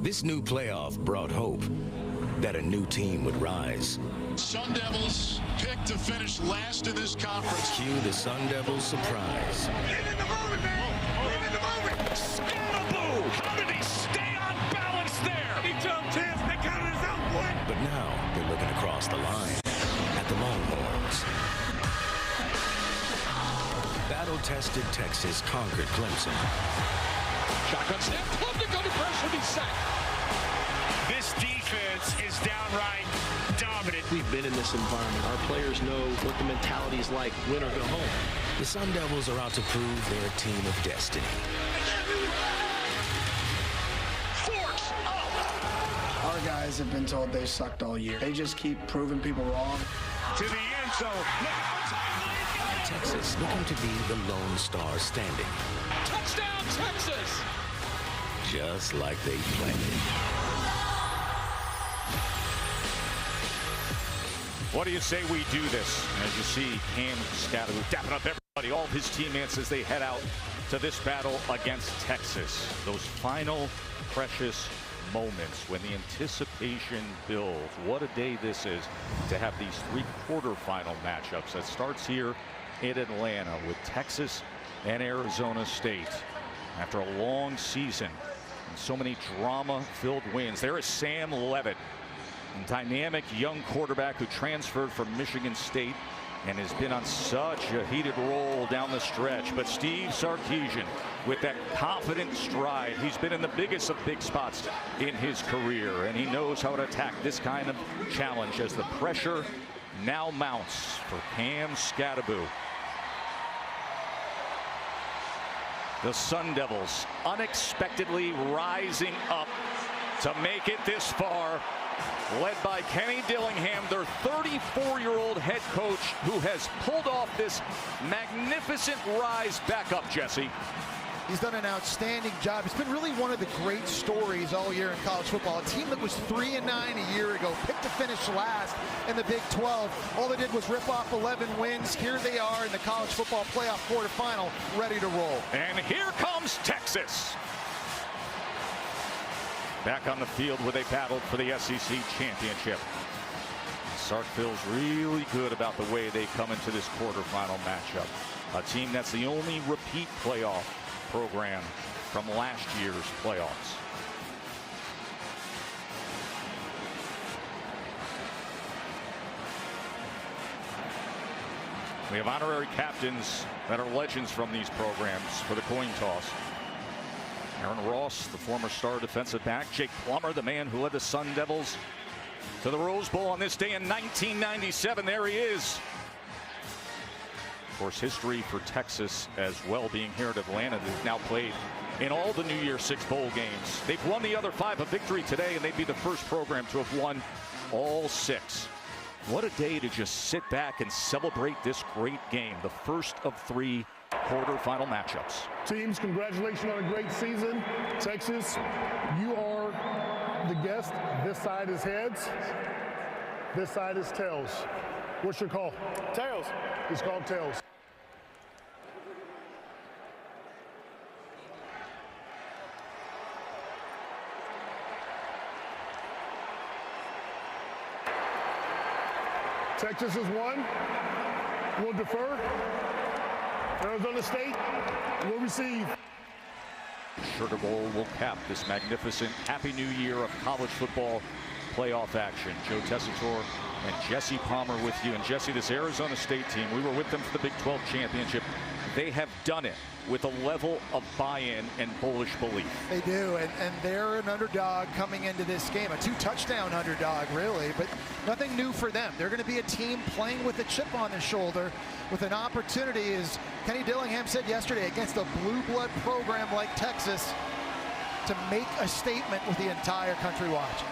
This new playoff brought hope that a new team would rise. Sun Devils picked to finish last in this conference. Cue the Sun Devils surprise. Get in the moment, man! Get in the moment! Scalaboo! How did he stay on balance there? He jumped his, they counted his own point. But now they're looking across the line at the Longhorns. Battle-tested Texas conquered Clemson. Shotgun snap, Klubnik under pressure, he's sacked. This defense is downright dominant. We've been in this environment. Our players know what the mentality is like, win or go home. The Sun Devils are out to prove they're a team of destiny. Forks up! Our guys have been told they sucked all year. They just keep proving people wrong. To the end zone. Texas looking to be the lone star standing. Touchdown, Texas! Just like they planned. What do you say we do this? As you see, Cam Scattergood dapping up everybody, all of his teammates as they head out to this battle against Texas. Those final precious moments when the anticipation builds. What a day this is to have these 3 quarterfinal matchups that starts here in Atlanta with Texas and Arizona State. After a long season and so many drama-filled wins, there is Sam Leavitt, a dynamic young quarterback who transferred from Michigan State and has been on such a heated roll down the stretch. But Steve Sarkisian with that confident stride. He's been in the biggest of big spots in his career, and he knows how to attack this kind of challenge as the pressure now mounts for Cam Scattergood. The Sun Devils unexpectedly rising up to make it this far, led by Kenny Dillingham, their 34-year-old head coach, who has pulled off this magnificent rise back up, Jesse. He's done an outstanding job. It's been really one of the great stories all year in college football. A team that was 3-9 a year ago, picked to finish last in the Big 12. All they did was rip off 11 wins. Here they are in the college football playoff quarterfinal, ready to roll. And here comes Texas. Back on the field where they battled for the SEC championship. Sark feels really good about the way they come into this quarterfinal matchup. A team that's the only repeat playoff program from last year's playoffs. We have honorary captains that are legends from these programs for the coin toss. Aaron Ross, the former star defensive back. Jake Plummer, the man who led the Sun Devils to the Rose Bowl on this day in 1997. There he is. Of course, history for Texas as well, being here at Atlanta. They've now played in all the New Year's Six bowl games. They've won the other 5, a victory today, and they'd be the first program to have won all 6. What a day to just sit back and celebrate this great game, the first of 3 quarterfinal matchups. Teams, congratulations on a great season. Texas, you are the guest. This side is heads. This side is tails. What's your call? Tails. It's called tails. Texas is 1. We'll defer. Arizona State will receive. Sugar Bowl will cap this magnificent Happy New Year of college football playoff action. Joe Tessitore and Jesse Palmer with you. And Jesse, this Arizona State team, we were with them for the Big 12 championship. They have done it with a level of buy-in and bullish belief. They do, and they're an underdog coming into this game, a 2-touchdown underdog, really, but nothing new for them. They're going to be a team playing with a chip on their shoulder, with an opportunity, as Kenny Dillingham said yesterday, against a blue blood program like Texas, to make a statement with the entire country watching.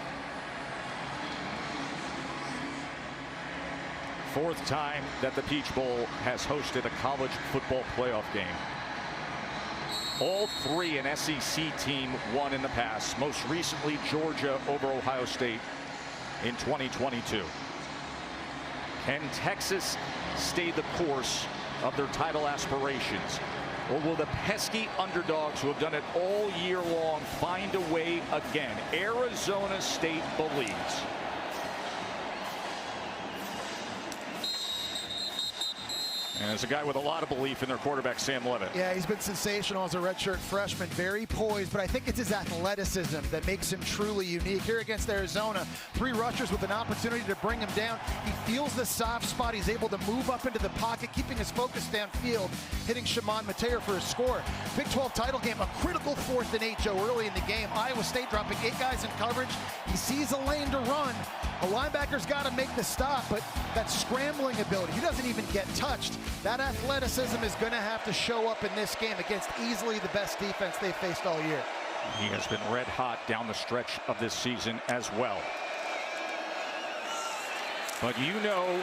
4th time that the Peach Bowl has hosted a college football playoff game. All 3 an SEC team won in the past, most recently Georgia over Ohio State in 2022. Can Texas stay the course of their title aspirations? Or will the pesky underdogs who have done it all year long find a way again? Arizona State believes. And it's a guy with a lot of belief in their quarterback, Sam Levitt. Yeah, he's been sensational as a redshirt freshman, very poised, but I think it's his athleticism that makes him truly unique. Here against Arizona, 3 rushers with an opportunity to bring him down. He feels the soft spot. He's able to move up into the pocket, keeping his focus downfield, hitting Shimon Mateo for a score. Big 12 title game, a critical 4th and 8, Joe, early in the game. Iowa State dropping 8 guys in coverage. He sees a lane to run. The linebacker's got to make the stop, but that scrambling ability, he doesn't even get touched. That athleticism is going to have to show up in this game against easily the best defense they've faced all year. He has been red hot down the stretch of this season as well. But you know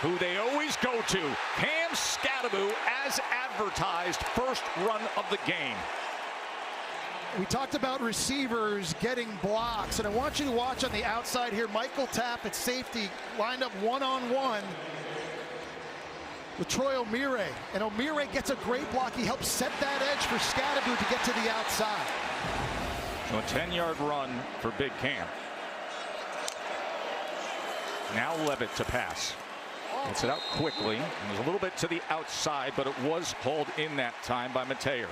who they always go to. Cam Skattebo, as advertised, first run of the game. We talked about receivers getting blocks, and I want you to watch on the outside here. Michael Tapp at safety lined up one-on-one with Troy O'Meara, and O'Meara gets a great block. He helps set that edge for Skattebo to get to the outside. So a 10-yard run for Big Cam. Now Levitt to pass. Gets it out quickly. It was a little bit to the outside, but it was hauled in that time by Mateo.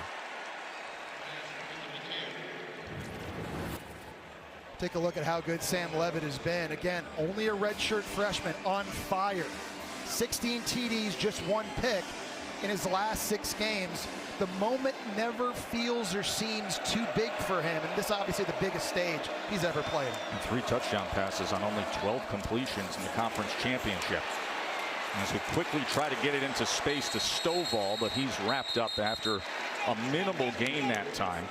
Take a look at how good Sam Levitt has been. Again, only a redshirt freshman, on fire. 16 TDs, just 1 pick in his last 6 games. The moment never feels or seems too big for him, and this obviously the biggest stage he's ever played. And 3 touchdown passes on only 12 completions in the conference championship. As we quickly try to get it into space to Stovall, but he's wrapped up after a minimal gain that time.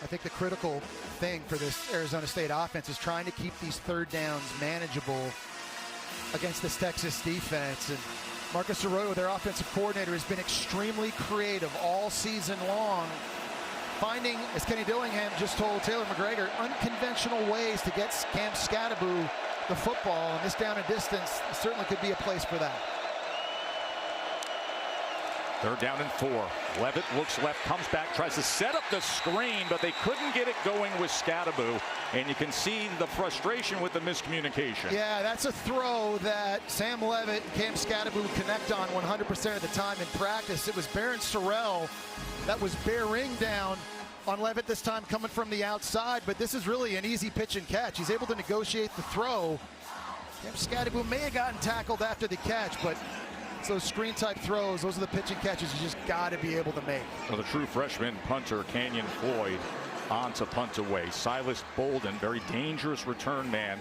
I think the critical thing for this Arizona State offense is trying to keep these 3rd downs manageable against this Texas defense. And Marcus Arroyo, their offensive coordinator, has been extremely creative all season long, finding, as Kenny Dillingham just told Taylor McGregor, unconventional ways to get Cam Skattebo the football. And this down and distance certainly could be a place for that. 3rd down and 4. Levitt looks left, comes back, tries to set up the screen, but they couldn't get it going with Skattebo. And you can see the frustration with the miscommunication. Yeah, that's a throw that Sam Levitt and Cam Skattebo connect on 100% of the time in practice. It was Barron Sorrell that was bearing down on Levitt this time, coming from the outside, but this is really an easy pitch and catch. He's able to negotiate the throw. Cam Skattebo may have gotten tackled after the catch, but those screen type throws, those are the pitch and catches you just got to be able to make. Well, the true freshman punter, Kenyon Floyd, on to punt away. Silas Bolden, very dangerous return man,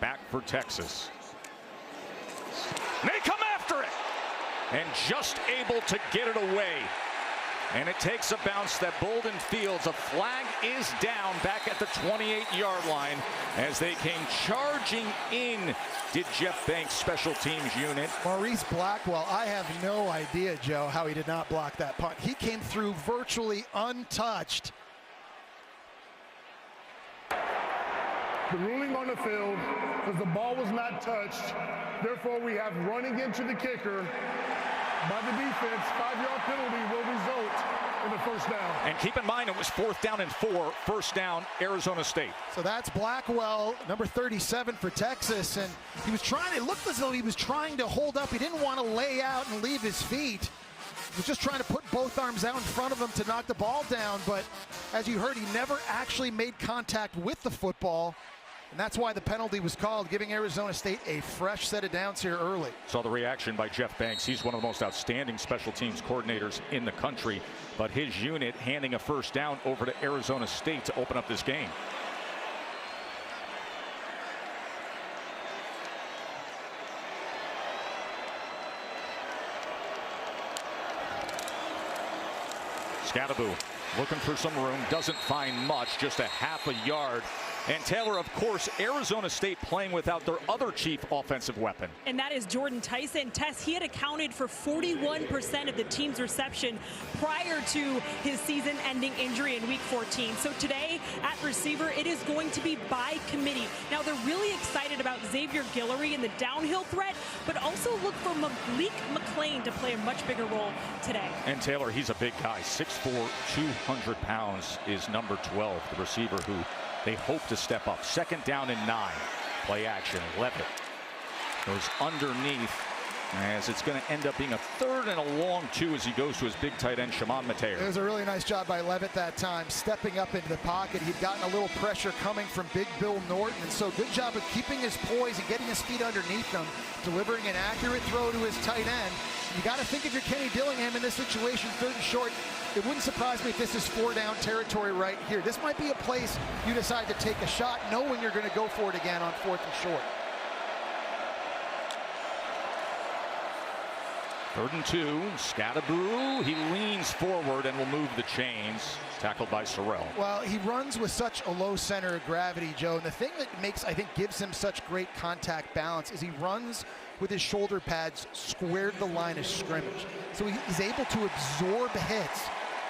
back for Texas. And they come after it, and just able to get it away. And it takes a bounce that Bolden fields. A flag is down back at the 28-yard line as they came charging in. Did Jeff Banks' special teams unit. Maurice Blackwell, I have no idea, Joe, how he did not block that punt. He came through virtually untouched. The ruling on the field was the ball was not touched. Therefore, we have running into the kicker by the defense. 5-yard penalty will result in the 1st down. And keep in mind, it was 4th down and 4, 1st down, Arizona State. So that's Blackwell, number 37 for Texas, and he was trying, it looked as though he was trying to hold up. He didn't want to lay out and leave his feet. He was just trying to put both arms out in front of him to knock the ball down, but as you heard, he never actually made contact with the football. And that's why the penalty was called, giving Arizona State a fresh set of downs here early. Saw the reaction by Jeff Banks. He's one of the most outstanding special teams coordinators in the country. But his unit handing a 1st down over to Arizona State to open up this game. Skattebo looking for some room, doesn't find much, just a half a yard And Taylor, of course, Arizona State playing without their other chief offensive weapon. And that is Jordan Tyson. Tess, he had accounted for 41% of the team's reception prior to his season-ending injury in Week 14. So today, at receiver, it is going to be by committee. Now, they're really excited about Xavier Guillory in the downhill threat, but also look for Malik McClain to play a much bigger role today. And Taylor, he's a big guy. 6'4", 200 pounds is number 12, the receiver who they hope to step up. 2nd down and 9. Play action. Levitt goes underneath as it's going to end up being a 3rd and a long 2 as he goes to his big tight end, Shimon Mateo. It was a really nice job by Levitt that time, stepping up into the pocket. He'd gotten a little pressure coming from Big Bill Norton, and so good job of keeping his poise and getting his feet underneath him, delivering an accurate throw to his tight end. You got to think if you're Kenny Dillingham in this situation, 3rd and short, it wouldn't surprise me if this is 4-down territory right here. This might be a place you decide to take a shot knowing you're going to go for it again on 4th and short. 3rd and 2. Scattaboo, he leans forward and will move the chains. Tackled by Sorrell. Well, he runs with such a low center of gravity, Joe. And the thing that I think, gives him such great contact balance is he runs with his shoulder pads squared to the line of scrimmage. So he's able to absorb hits,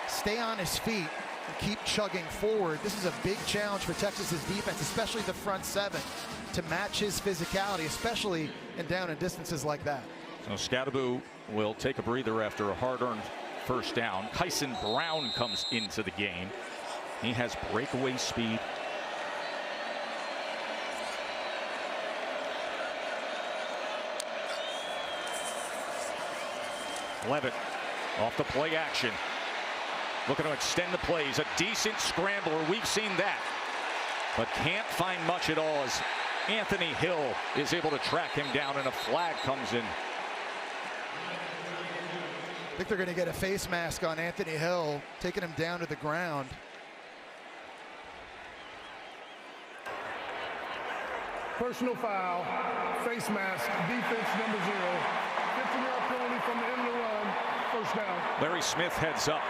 stay on his feet, and keep chugging forward. This is a big challenge for Texas's defense, especially the front 7, to match his physicality, especially in down and distances like that. So Scattaboo will take a breather after a hard-earned 1st down. Kyson Brown comes into the game. He has breakaway speed. Levitt off the play action. Looking to extend the plays. A decent scrambler. We've seen that. But can't find much at all as Anthony Hill is able to track him down and a flag comes in. I think they're going to get a face mask on Anthony Hill, taking him down to the ground. Personal foul, face mask, defense number 0. 15-yard penalty from the end of the run, 1st down. Larry Smith heads up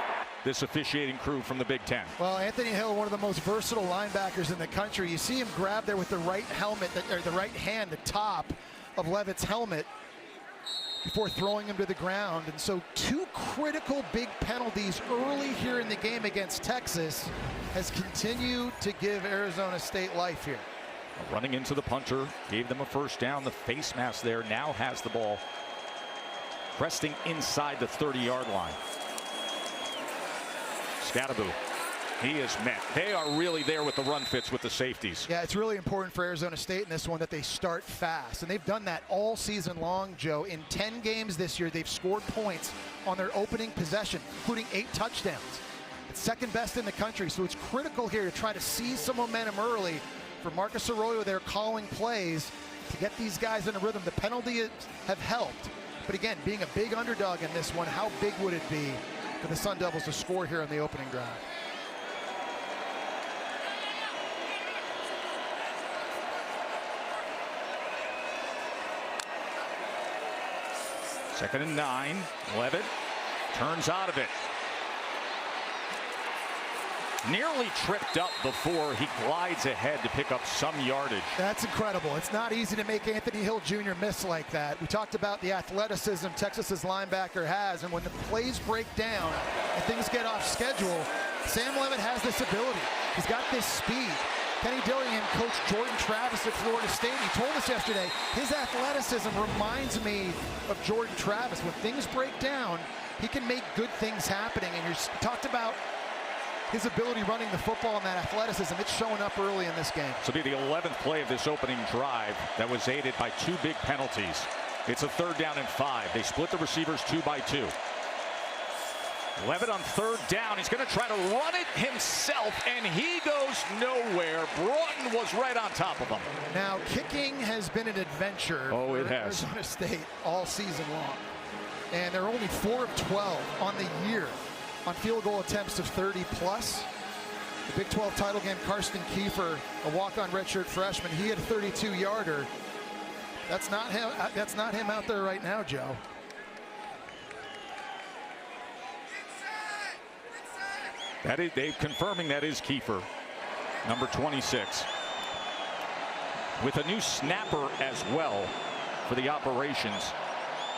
this officiating crew from the Big Ten. Well, Anthony Hill, one of the most versatile linebackers in the country. You see him grab there with the right helmet, or the right hand, the top of Levitt's helmet, before throwing him to the ground. And so 2 critical big penalties early here in the game against Texas has continued to give Arizona State life here. Running into the punter, gave them a 1st down. The face mask there now has the ball, resting inside the 30-yard line. Scattaboo, he is met. They are really there with the run fits with the safeties. Yeah, it's really important for Arizona State in this one that they start fast. And they've done that all season long, Joe. In 10 games this year, they've scored points on their opening possession, including 8 touchdowns. It's 2nd best in the country, so it's critical here to try to seize some momentum early for Marcus Arroyo there calling plays to get these guys in a rhythm. The penalties have helped. But again, being a big underdog in this one, how big would it be for the Sun Devils to score here on the opening drive? Second and 9. Levitt turns out of it. Nearly tripped up before he glides ahead to pick up some yardage. That's incredible. It's not easy to make Anthony Hill Jr. miss like that. We talked about the athleticism Texas's linebacker has, and when the plays break down and things get off schedule, Sam Levitt has this ability. He's got this speed. Kenny Dillingham coached Jordan Travis at Florida State. He told us yesterday his athleticism reminds me of Jordan Travis. When things break down, he can make good things happening. And you talked about his ability running the football and that athleticism. It's showing up early in this game. This will be the 11th play of this opening drive that was aided by 2 big penalties. It's a 3rd down and 5. They split the receivers 2 by 2. Levitt on 3rd down. He's going to try to run it himself, and he goes nowhere. Broughton was right on top of him. Now, kicking has been an adventure for Arizona State all season long. And they're only 4 of 12 on the year on field goal attempts of 30-plus. The Big 12 title game, Karsten Kiefer, a walk-on redshirt freshman, he had a 32-yarder. That's not him out there right now, Joe. That is, they're confirming that is Kiefer, number 26. with a new snapper as well for the operations.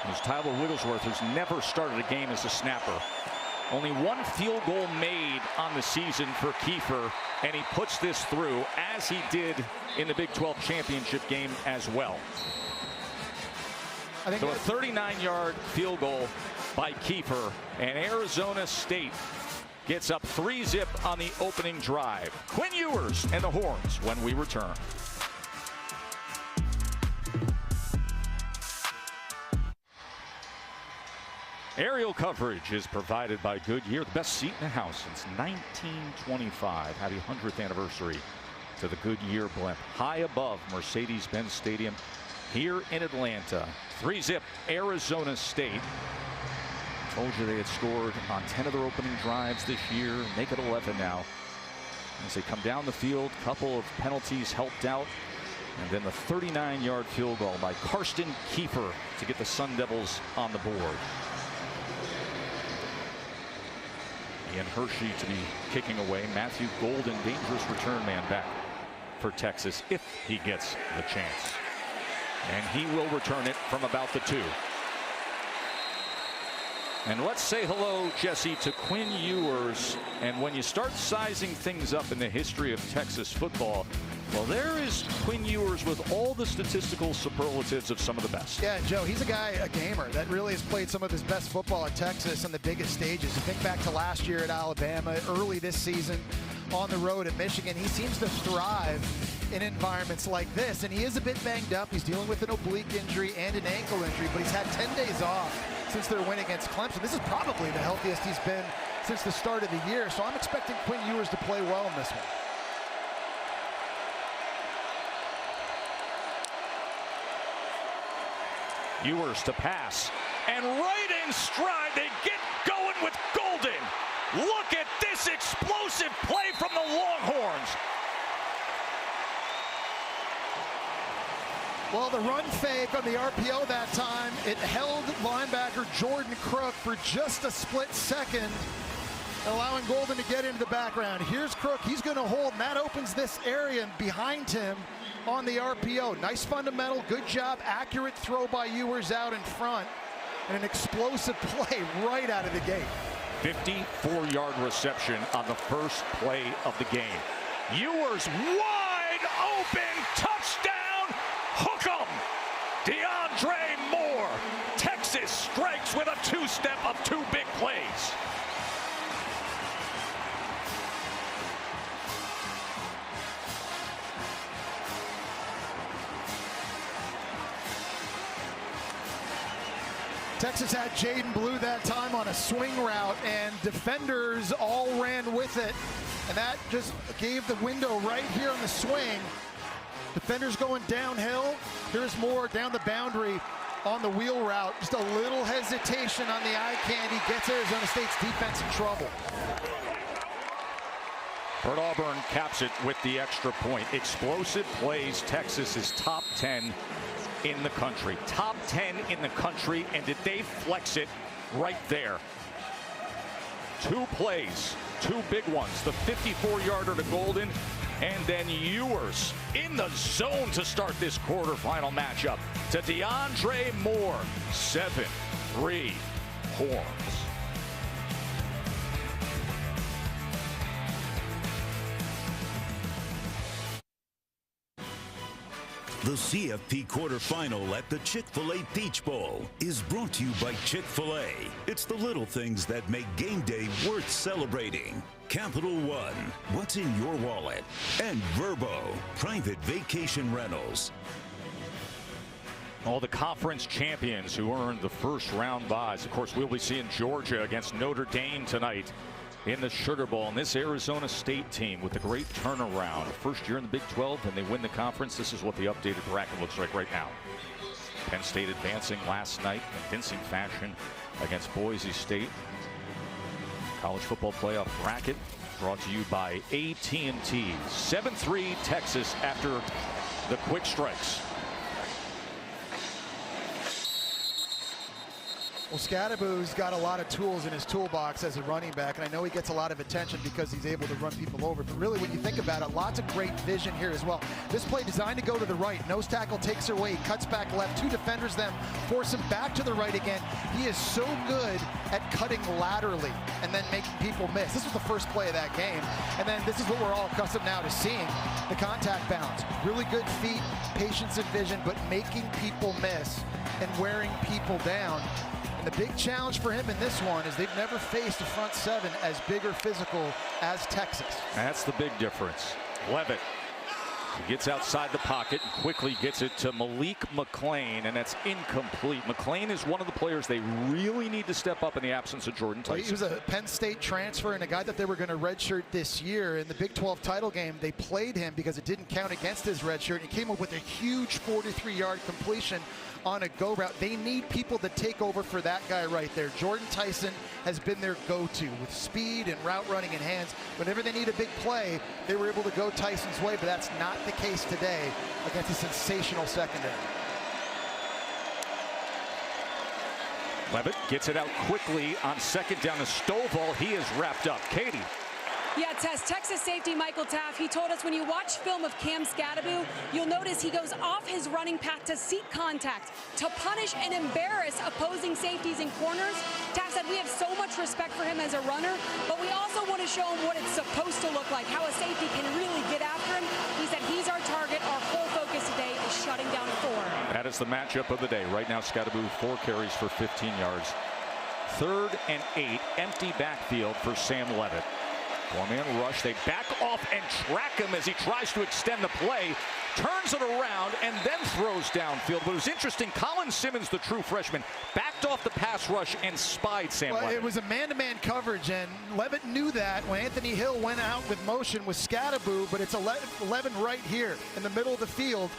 There's Tyler Wigglesworth, who's never started a game as a snapper. Only one field goal made on the season for Kiefer, and he puts this through, as he did in the Big 12 championship game as well. So a 39-yard field goal by Kiefer, and Arizona State gets up 3-zip on the opening drive. Quinn Ewers and the Horns when we return. Aerial coverage is provided by Goodyear, the best seat in the house since 1925. Happy 100th anniversary to the Goodyear blimp. High above Mercedes-Benz Stadium here in Atlanta. 3-zip Arizona State. Told you they had scored on 10 of their opening drives this year. Make it 11 now. As they come down the field, couple of penalties helped out. And then the 39-yard field goal by Karsten Kiefer to get the Sun Devils on the board. Ian Hershey to be kicking away. Matthew Golden, dangerous return man back for Texas if he gets the chance. And he will return it from about the 2. And let's say hello, Jesse, to Quinn Ewers. And when you start sizing things up in the history of Texas football, well, there is Quinn Ewers with all the statistical superlatives of some of the best. Yeah, Joe, he's a guy, a gamer, that really has played some of his best football at Texas on the biggest stages. You think back to last year at Alabama, early this season on the road at Michigan. He seems to thrive in environments like this, and he is a bit banged up. He's dealing with an oblique injury and an ankle injury, but he's had 10 days off since their win against Clemson. This is probably the healthiest he's been since the start of the year, so I'm expecting Quinn Ewers to play well in this one. Ewers to pass, and right in stride, they get going with Golden. Look at this explosive play from the Longhorns. Well, the run fake on the RPO that time, it held linebacker Jordan Crook for just a split second, allowing Golden to get into the background. Here's Crook, he's going to hold, and that opens this area behind him on the RPO. Nice fundamental, good job, accurate throw by Ewers out in front, and an explosive play right out of the gate. 54-yard reception on the first play of the game. Ewers wide open, touchdown, hook 'em. DeAndre Moore. Texas strikes with a two-step of 2 big plays. Texas had Jaden Blue that time on a swing route, and defenders all ran with it, and that just gave the window right here on the swing. Defenders going downhill. Here's Moore down the boundary on the wheel route. Just a little hesitation on the eye candy gets Arizona State's defense in trouble. Bert Auburn caps it with the extra point. Explosive plays. Texas is top 10 in the country. Top 10 in the country, and did they flex it right there? 2 plays, 2 big ones. The 54-yarder to Golden, and then Ewers in the zone to start this quarterfinal matchup to DeAndre Moore. 7-3 Horns. The CFP quarterfinal at the Chick-fil-A Peach Bowl is brought to you by Chick-fil-A. It's the little things that make game day worth celebrating. Capital One, what's in your wallet? And Verbo, private vacation rentals. All the conference champions who earned the first round buys. Of course, we'll be seeing Georgia against Notre Dame tonight in the Sugar Bowl. And this Arizona State team with a great turnaround. First year in the Big 12, and they win the conference. This is what the updated bracket looks like right now. Penn State advancing last night in convincing fashion against Boise State. College football playoff bracket brought to you by AT&T. 7-3 Texas after the quick strikes. Well, Scadaboo's got a lot of tools in his toolbox as a running back, and I know he gets a lot of attention because he's able to run people over. But really, when you think about it, lots of great vision here as well. This play designed to go to the right. Nose tackle takes her away, cuts back left. Two defenders then force him back to the right again. He is so good at cutting laterally and then making people miss. This was the first play of that game. And then this is what we're all accustomed now to seeing, the contact balance. Really good feet, patience and vision, but making people miss and wearing people down. The big challenge for him in this one is they've never faced a front seven as big or physical as Texas. That's the big difference. Levitt gets outside the pocket and quickly gets it to Malik McClain, and that's incomplete. McClain is one of the players they really need to step up in the absence of Jordan Tyson. He was a Penn State transfer and a guy that they were going to redshirt this year. In the Big 12 title game, they played him because it didn't count against his redshirt. He came up with a huge 43-yard completion on a go route. They need people to take over for that guy right there. Jordan Tyson has been their go-to with speed and route running in hands. Whenever they need a big play, they were able to go Tyson's way, but that's not the case today against a sensational secondary. Levitt gets it out quickly on second down to Stovall. He is wrapped up. Katie. Yeah, Texas safety Michael Taff, he told us when you watch film of Cam Scadaboo, you'll notice he goes off his running path to seek contact, to punish and embarrass opposing safeties and corners. Taff said we have so much respect for him as a runner, but we also want to show him what it's supposed to look like, how a safety can really get after him. He said he's our target. Our whole focus today is shutting down four. That is the matchup of the day. Right now, Scadaboo 4 carries for 15 yards. 3rd and 8, empty backfield for Sam Levitt. Four-man rush. They back off and track him as he tries to extend the play, turns it around, and then throws downfield. But it was interesting. Colin Simmons, the true freshman, backed off the pass rush and spied Sam Levitt. It was a man-to-man coverage, and Levitt knew that when Anthony Hill went out with motion with Scadaboo, but it's 11 right here in the middle of the field.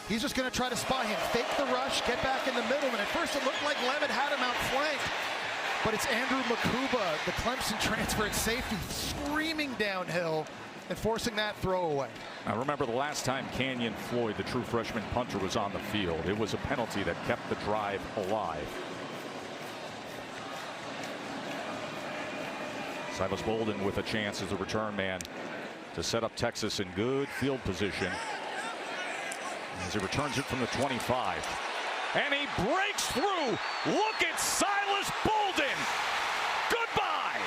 He's just going to try to spy him, fake the rush, get back in the middle, and at first it looked like Levitt had him outflanked. But it's Andrew Makuba, the Clemson transfer at safety, screaming downhill and forcing that throwaway. Now remember the last time Canyon Floyd, the true freshman punter, was on the field. It was a penalty that kept the drive alive. Silas Bolden with a chance as a return man to set up Texas in good field position as he returns it from the 25. And he breaks through. Look at Silas Bolden. Goodbye.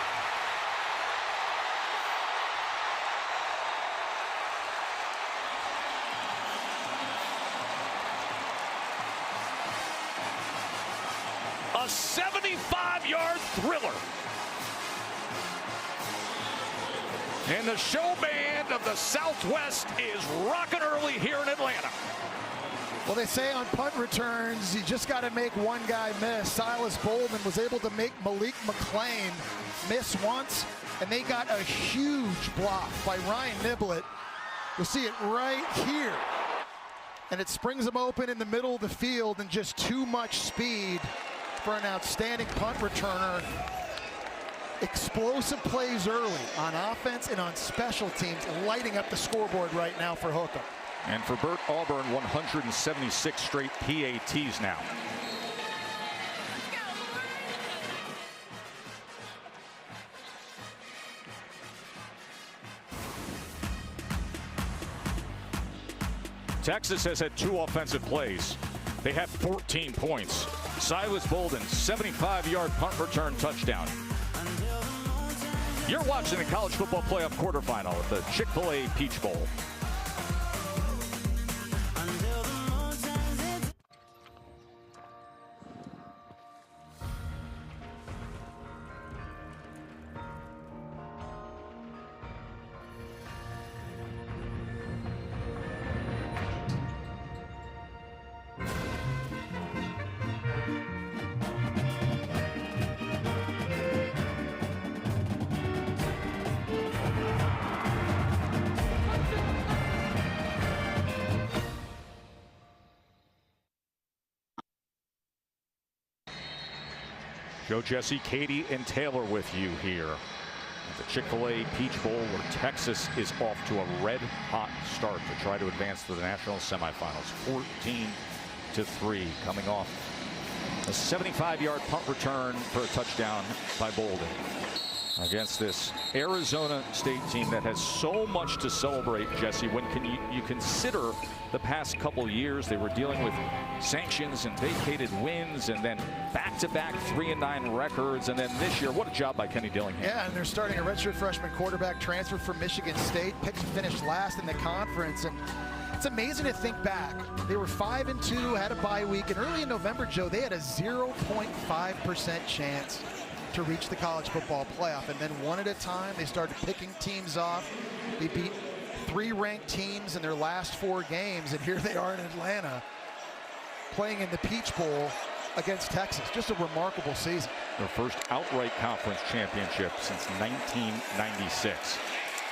A 75-yard thriller. And the show band of the Southwest is rocking early here in Atlanta. Well, they say on punt returns, you just got to make one guy miss. Silas Bolden was able to make Malik McClain miss once, and they got a huge block by Ryan Niblett. You'll see it right here. And it springs him open in the middle of the field, and just too much speed for an outstanding punt returner. Explosive plays early on offense and on special teams, lighting up the scoreboard right now for Hookham. And for Burt Auburn, 176 straight PATs now. Texas has had 2 offensive plays. They have 14 points. Silas Bolden, 75-yard punt return touchdown. You're watching the college football playoff quarterfinal at the Chick-fil-A Peach Bowl. Joe, Jesse, Katie, and Taylor with you here at the Chick-fil-A Peach Bowl, where Texas is off to a red-hot start to try to advance to the national semifinals. 14-3, coming off A 75-yard punt return for a touchdown by Bolden against this Arizona State team that has so much to celebrate, Jesse. When you consider the past couple years, they were dealing with sanctions and vacated wins, and then back-to-back 3-9 records, and then this year, what a job by Kenny Dillingham. Yeah, and they're starting a redshirt freshman quarterback transfer from Michigan State, picked to finish last in the conference, and it's amazing to think back. They were 5-2, had a bye week, and early in November, Joe, they had a 0.5% chance to reach the college football playoff, and then one at a time they started picking teams off. They beat 3 ranked teams in their last 4 games, and here they are in Atlanta playing in the Peach Bowl against Texas. Just a remarkable season. Their first outright conference championship since 1996.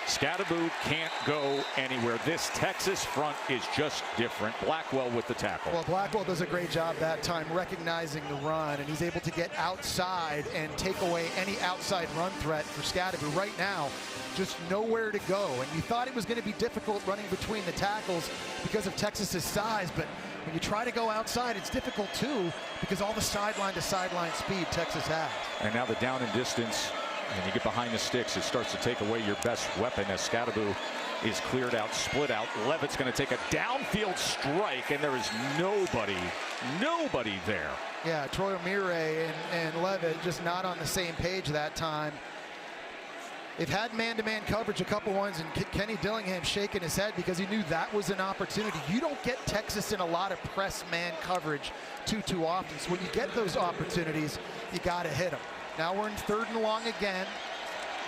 Scatterbo can't go anywhere. This Texas front is just different. Blackwell with the tackle. Well, Blackwell does a great job that time recognizing the run, and he's able to get outside and take away any outside run threat for Scatterbo. Right now, just nowhere to go. And you thought it was going to be difficult running between the tackles because of Texas's size, but when you try to go outside, it's difficult too because all the sideline to sideline speed Texas has. And now the down and distance, and you get behind the sticks, it starts to take away your best weapon as Scatterbo is cleared out, split out. Levitt's going to take a downfield strike, and there is nobody there. Yeah, Troy O'Meara and Levitt just not on the same page that time. They've had man-to-man coverage a couple ones, and Kenny Dillingham shaking his head because he knew that was an opportunity. You don't get Texas in a lot of press man coverage too often. So when you get those opportunities, you got to hit them. Now we're in 3rd and long again.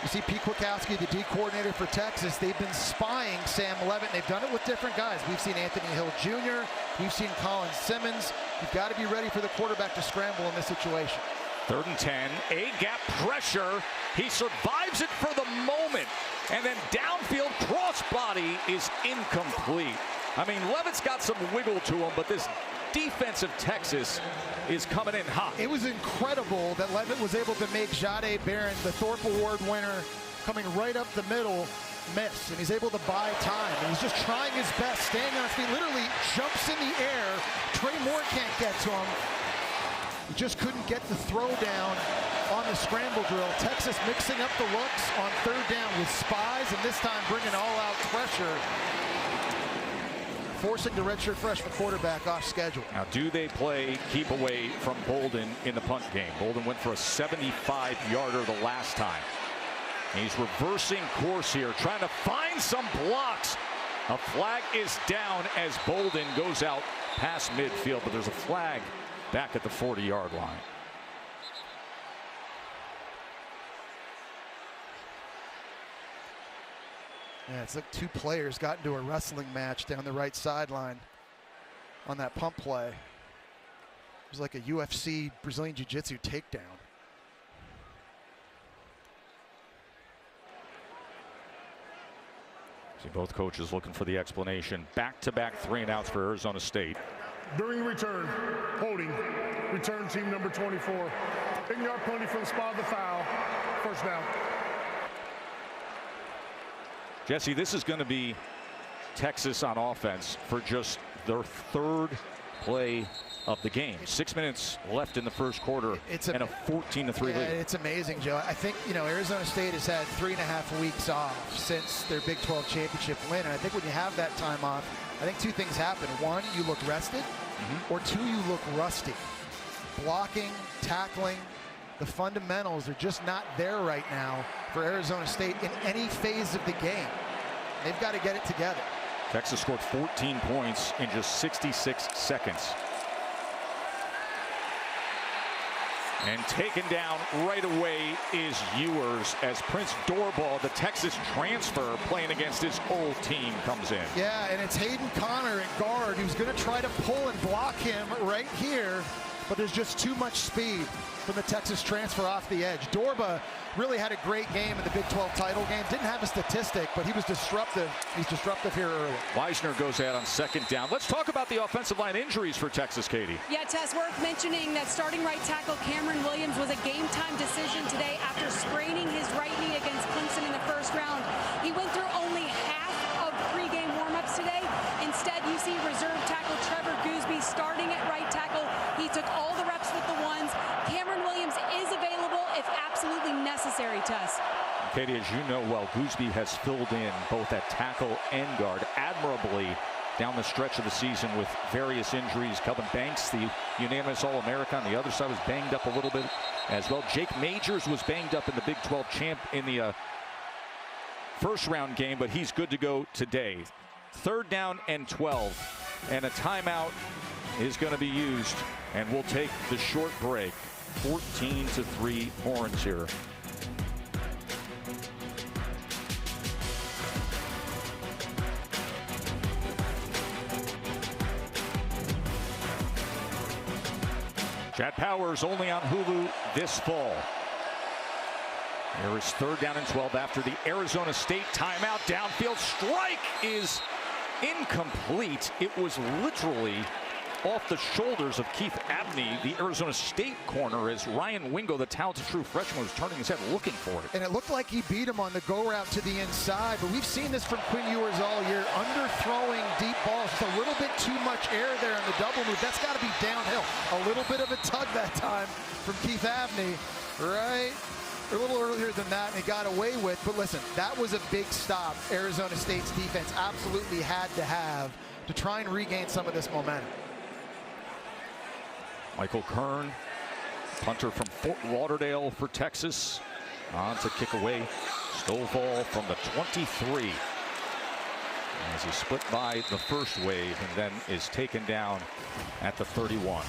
You see Pete Kwiatkowski, the D coordinator for Texas. They've been spying Sam Levitt, and they've done it with different guys. We've seen Anthony Hill Jr., we've seen Colin Simmons. You've got to be ready for the quarterback to scramble in this situation. 3rd and 10, A-gap pressure. He survives it for the moment, and then downfield crossbody is incomplete. I mean, Levitt's got some wiggle to him, but this defensive Texas is coming in hot. It was incredible that Levitt was able to make Jahdae Barron, the Thorpe Award winner, coming right up the middle, miss, and he's able to buy time, and he's just trying his best, staying on his feet, literally jumps in the air. Trey Moore can't get to him. He just couldn't get the throw down on the scramble drill. Texas mixing up the looks on 3rd down with spies, and this time bringing all-out pressure, forcing the redshirt freshman quarterback off schedule. Now, do they play keep away from Bolden in the punt game? Bolden went for a 75-yarder the last time. He's reversing course here, trying to find some blocks. A flag is down as Bolden goes out past midfield, but there's a flag back at the 40-yard line. Yeah, it's like 2 players got into a wrestling match down the right sideline on that pump play. It was like a UFC Brazilian Jiu-Jitsu takedown. See both coaches looking for the explanation. Back-to-back 3-and-outs for Arizona State. During return, holding, return team number 24. 10-yard penalty for the spot of the foul. 1st down. Jesse, this is going to be Texas on offense for just their 3rd play of the game. 6 minutes left in the 1st quarter and a 14-3 lead. It's amazing, Joe. I think, Arizona State has had 3.5 weeks off since their Big 12 championship win. And I think when you have that time off, I think 2 things happen. 1, you look rested, or 2, you look rusty. Blocking, tackling, the fundamentals are just not there right now for Arizona State in any phase of the game. They've got to get it together. Texas scored 14 points in just 66 seconds. And taken down right away is Ewers as Prince Doorball, the Texas transfer playing against his old team, comes in. Yeah, and it's Hayden Connor at guard who's going to try to pull and block him right here, but there's just too much speed from the Texas transfer off the edge. Dorba really had a great game in the Big 12 title game. Didn't have a statistic, but he was disruptive. He's disruptive here early. Weisner goes out on 2nd down. Let's talk about the offensive line injuries for Texas, Katie. Yeah, Tess, worth mentioning that starting right tackle Cameron Williams was a game-time decision today after spraining his right knee against Clemson in the 1st round. He went through only half of pregame warm-ups today. Instead, UC reserve tackle Trevor Gooseby starting at right tackle. He took all the reps with the ones. Cameron Williams is available if absolutely necessary, Tess. Katie, as you know well, Gooseby has filled in both at tackle and guard admirably down the stretch of the season with various injuries. Kelvin Banks, the unanimous All-American, on the other side was banged up a little bit as well. Jake Majors was banged up in the Big 12 champ in the first round game, but he's good to go today. 3rd down and 12, and a timeout is going to be used, and we'll take the short break. 14-3 Horns here. Chad Powers only on Hulu this fall. Here is 3rd down and 12 after the Arizona State timeout. Downfield strike is incomplete. It was literally off the shoulders of Keith Abney, the Arizona State corner, as Ryan Wingo, the talented true freshman, was turning his head looking for it. And it looked like he beat him on the go route to the inside, but we've seen this from Quinn Ewers all year. Underthrowing deep balls, just a little bit too much air there on the double move. That's got to be downhill. A little bit of a tug that time from Keith Abney, right? A little earlier than that, and he got away with. But listen, that was a big stop Arizona State's defense absolutely had to have to try and regain some of this momentum. Michael Kern, punter from Fort Lauderdale for Texas, on to kick away. Stovall from the 23 as he split by the first wave and then is taken down at the 31.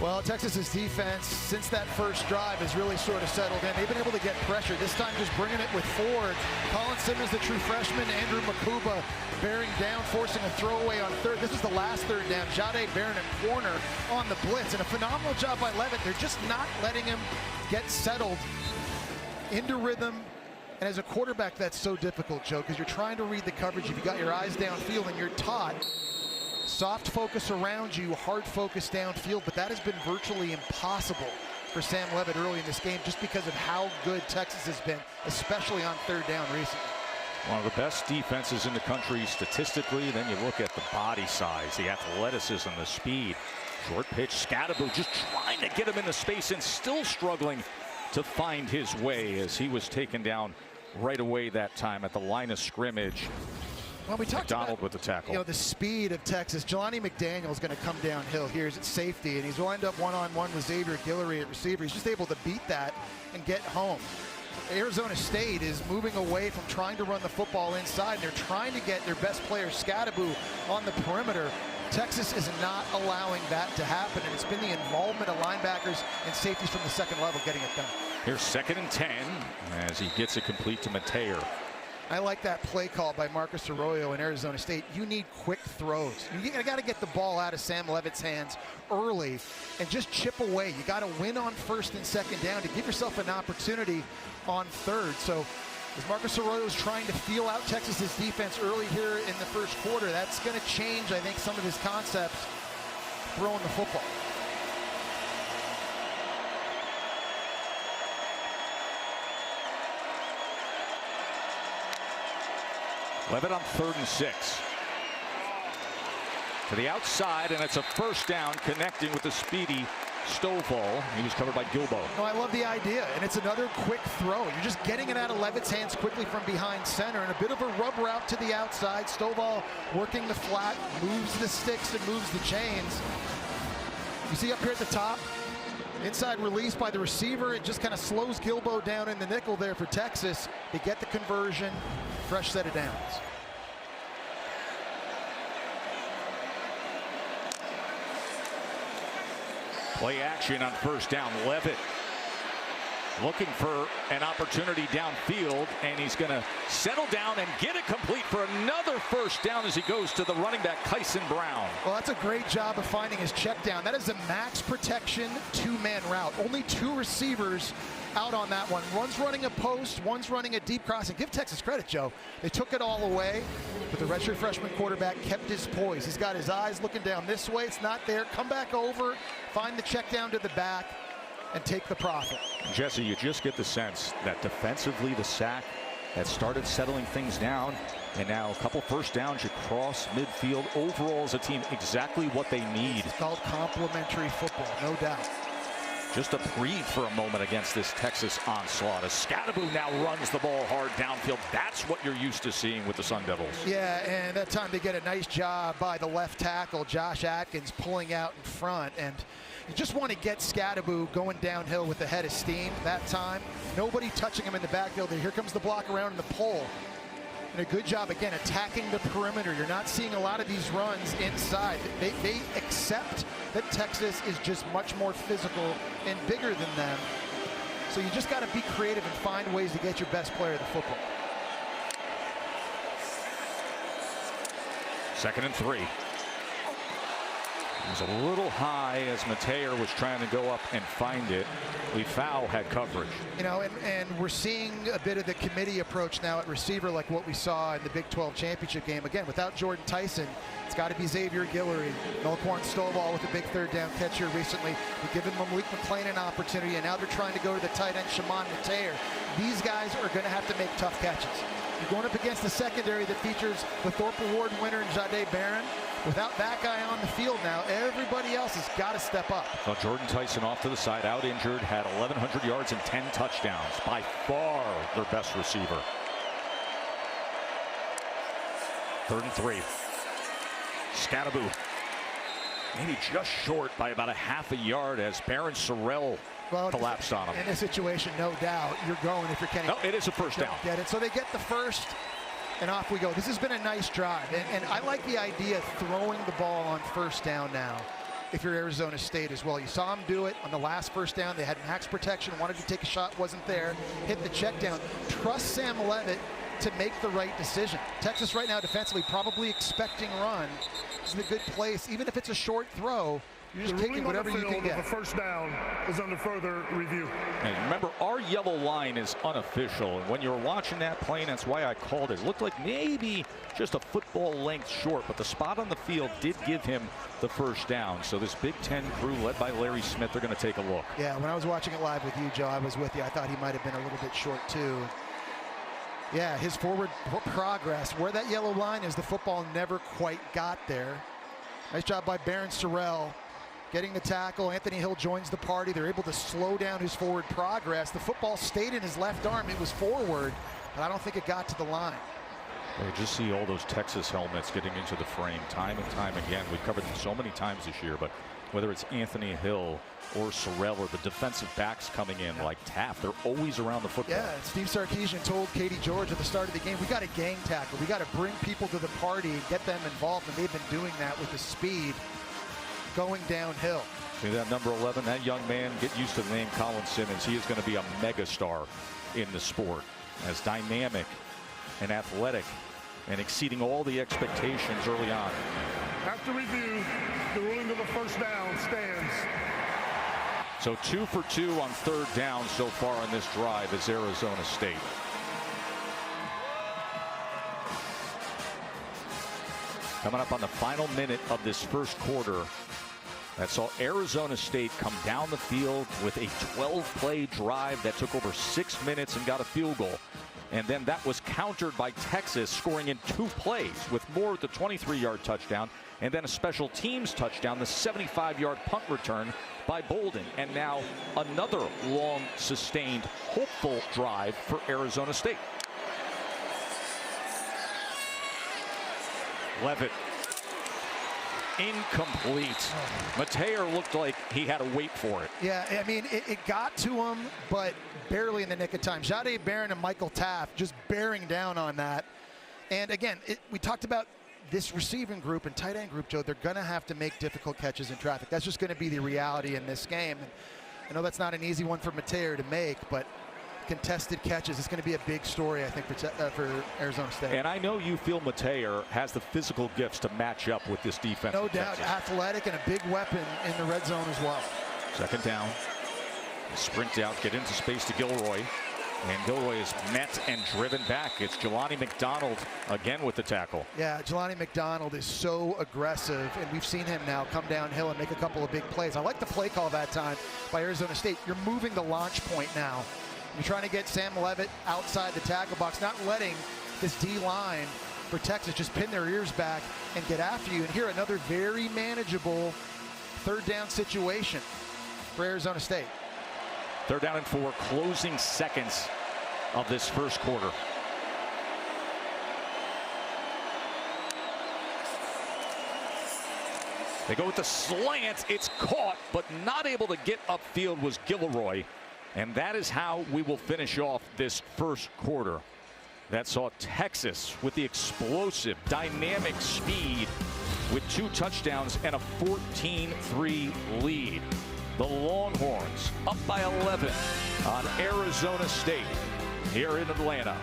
Well, Texas's defense, since that first drive, has really sort of settled in. They've been able to get pressure. This time just bringing it with Ford. Colin Simmons, the true freshman. Andrew Makuba bearing down, forcing a throwaway on 3rd. This is the last 3rd down. Jade Barron at corner on the blitz. And a phenomenal job by Levitt. They're just not letting him get settled into rhythm. And as a quarterback, that's so difficult, Joe, because you're trying to read the coverage. If you got your eyes downfield and you're taught soft focus around you, hard focus downfield, but that has been virtually impossible for Sam Levitt early in this game just because of how good Texas has been, especially on 3rd down recently. One of the best defenses in the country statistically. Then you look at the body size, the athleticism, the speed. Short pitch, Scadaboo just trying to get him into space and still struggling to find his way as he was taken down right away that time at the line of scrimmage. Well, we talked McDonald with the tackle. You know, the speed of Texas. Jelani McDaniel is going to come downhill here. He's at safety, and he's lined up one-on-one with Xavier Guillory at receiver. He's just able to beat that and get home. Arizona State is moving away from trying to run the football inside, and they're trying to get their best player, Scadaboo, on the perimeter. Texas is not allowing that to happen, and it's been the involvement of linebackers and safeties from the 2nd level getting it done. Here's 2nd and 10 as he gets it complete to Mateer. I like that play call by Marcus Arroyo in Arizona State. You need quick throws. You got to get the ball out of Sam Levitt's hands early and just chip away. You got to win on 1st and 2nd down to give yourself an opportunity on 3rd. So as Marcus Arroyo is trying to feel out Texas's defense early here in the 1st quarter, that's going to change, I think, some of his concepts throwing the football. Levitt on 3rd and 6. To the outside, and it's a 1st down connecting with the speedy Stovall. He was covered by Gilbo. No, I love the idea, and it's another quick throw. You're just getting it out of Levitt's hands quickly from behind center, and a bit of a rub route to the outside. Stovall working the flat, moves the sticks and moves the chains. You see up here at the top, inside release by the receiver. It just kind of slows Gilbo down in the nickel there for Texas. They get the conversion, fresh set of downs. Play action on 1st down. Levitt looking for an opportunity downfield, and he's going to settle down and get it complete for another 1st down as he goes to the running back, Kyson Brown. Well, that's a great job of finding his check down. That is a max protection 2-man route. Only 2 receivers out on that one. One's running a post, one's running a deep crossing. Give Texas credit, Joe. They took it all away, but the redshirt freshman quarterback kept his poise. He's got his eyes looking down this way. It's not there. Come back over, find the check down to the back, and take the profit. Jesse, you just get the sense that defensively the sack that started settling things down. And now a couple first downs across midfield. Overall, as a team, exactly what they need. It's called complementary football, no doubt. Just a breathe for a moment against this Texas onslaught. As Scadaboo now runs the ball hard downfield. That's what you're used to seeing with the Sun Devils. Yeah, and that time they get a nice job by the left tackle, Josh Atkins, pulling out in front. And you just want to get Scadaboo going downhill with the head of steam that time. Nobody touching him in the backfield. And here comes the block around in the pole. And a good job, again, attacking the perimeter. You're not seeing a lot of these runs inside. They accept that Texas is just much more physical and bigger than them. So you just got to be creative and find ways to get your best player the football. 2nd and 3. It was a little high as Mateer was trying to go up and find it. Leafau had coverage. You know, and we're seeing a bit of the committee approach now at receiver, like what we saw in the Big 12 championship game. Again, without Jordan Tyson, it's got to be Xavier Guillory. Melquan Stovall with a big 3rd down catch here recently. We've given Malik McClain an opportunity, and now they're trying to go to the tight end, Shimon Mateer. These guys are going to have to make tough catches. You're going up against the secondary that features the Thorpe Award winner, Jahdae Barron. Without that guy on the field now, everybody else has got to step up. Well, Jordan Tyson off to the side, out injured, had 1,100 yards and 10 touchdowns. By far their best receiver. 3rd and 3. Scadaboo. Maybe just short by about a half a yard as Barron Sorrell collapsed on him. In this situation, no doubt, you're going if you're Kenny. No, it is a first down. Get it. So they get the first. And off we go. This has been a nice drive. And I like the idea of throwing the ball on 1st down now if you're Arizona State as well. You saw them do it on the last 1st down. They had max protection, wanted to take a shot, wasn't there. Hit the check down. Trust Sam Levitt to make the right decision. Texas right now defensively probably expecting run. It's in a good place. Even if it's a short throw, you're just taking whatever you can get. The 1st down is under further review. And remember, our yellow line is unofficial. And when you're watching that play, that's why I called it. It looked like maybe just a football length short, but the spot on the field did give him the 1st down. So this Big Ten crew led by Larry Smith, they're going to take a look. Yeah, when I was watching it live with you, Joe, I was with you. I thought he might have been a little bit short too. Yeah, his forward progress, where that yellow line is, the football never quite got there. Nice job by Barron Sorrell. Getting the tackle. Anthony Hill joins the party. They're able to slow down his forward progress. The football stayed in his left arm. It was forward, but I don't think it got to the line. You just see all those Texas helmets getting into the frame time and time again. We've covered them so many times this year, but whether it's Anthony Hill or Sorrell or the defensive backs coming in like Taft, they're always around the football. Yeah, Steve Sarkisian told Katie George at the start of the game, we got to gang tackle. We got to bring people to the party and get them involved, and they've been doing that with the speed going downhill. See that number 11, that young man, get used to the name Colin Simmons. He is going to be a megastar in the sport, as dynamic and athletic and exceeding all the expectations early on. After review, the ruling of the 1st down stands. So 2 for 2 on 3rd down so far on this drive is Arizona State. Coming up on the final minute of this 1st quarter, that saw Arizona State come down the field with a 12-play drive that took over 6 minutes and got a field goal. And then that was countered by Texas scoring in 2 plays with Moore at the 23-yard touchdown and then a special teams touchdown, the 75-yard punt return by Bolden. And now another long, sustained, hopeful drive for Arizona State. Levitt. Incomplete. Mateer looked like he had to wait for it. Yeah, I mean, it got to him, but barely in the nick of time. Jahdae Barron and Michael Taft just bearing down on that. And again, we talked about this receiving group and tight end group, Joe. They're going to have to make difficult catches in traffic. That's just going to be the reality in this game. And I know that's not an easy one for Mateer to make, but contested catches is going to be a big story, I think, for Arizona State. And I know you feel Mateer has the physical gifts to match up with this defense. No doubt, athletic and a big weapon in the red zone as well. 2nd down. Sprint out, get into space to Gilroy. And Gilroy is met and driven back. It's Jelani McDonald again with the tackle. Yeah, Jelani McDonald is so aggressive, and we've seen him now come downhill and make a couple of big plays. I like the play call that time by Arizona State. You're moving the launch point now You're trying to get Sam Levitt outside the tackle box, not letting this D-line for Texas just pin their ears back and get after you. And here, another very manageable third down situation for Arizona State. 3rd down and 4, closing seconds of this first quarter. They go with the slant. It's caught, but not able to get upfield was Gilroy. And that is how we will finish off this first quarter. That saw Texas with the explosive, dynamic speed with 2 touchdowns and a 14-3 lead. The Longhorns up by 11 on Arizona State here in Atlanta.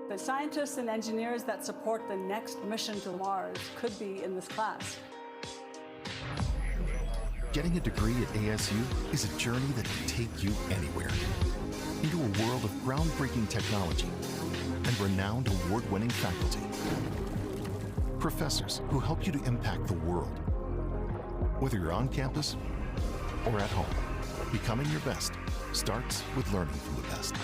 The scientists and engineers that support the next mission to Mars could be in this class. Getting a degree at ASU is a journey that can take you anywhere. Into a world of groundbreaking technology and renowned award-winning faculty. Professors who help you to impact the world. Whether you're on campus or at home, becoming your best starts with learning from the best.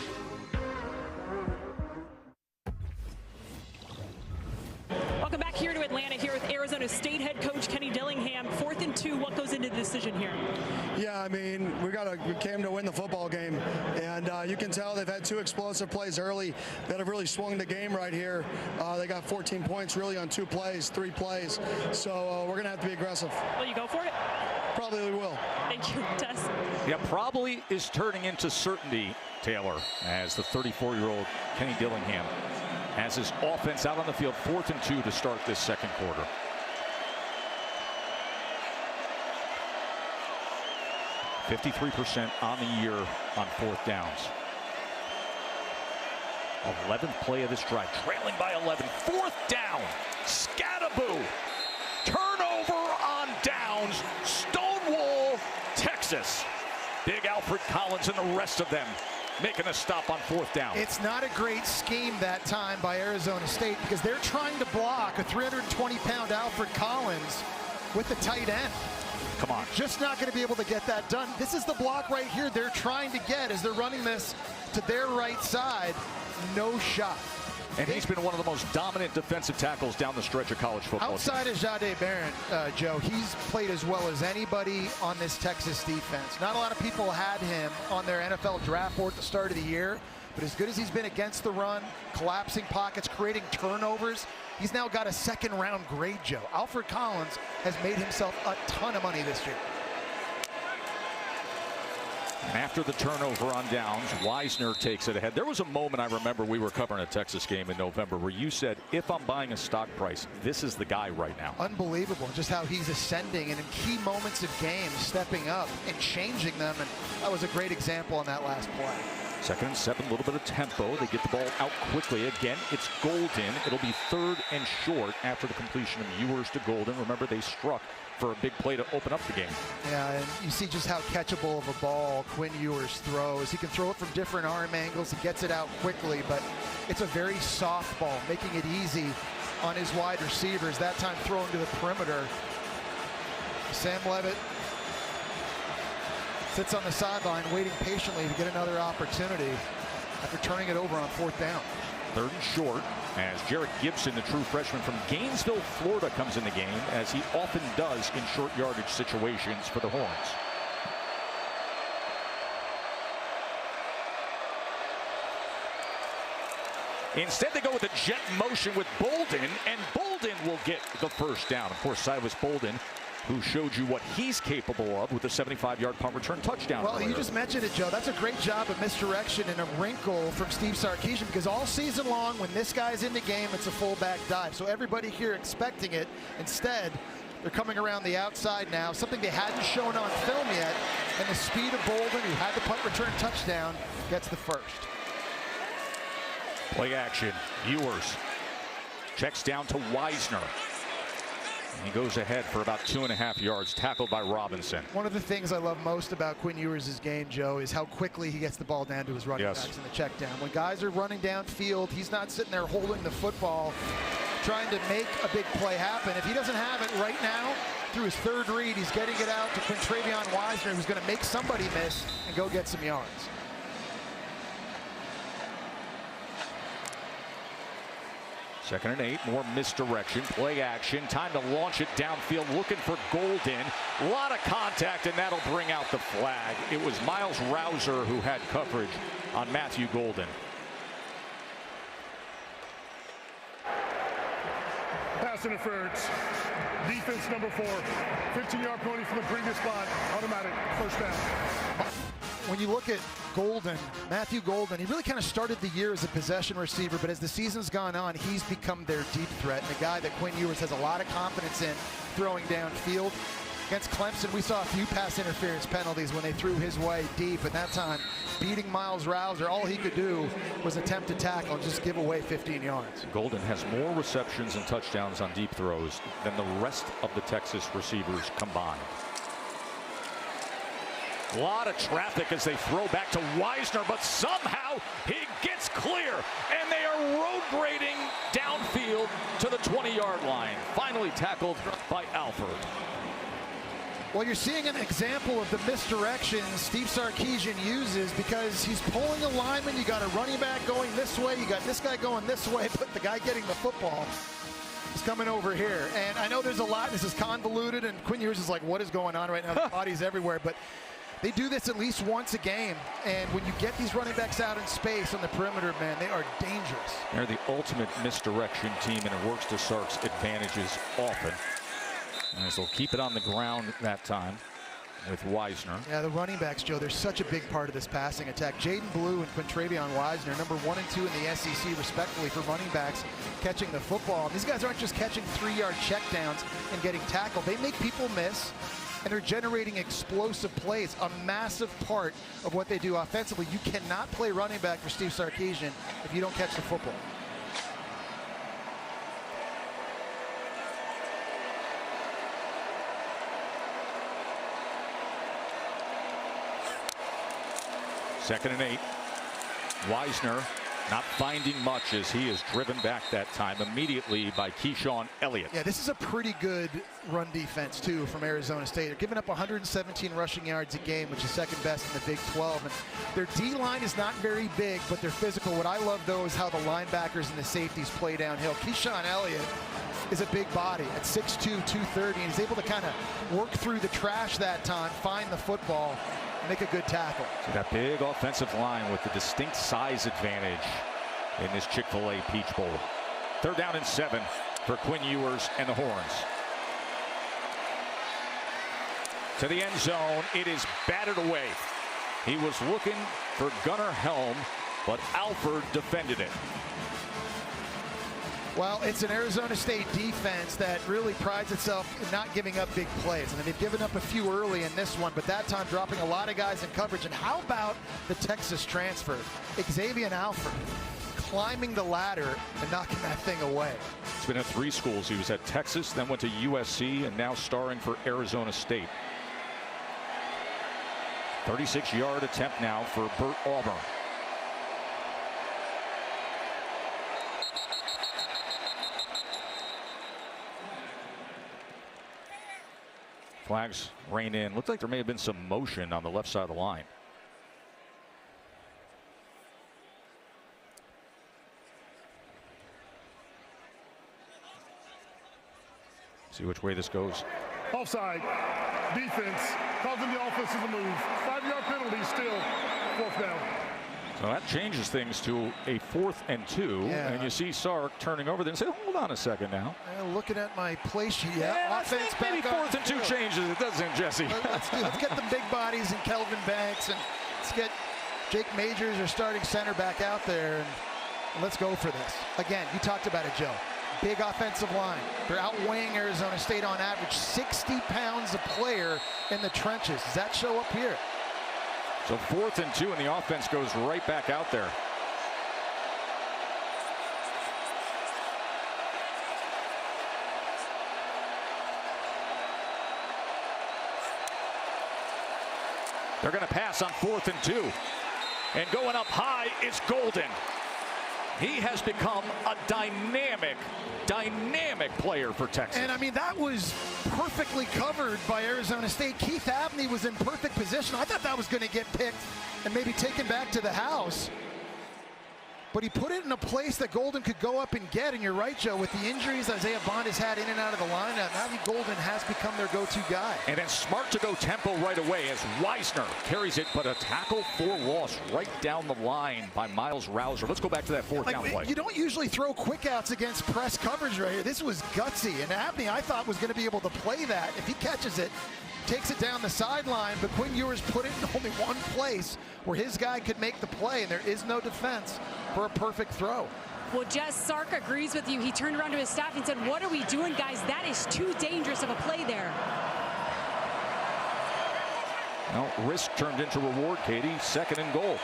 Welcome back here to Atlanta, here with Arizona State head coach Kenny Dillingham. 4th and 2, what goes into the decision here? Yeah, I mean, we came to win the football game, and you can tell they've had 2 explosive plays early that have really swung the game right here. They got 14 points really on 2 plays, 3 plays, so we're going to have to be aggressive. Will you go for it? Probably we will. Thank you, Tess. Yeah, probably is turning into certainty, Taylor, as the 34-year-old Kenny Dillingham has his offense out on the field. 4th and 2 to start this second quarter. .53% on the year on 4th downs. 11th play of this drive, trailing by 11. 4th down, Scattaboo. Turnover on downs, Stonewall, Texas. Big Alfred Collins and the rest of them making a stop on 4th down. It's not a great scheme that time by Arizona State because they're trying to block a 320-pound Alfred Collins with the tight end. Come on. Just not going to be able to get that done. This is the block right here they're trying to get as they're running this to their right side. No shot. And he's been one of the most dominant defensive tackles down the stretch of college football. Outside of Jahdae Barron, Joe, he's played as well as anybody on this Texas defense. Not a lot of people had him on their NFL draft board at the start of the year, but as good as he's been against the run, collapsing pockets, creating turnovers, he's now got a 2nd-round grade, Joe. Alfred Collins has made himself a ton of money this year. And after the turnover on downs, Wisner takes it ahead. There was a moment I remember we were covering a Texas game in November where you said, if I'm buying a stock price, this is the guy right now. Unbelievable just how he's ascending and in key moments of games stepping up and changing them. And that was a great example on that last play. 2nd and 7, a little bit of tempo. They get the ball out quickly. Again, it's Golden. It'll be 3rd and short after the completion of Ewers to Golden. Remember, they struck for a big play to open up the game. Yeah, and you see just how catchable of a ball Quinn Ewers throws. He can throw it from different arm angles. He gets it out quickly, but it's a very soft ball, making it easy on his wide receivers. That time thrown to the perimeter. Sam Levitt sits on the sideline waiting patiently to get another opportunity after turning it over on 4th down. 3rd and short as Jarrett Gibson, the true freshman from Gainesville, Florida, comes in the game, as he often does in short yardage situations for the Horns. Instead, they go with a jet motion with Bolden, and Bolden will get the 1st down. Of course, Cyrus Bolden, who showed you what he's capable of with a 75-yard punt return touchdown. Well, you just mentioned it, Joe. That's a great job of misdirection and a wrinkle from Steve Sarkisian, because all season long, when this guy's in the game, it's a fullback dive. So everybody here expecting it. Instead, they're coming around the outside now, something they hadn't shown on film yet. And the speed of Bolden, who had the punt return touchdown, gets the 1st. Play action. Ewers checks down to Wisner. He goes ahead for about 2.5 yards, tackled by Robinson. One of the things I love most about Quinn Ewers' game, Joe, is how quickly he gets the ball down to his running backs in the check down. When guys are running downfield, he's not sitting there holding the football, trying to make a big play happen. If he doesn't have it right now, through his third read, he's getting it out to Quintravion Wisener, who's going to make somebody miss and go get some yards. Second and 8, more misdirection, play action, time to launch it downfield, looking for Golden. A lot of contact, and that'll bring out the flag. It was Miles Rouser who had coverage on Matthew Golden. Pass interference. Defense number 4. 15-yard penalty from the previous spot. Automatic. First down. When you look at Golden, Matthew Golden, he really kind of started the year as a possession receiver, but as the season's gone on, he's become their deep threat, and a guy that Quinn Ewers has a lot of confidence in throwing downfield. Against Clemson, we saw a few pass interference penalties when they threw his way deep, and that time, beating Miles Rouser, all he could do was attempt to tackle and just give away 15 yards. Golden has more receptions and touchdowns on deep throws than the rest of the Texas receivers combined. A lot of traffic as they throw back to Wisener, but somehow he gets clear, and they are road grading downfield to the 20-yard line. Finally tackled by Alford. Well, you're seeing an example of the misdirection Steve Sarkisian uses because he's pulling a lineman. You got a running back going this way. You got this guy going this way, but the guy getting the football is coming over here. And I know there's a lot. This is convoluted, and Quinn Ewers is like, what is going on right now? The body's everywhere. But they do this at least once a game. And when you get these running backs out in space on the perimeter, man, they are dangerous. They're the ultimate misdirection team, and it works to Sark's advantages often. As they'll keep it on the ground that time with Wisener. Yeah, the running backs, Joe, they're such a big part of this passing attack. Jaden Blue and Quintravion Wisener, number 1 and 2 in the SEC, respectively, for running backs catching the football. These guys aren't just catching 3-yard checkdowns and getting tackled. They make people miss, and they're generating explosive plays, a massive part of what they do offensively. You cannot play running back for Steve Sarkisian if you don't catch the football. Second and 8. Wisener not finding much as he is driven back that time immediately by Keyshawn Elliott. Yeah, this is a pretty good run defense, too, from Arizona State. They're giving up 117 rushing yards a game, which is second best in the Big 12. And their D-line is not very big, but they're physical. What I love, though, is how the linebackers and the safeties play downhill. Keyshawn Elliott is a big body at 6'2", 230, and he's able to kind of work through the trash that time, find the football, make a good tackle. So that big offensive line with the distinct size advantage in this Chick-fil-A Peach Bowl. 3rd down and 7 for Quinn Ewers and the Horns. To the end zone, it is batted away. He was looking for Gunnar Helm, but Alford defended it. Well, it's an Arizona State defense that really prides itself in not giving up big plays. I mean, they've given up a few early in this one, but that time dropping a lot of guys in coverage. And how about the Texas transfer? Xavier Alford climbing the ladder and knocking that thing away. He's been at 3 schools. He was at Texas, then went to USC, and now starring for Arizona State. 36-yard attempt now for Bert Auburn. Flags rain in. Looked like there may have been some motion on the left side of the line. See which way this goes. Offside. Defense causing the offense to move. 5-yard penalty still. 4th down. So that changes things to a 4th and 2. Yeah. And you see Sark turning over there and say, hold on a second now. Looking at my play sheet, offense back maybe 4th and 2 changes it, doesn't it, Jesse? Let's get the big bodies and Kelvin Banks, and let's get Jake Majors, our starting center, back out there, and let's go for this. Again, you talked about it, Joe. Big offensive line. They're outweighing Arizona State on average 60 pounds a player in the trenches. Does that show up here? So 4th and 2, and the offense goes right back out there. They're going to pass on 4th and 2. And going up high is Golden. He has become a dynamic player for Texas. And I mean, that was perfectly covered by Arizona State. Keith Abney was in perfect position. I thought that was going to get picked and maybe taken back to the house. But he put it in a place that Golden could go up and get. And you're right, Joe, with the injuries Isaiah Bond has had in and out of the lineup, Matthew Golden has become their go-to guy. And then smart to go tempo right away as Wisner carries it, but a tackle for loss right down the line by Miles Rouser. Let's go back to that 4th down play. You don't usually throw quick outs against press coverage right here. This was gutsy, and Abney, I thought, was going to be able to play that. If he catches it, takes it down the sideline, but Quinn Ewers put it in only one place where his guy could make the play, and there is no defense for a perfect throw. Well, Jess, Sark agrees with you. He turned around to his staff and said, what are we doing, guys? That is too dangerous of a play there. Well, risk turned into reward, Katie. 2nd and goal.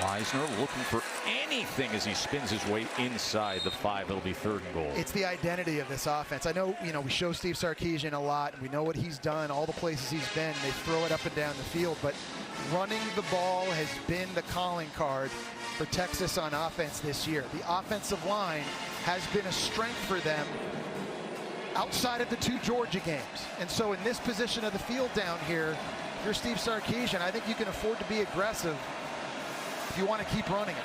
Wisner looking for anything as he spins his way inside the 5. It'll be 3rd and goal. It's the identity of this offense. I know, we show Steve Sarkisian a lot. We know what he's done, all the places he's been. They throw it up and down the field, but running the ball has been the calling card for Texas on offense this year. The offensive line has been a strength for them outside of the 2 Georgia games. And so in this position of the field down here, if you're Steve Sarkisian, I think you can afford to be aggressive if you want to keep running it.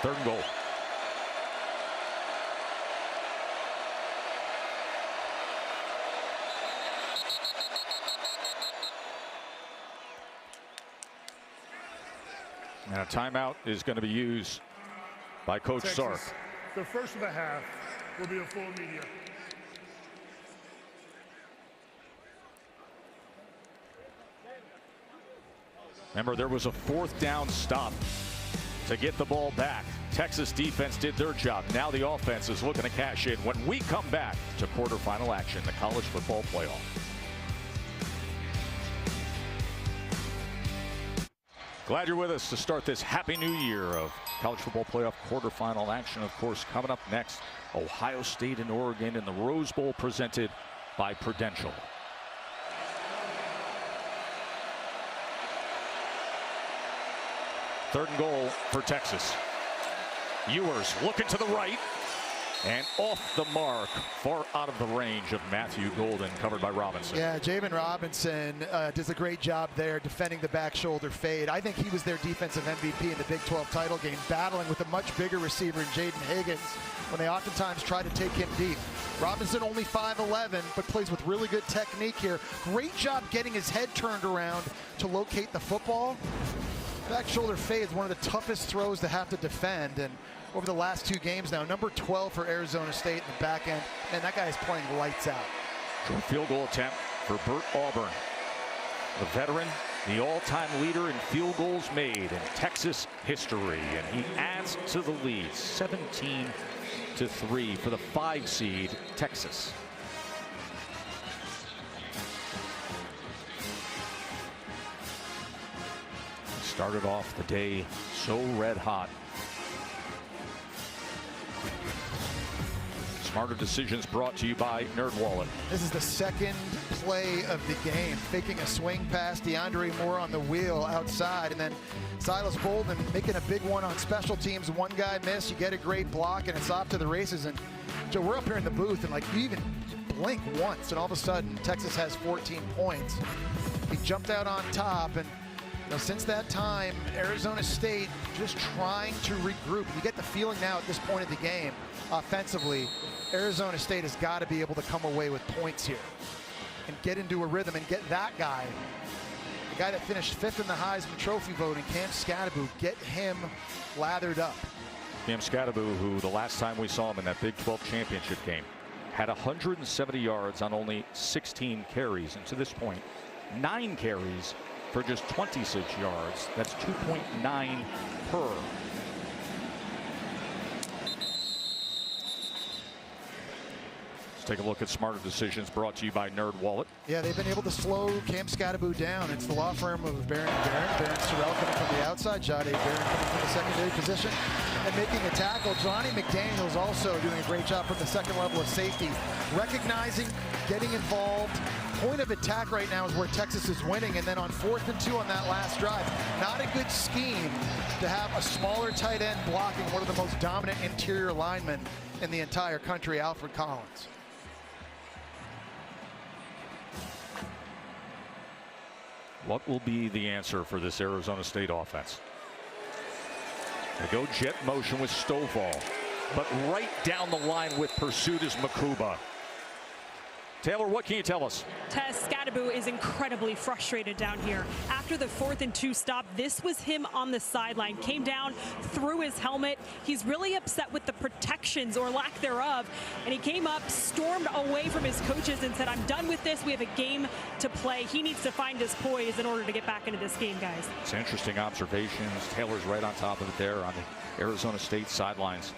3rd and goal. And a timeout is going to be used by Coach Texas, Sark. The first of the half will be a full media. Remember, there was a 4th down stop to get the ball back. Texas defense did their job. Now the offense is looking to cash in when we come back to quarterfinal action, the college football playoff. Glad you're with us to start this happy new year of college football playoff quarterfinal action. Of course, coming up next, Ohio State and Oregon in the Rose Bowl presented by Prudential. Third and goal for Texas. Ewers looking to the right and off the mark, far out of the range of Matthew Golden, covered by Robinson. Yeah, Jamin Robinson does a great job there defending the back shoulder fade. I think he was their defensive MVP in the Big 12 title game, battling with a much bigger receiver in Jaden Higgins when they oftentimes try to take him deep. Robinson only 5'11", but plays with really good technique here. Great job getting his head turned around to locate the football. Back shoulder fade is one of the toughest throws to have to defend, and over the last 2 games now, number 12 for Arizona State in the back end, and that guy is playing lights out. Short field goal attempt for Bert Auburn. The veteran, the all-time leader in field goals made in Texas history, and he adds to the lead, 17-3 for the 5 seed Texas. Started off the day so red hot. Smarter Decisions brought to you by NerdWallet. This is the second play of the game. Faking a swing pass, DeAndre Moore on the wheel outside, and then Silas Bolden making a big one on special teams. One guy missed, you get a great block, and it's off to the races. And Joe, we're up here in the booth, and like you even blink once, and all of a sudden Texas has 14 points. He jumped out on top, and since that time, Arizona State just trying to regroup. You get the feeling now at this point of the game, offensively, Arizona State has got to be able to come away with points here and get into a rhythm and get that guy, the guy that finished 5th in the Heisman Trophy voting, Cam Skattebo, get him lathered up. Cam Skattebo, who the last time we saw him in that Big 12 championship game, had 170 yards on only 16 carries. And to this point, 9 carries for just 26 yards. That's 2.9 per. Let's take a look at Smarter Decisions brought to you by NerdWallet. Yeah, they've been able to slow Cam Skattebo down. It's the law firm of Barron & Barron. Barron Sorrell coming from the outside, Jade Barron coming from the secondary position. and making a tackle. Johnny McDaniel's also doing a great job from the second level of safety, recognizing, getting involved. Point of attack right now is where Texas is winning, and then on 4th and 2 on that last drive, not a good scheme to have a smaller tight end blocking one of the most dominant interior linemen in the entire country, Alfred Collins. What will be the answer for this Arizona State offense? They go jet motion with Stovall, but right down the line with pursuit is Makuba. Taylor, what can you tell us? Tess, Scadaboo is incredibly frustrated down here. After the 4th and 2 stop, this was him on the sideline. Came down, threw his helmet. He's really upset with the protections or lack thereof. And he came up, stormed away from his coaches and said, I'm done with this. We have a game to play. He needs to find his poise in order to get back into this game, guys. It's interesting observations. Taylor's right on top of it there on the Arizona State sidelines.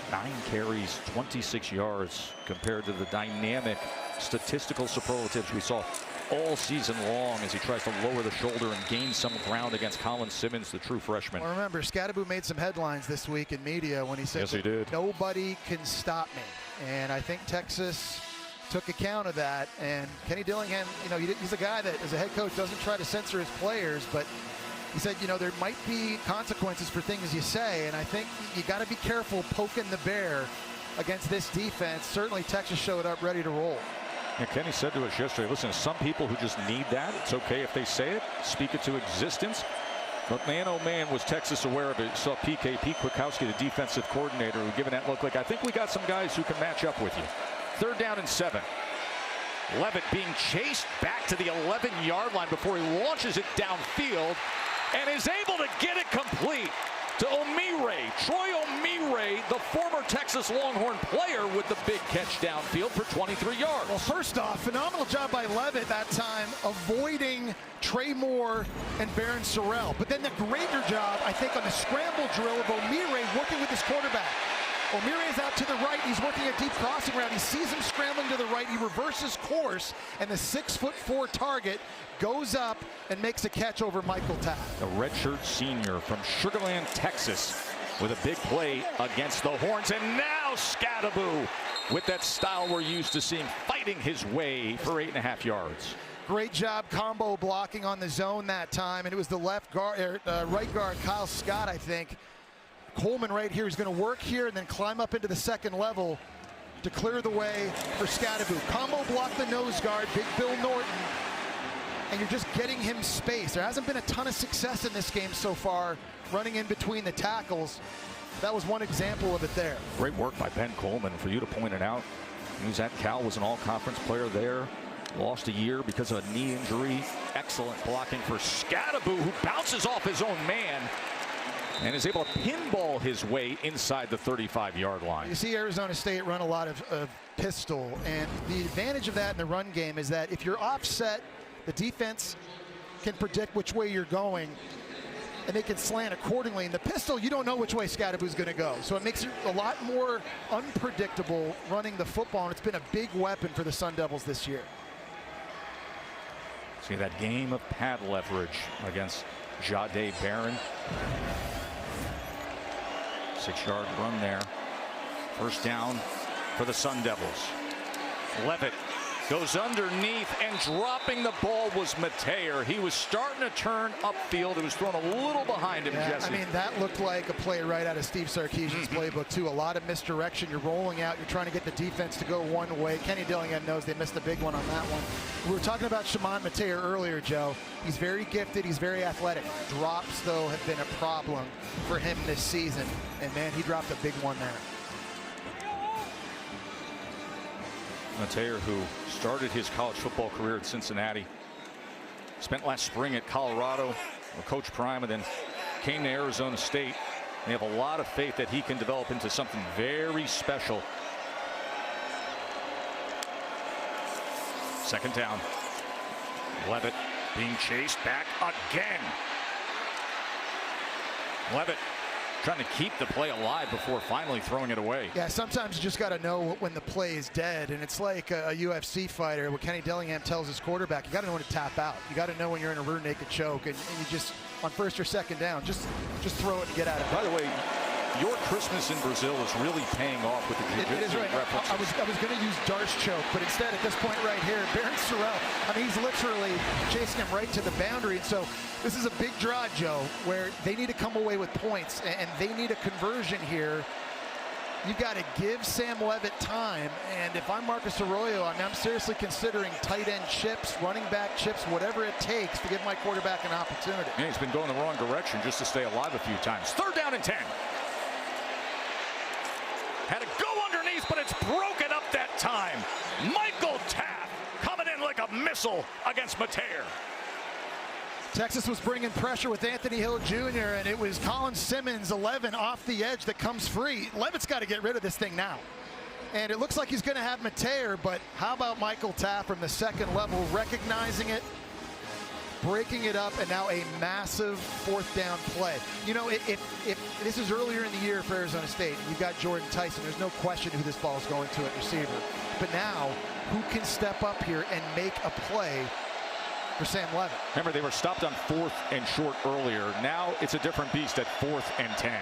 9 carries, 26 yards compared to the dynamic statistical superlatives we saw all season long as he tries to lower the shoulder and gain some ground against Colin Simmons, the true freshman. Well, remember, Scadaboo made some headlines this week in media when he said, yes, he did. Nobody can stop me. And I think Texas took account of that. And Kenny Dillingham, you know, he's a guy that, as a head coach, doesn't try to censor his players, but he said, you know, there might be consequences for things you say, and I think you got to be careful poking the bear against this defense. Certainly Texas showed up ready to roll. And Kenny said to us yesterday, listen, some people who just need that, it's okay if they say it, speak it to existence. But man, oh man, was Texas aware of it. Saw Pete Kwiatkowski, the defensive coordinator, who given that look like, I think we got some guys who can match up with you. 3rd down and 7. Levitt being chased back to the 11-yard line before he launches it downfield and is able to get it complete to Omire. Troy Omire, the former Texas Longhorn player, with the big catch downfield for 23 yards. Well, first off, phenomenal job by Levitt that time avoiding Trey Moore and Barron Sorrell. But then the greater job, I think, on the scramble drill of Omire working with his quarterback. Omire is out to the right. He's working a deep crossing route. He sees him scrambling to the right. He reverses course, and the 6'4" target goes up and makes a catch over Michael Taft. A redshirt senior from Sugar Land, Texas, with a big play against the Horns. And now Scadaboo with that style we're used to seeing, fighting his way for 8.5 yards. Great job combo blocking on the zone that time, and it was the left guard, right guard, Kyle Scott, I think. Coleman right here is going to work here and then climb up into the second level to clear the way for Scadaboo. Combo block the nose guard, Big Bill Norton, and you're just getting him space. There hasn't been a ton of success in this game so far, running in between the tackles. That was one example of it there. Great work by Ben Coleman, for you to point it out. He was at Cal, was an all-conference player there. Lost a year because of a knee injury. Excellent blocking for Scadaboo, who bounces off his own man and is able to pinball his way inside the 35-yard line. You see Arizona State run a lot of pistol, and the advantage of that in the run game is that if you're offset, the defense can predict which way you're going, and they can slant accordingly. In the pistol, you don't know which way Scadaboo's going to go, so it makes it a lot more unpredictable running the football, and it's been a big weapon for the Sun Devils this year. See that game of pad leverage against Jahdae Barron. 6-yard run there. First down for the Sun Devils. Levitt goes underneath, and dropping the ball was Mateer. He was starting to turn upfield. It was thrown a little behind him, yeah, Jesse. I mean, that looked like a play right out of Steve Sarkisian's playbook, too. A lot of misdirection. You're rolling out. You're trying to get the defense to go one way. Kenny Dillingham knows they missed a big one on that one. We were talking about Shimon Mateer earlier, Joe. He's very gifted. He's very athletic. Drops, though, have been a problem for him this season. And, man, he dropped a big one there. Mateer, who started his college football career at Cincinnati, spent last spring at Colorado with Coach Prime, and then came to Arizona State. They have a lot of faith that he can develop into something very special. Second down. Levitt being chased back again. Levitt trying to keep the play alive before finally throwing it away. Yeah, sometimes you just got to know when the play is dead, and it's like a UFC fighter. What Kenny Dillingham tells his quarterback, you got to know when to tap out. You got to know when you're in a rear naked choke, and you just on first or second down. Just throw it and get out of it. By the way, your Christmas in Brazil is really paying off with the jiu-jitsu It is right. references. I was going to use Darce choke, but instead at this point right here, Baron Sorrell, I mean, he's literally chasing him right to the boundary. So this is a big drive, Joe, where they need to come away with points, and they need a conversion here. You've got to give Sam Levitt time, and if I'm Marcus Arroyo, I mean, I'm seriously considering tight end chips, running back chips, whatever it takes to give my quarterback an opportunity. Yeah, he's been going the wrong direction just to stay alive a few times. 3rd down and 10. Had to go underneath, but it's broken up that time. Michael Taft coming in like a missile against Mateer. Texas was bringing pressure with Anthony Hill Jr., and it was Colin Simmons, 11, off the edge that comes free. Levitt's got to get rid of this thing now. And it looks like he's going to have Mateer, but how about Michael Taft from the second level, recognizing it, breaking it up, and now a massive 4th down play. You know, if this is earlier in the year for Arizona State, you've got Jordan Tyson. There's no question who this ball is going to at receiver. But now, who can step up here and make a play for Sam Levitt? Remember, they were stopped on 4th and short earlier. Now it's a different beast at 4th and 10.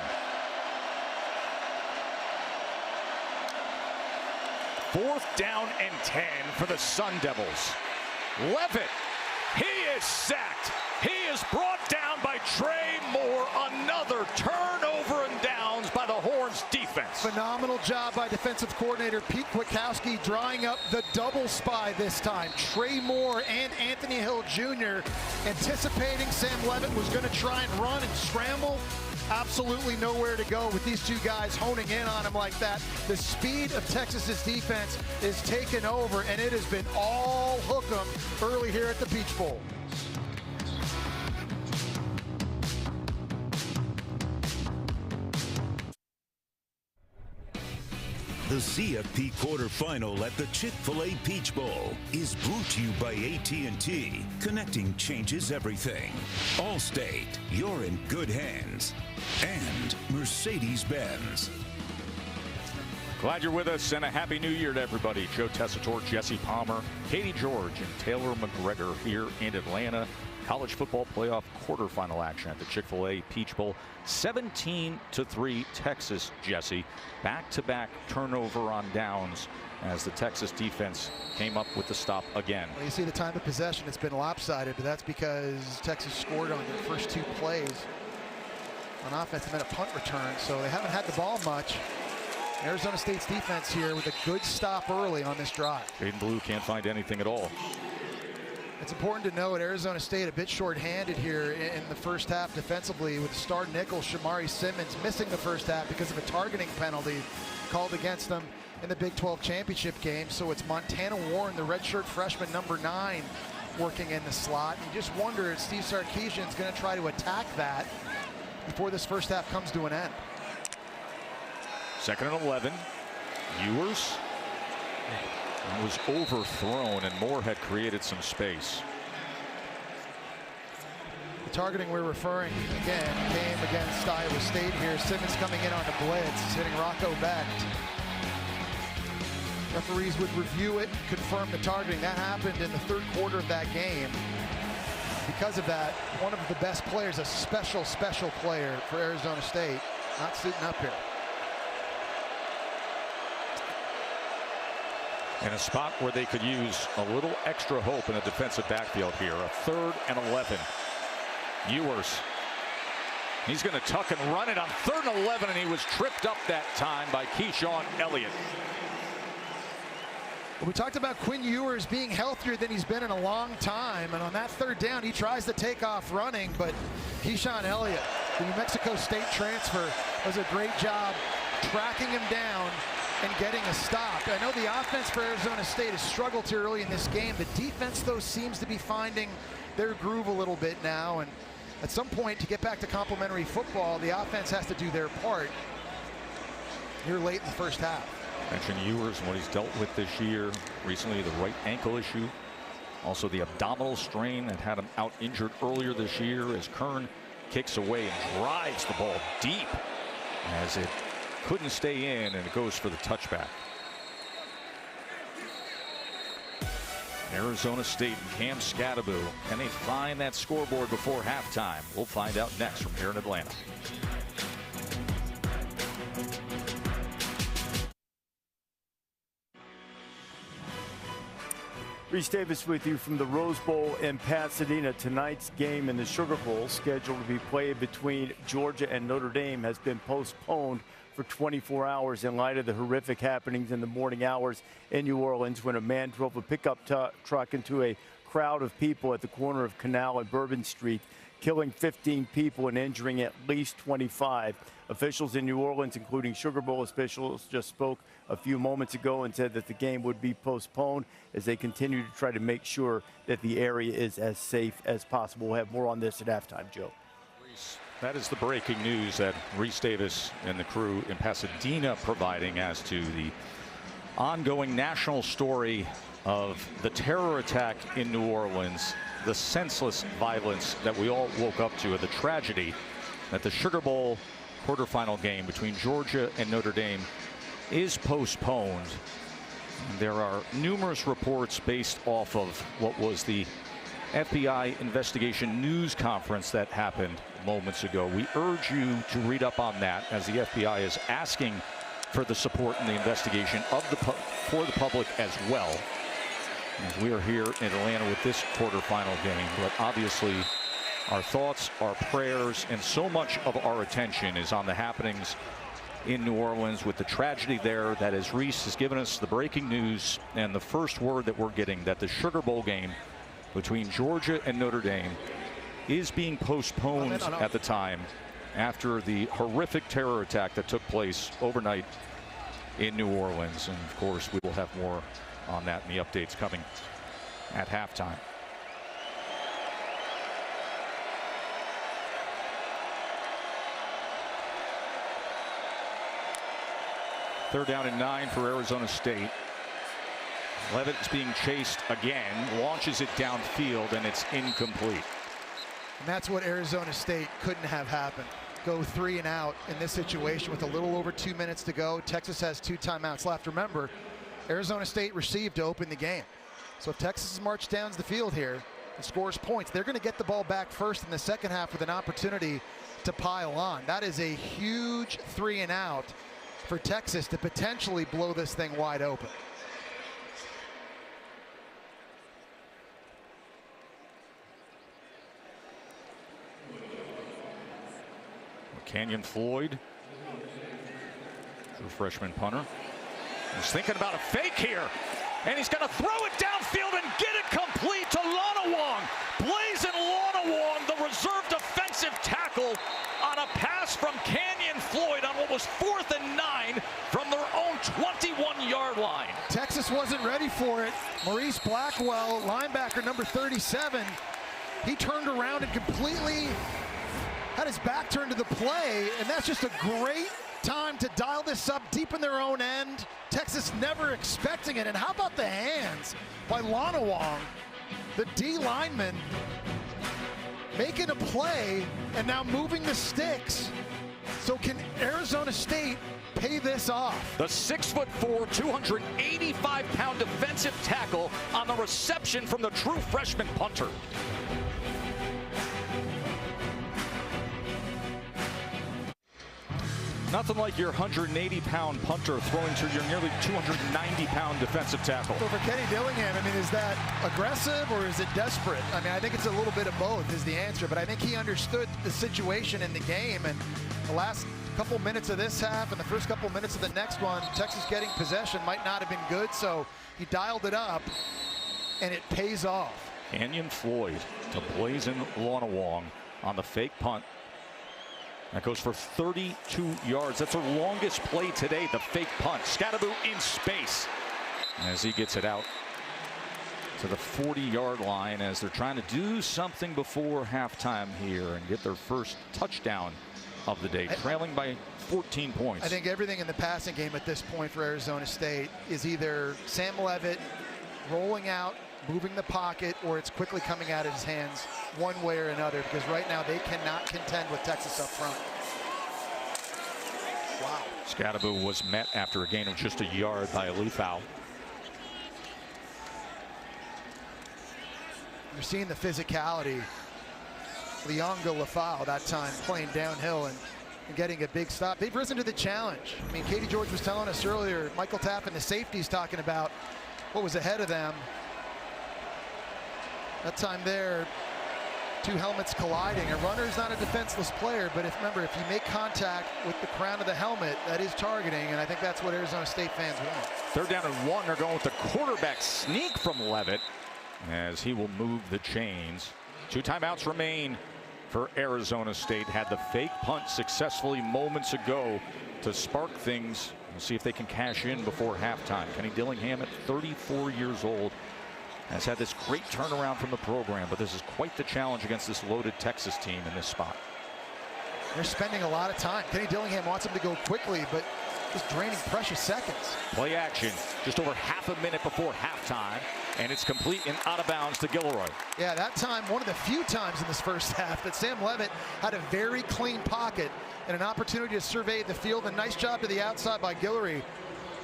4th down and 10 for the Sun Devils. Levitt, he is sacked. He is brought down by Trey Moore. Another turnover and downs by the Horns defense. Phenomenal job by defensive coordinator Pete Kwiatkowski drawing up the double spy this time. Trey Moore and Anthony Hill Jr. anticipating Sam Levitt was going to try and run and scramble. Absolutely nowhere to go with these two guys honing in on him like that. The speed of Texas's defense is taken over, and it has been all hook 'em early here at the Peach Bowl. The CFP quarterfinal at the Chick-fil-A Peach Bowl is brought to you by AT&T. Connecting changes everything. Allstate, you're in good hands. And Mercedes-Benz. Glad you're with us, and a happy new year to everybody. Joe Tessitore, Jesse Palmer, Katie George, and Taylor McGregor here in Atlanta. College football playoff quarterfinal action at the Chick-fil-A Peach Bowl. 17-3 Texas, Jesse. Back-to-back turnover on downs as the Texas defense came up with the stop again. Well, you see the time of possession, it's been lopsided, but that's because Texas scored on their first 2 plays on offense and then a punt return, so they haven't had the ball much. Arizona State's defense here with a good stop early on this drive. Jaden Blue can't find anything at all. It's important to note Arizona State a bit short-handed here in the first half defensively with the star nickel Shamari Simmons missing the first half because of a targeting penalty called against them in the Big 12 championship game. So it's Montana Warren, the redshirt freshman number 9, working in the slot. And you just wonder if Steve Sarkisian is going to try to attack that before this first half comes to an end. 2nd and 11. Ewers. It was overthrown, and Moore had created some space. The targeting we're referring, again, came against Iowa State here. Simmons coming in on the blitz. He's hitting Rocco Becht. Referees would review it, confirm the targeting. That happened in the 3rd quarter of that game. Because of that, one of the best players, a special player for Arizona State, not suiting up here. In a spot where they could use a little extra hope in the defensive backfield here. A 3rd and 11. Ewers. He's going to tuck and run it on 3rd and 11, and he was tripped up that time by Keyshawn Elliott. We talked about Quinn Ewers being healthier than he's been in a long time, and on that 3rd down, he tries to take off running, but Keyshawn Elliott, the New Mexico State transfer, does a great job tracking him down and getting a stop. I know the offense for Arizona State has struggled here early in this game. The defense, though, seems to be finding their groove a little bit now, and at some point, to get back to complementary football, the offense has to do their part here late in the first half. Mention Ewers and what he's dealt with this year. Recently, the right ankle issue. Also, the abdominal strain that had him out injured earlier this year as Kern kicks away and drives the ball deep as it couldn't stay in, and it goes for the touchback. Arizona State and Cam Scadaboo. Can they find that scoreboard before halftime? We'll find out next from here in Atlanta. Reese Davis with you from the Rose Bowl in Pasadena. Tonight's game in the Sugar Bowl, scheduled to be played between Georgia and Notre Dame, has been postponed for 24 hours in light of the horrific happenings in the morning hours in New Orleans when a man drove a pickup truck into a crowd of people at the corner of Canal and Bourbon Street, killing 15 people and injuring at least 25. Officials in New Orleans, including Sugar Bowl officials, just spoke a few moments ago and said that the game would be postponed as they continue to try to make sure that the area is as safe as possible. We'll have more on this at halftime, Joe. That is the breaking news that Reese Davis and the crew in Pasadena providing as to the ongoing national story of the terror attack in New Orleans, the senseless violence that we all woke up to, and the tragedy that the Sugar Bowl quarterfinal game between Georgia and Notre Dame is postponed. There are numerous reports based off of what was the FBI investigation news conference that happened moments ago. We urge you to read up on that, as the FBI is asking for the support in the investigation of for the public as well. As we are here in Atlanta with this quarterfinal game, but obviously our thoughts, our prayers, and so much of our attention is on the happenings in New Orleans with the tragedy there. That, as Reese has given us the breaking news and the first word that we're getting, that the Sugar Bowl game between Georgia and Notre Dame is being postponed at the time after the horrific terror attack that took place overnight in New Orleans. And of course, we will have more on that in the updates coming at halftime. Third down and 9 for Arizona State. Levitt is being chased again, launches it downfield, and it's incomplete. And that's what Arizona State couldn't have happened. Go 3 and out in this situation with a little over 2 minutes to go. Texas has 2 timeouts left. Remember, Arizona State received to open the game. So if Texas marches down the field here and scores points, they're going to get the ball back first in the second half with an opportunity to pile on. That is a huge 3 and out for Texas to potentially blow this thing wide open. Canyon Floyd, true freshman punter, he's thinking about a fake here, and he's going to throw it downfield and get it complete to Lonawong. Blazin Lonawong, the reserve defensive tackle, on a pass from Canyon Floyd on what was 4th and 9 from their own 21-yard line. Texas wasn't ready for it. Maurice Blackwell, linebacker number 37, he turned around and completely had his back turned to the play, and that's just a great time to dial this up deep in their own end. Texas never expecting it. And how about the hands by Lonawong, the D lineman, making a play and now moving the sticks. So can Arizona State pay this off? The 6'4", 285-pound defensive tackle on the reception from the true freshman punter. Nothing like your 180-pound punter throwing to your nearly 290-pound defensive tackle. So for Kenny Dillingham, I mean, is that aggressive or is it desperate? I mean, I think it's a little bit of both is the answer, but I think he understood the situation in the game, and the last couple minutes of this half and the first couple minutes of the next one, Texas getting possession might not have been good, so he dialed it up, and it pays off. Canyon Floyd to Blazin Lonawong on the fake punt. That goes for 32 yards. That's our longest play today, the fake punt. Scadaboo in space as he gets it out to the 40-yard line as they're trying to do something before halftime here and get their first touchdown of the day, trailing by 14 points. I think everything in the passing game at this point for Arizona State is either Sam Levitt rolling out, moving the pocket, or it's quickly coming out of his hands one way or another, because right now they cannot contend with Texas up front. Wow. Scadaboo was met after a gain of just a yard by a Lee foul. You're seeing the physicality. Leongo Lafau that time playing downhill and getting a big stop. They've risen to the challenge. I mean, Katie George was telling us earlier, Michael Tapp and the safeties talking about what was ahead of them. That time there, two helmets colliding. A runner's not a defenseless player, but remember, if you make contact with the crown of the helmet, that is targeting, and I think that's what Arizona State fans want. Third down and 1. They're going with the quarterback sneak from Levitt as he will move the chains. 2 timeouts remain for Arizona State. Had the fake punt successfully moments ago to spark things. We'll see if they can cash in before halftime. Kenny Dillingham, at 34 years old, has had this great turnaround from the program, but this is quite the challenge against this loaded Texas team in this spot. They're spending a lot of time. Kenny Dillingham wants him to go quickly, but just draining precious seconds. Play action just over half a minute before halftime, and it's complete and out of bounds to Guillory. Yeah, that time, one of the few times in this first half that Sam Levitt had a very clean pocket and an opportunity to survey the field. A nice job to the outside by Guillory,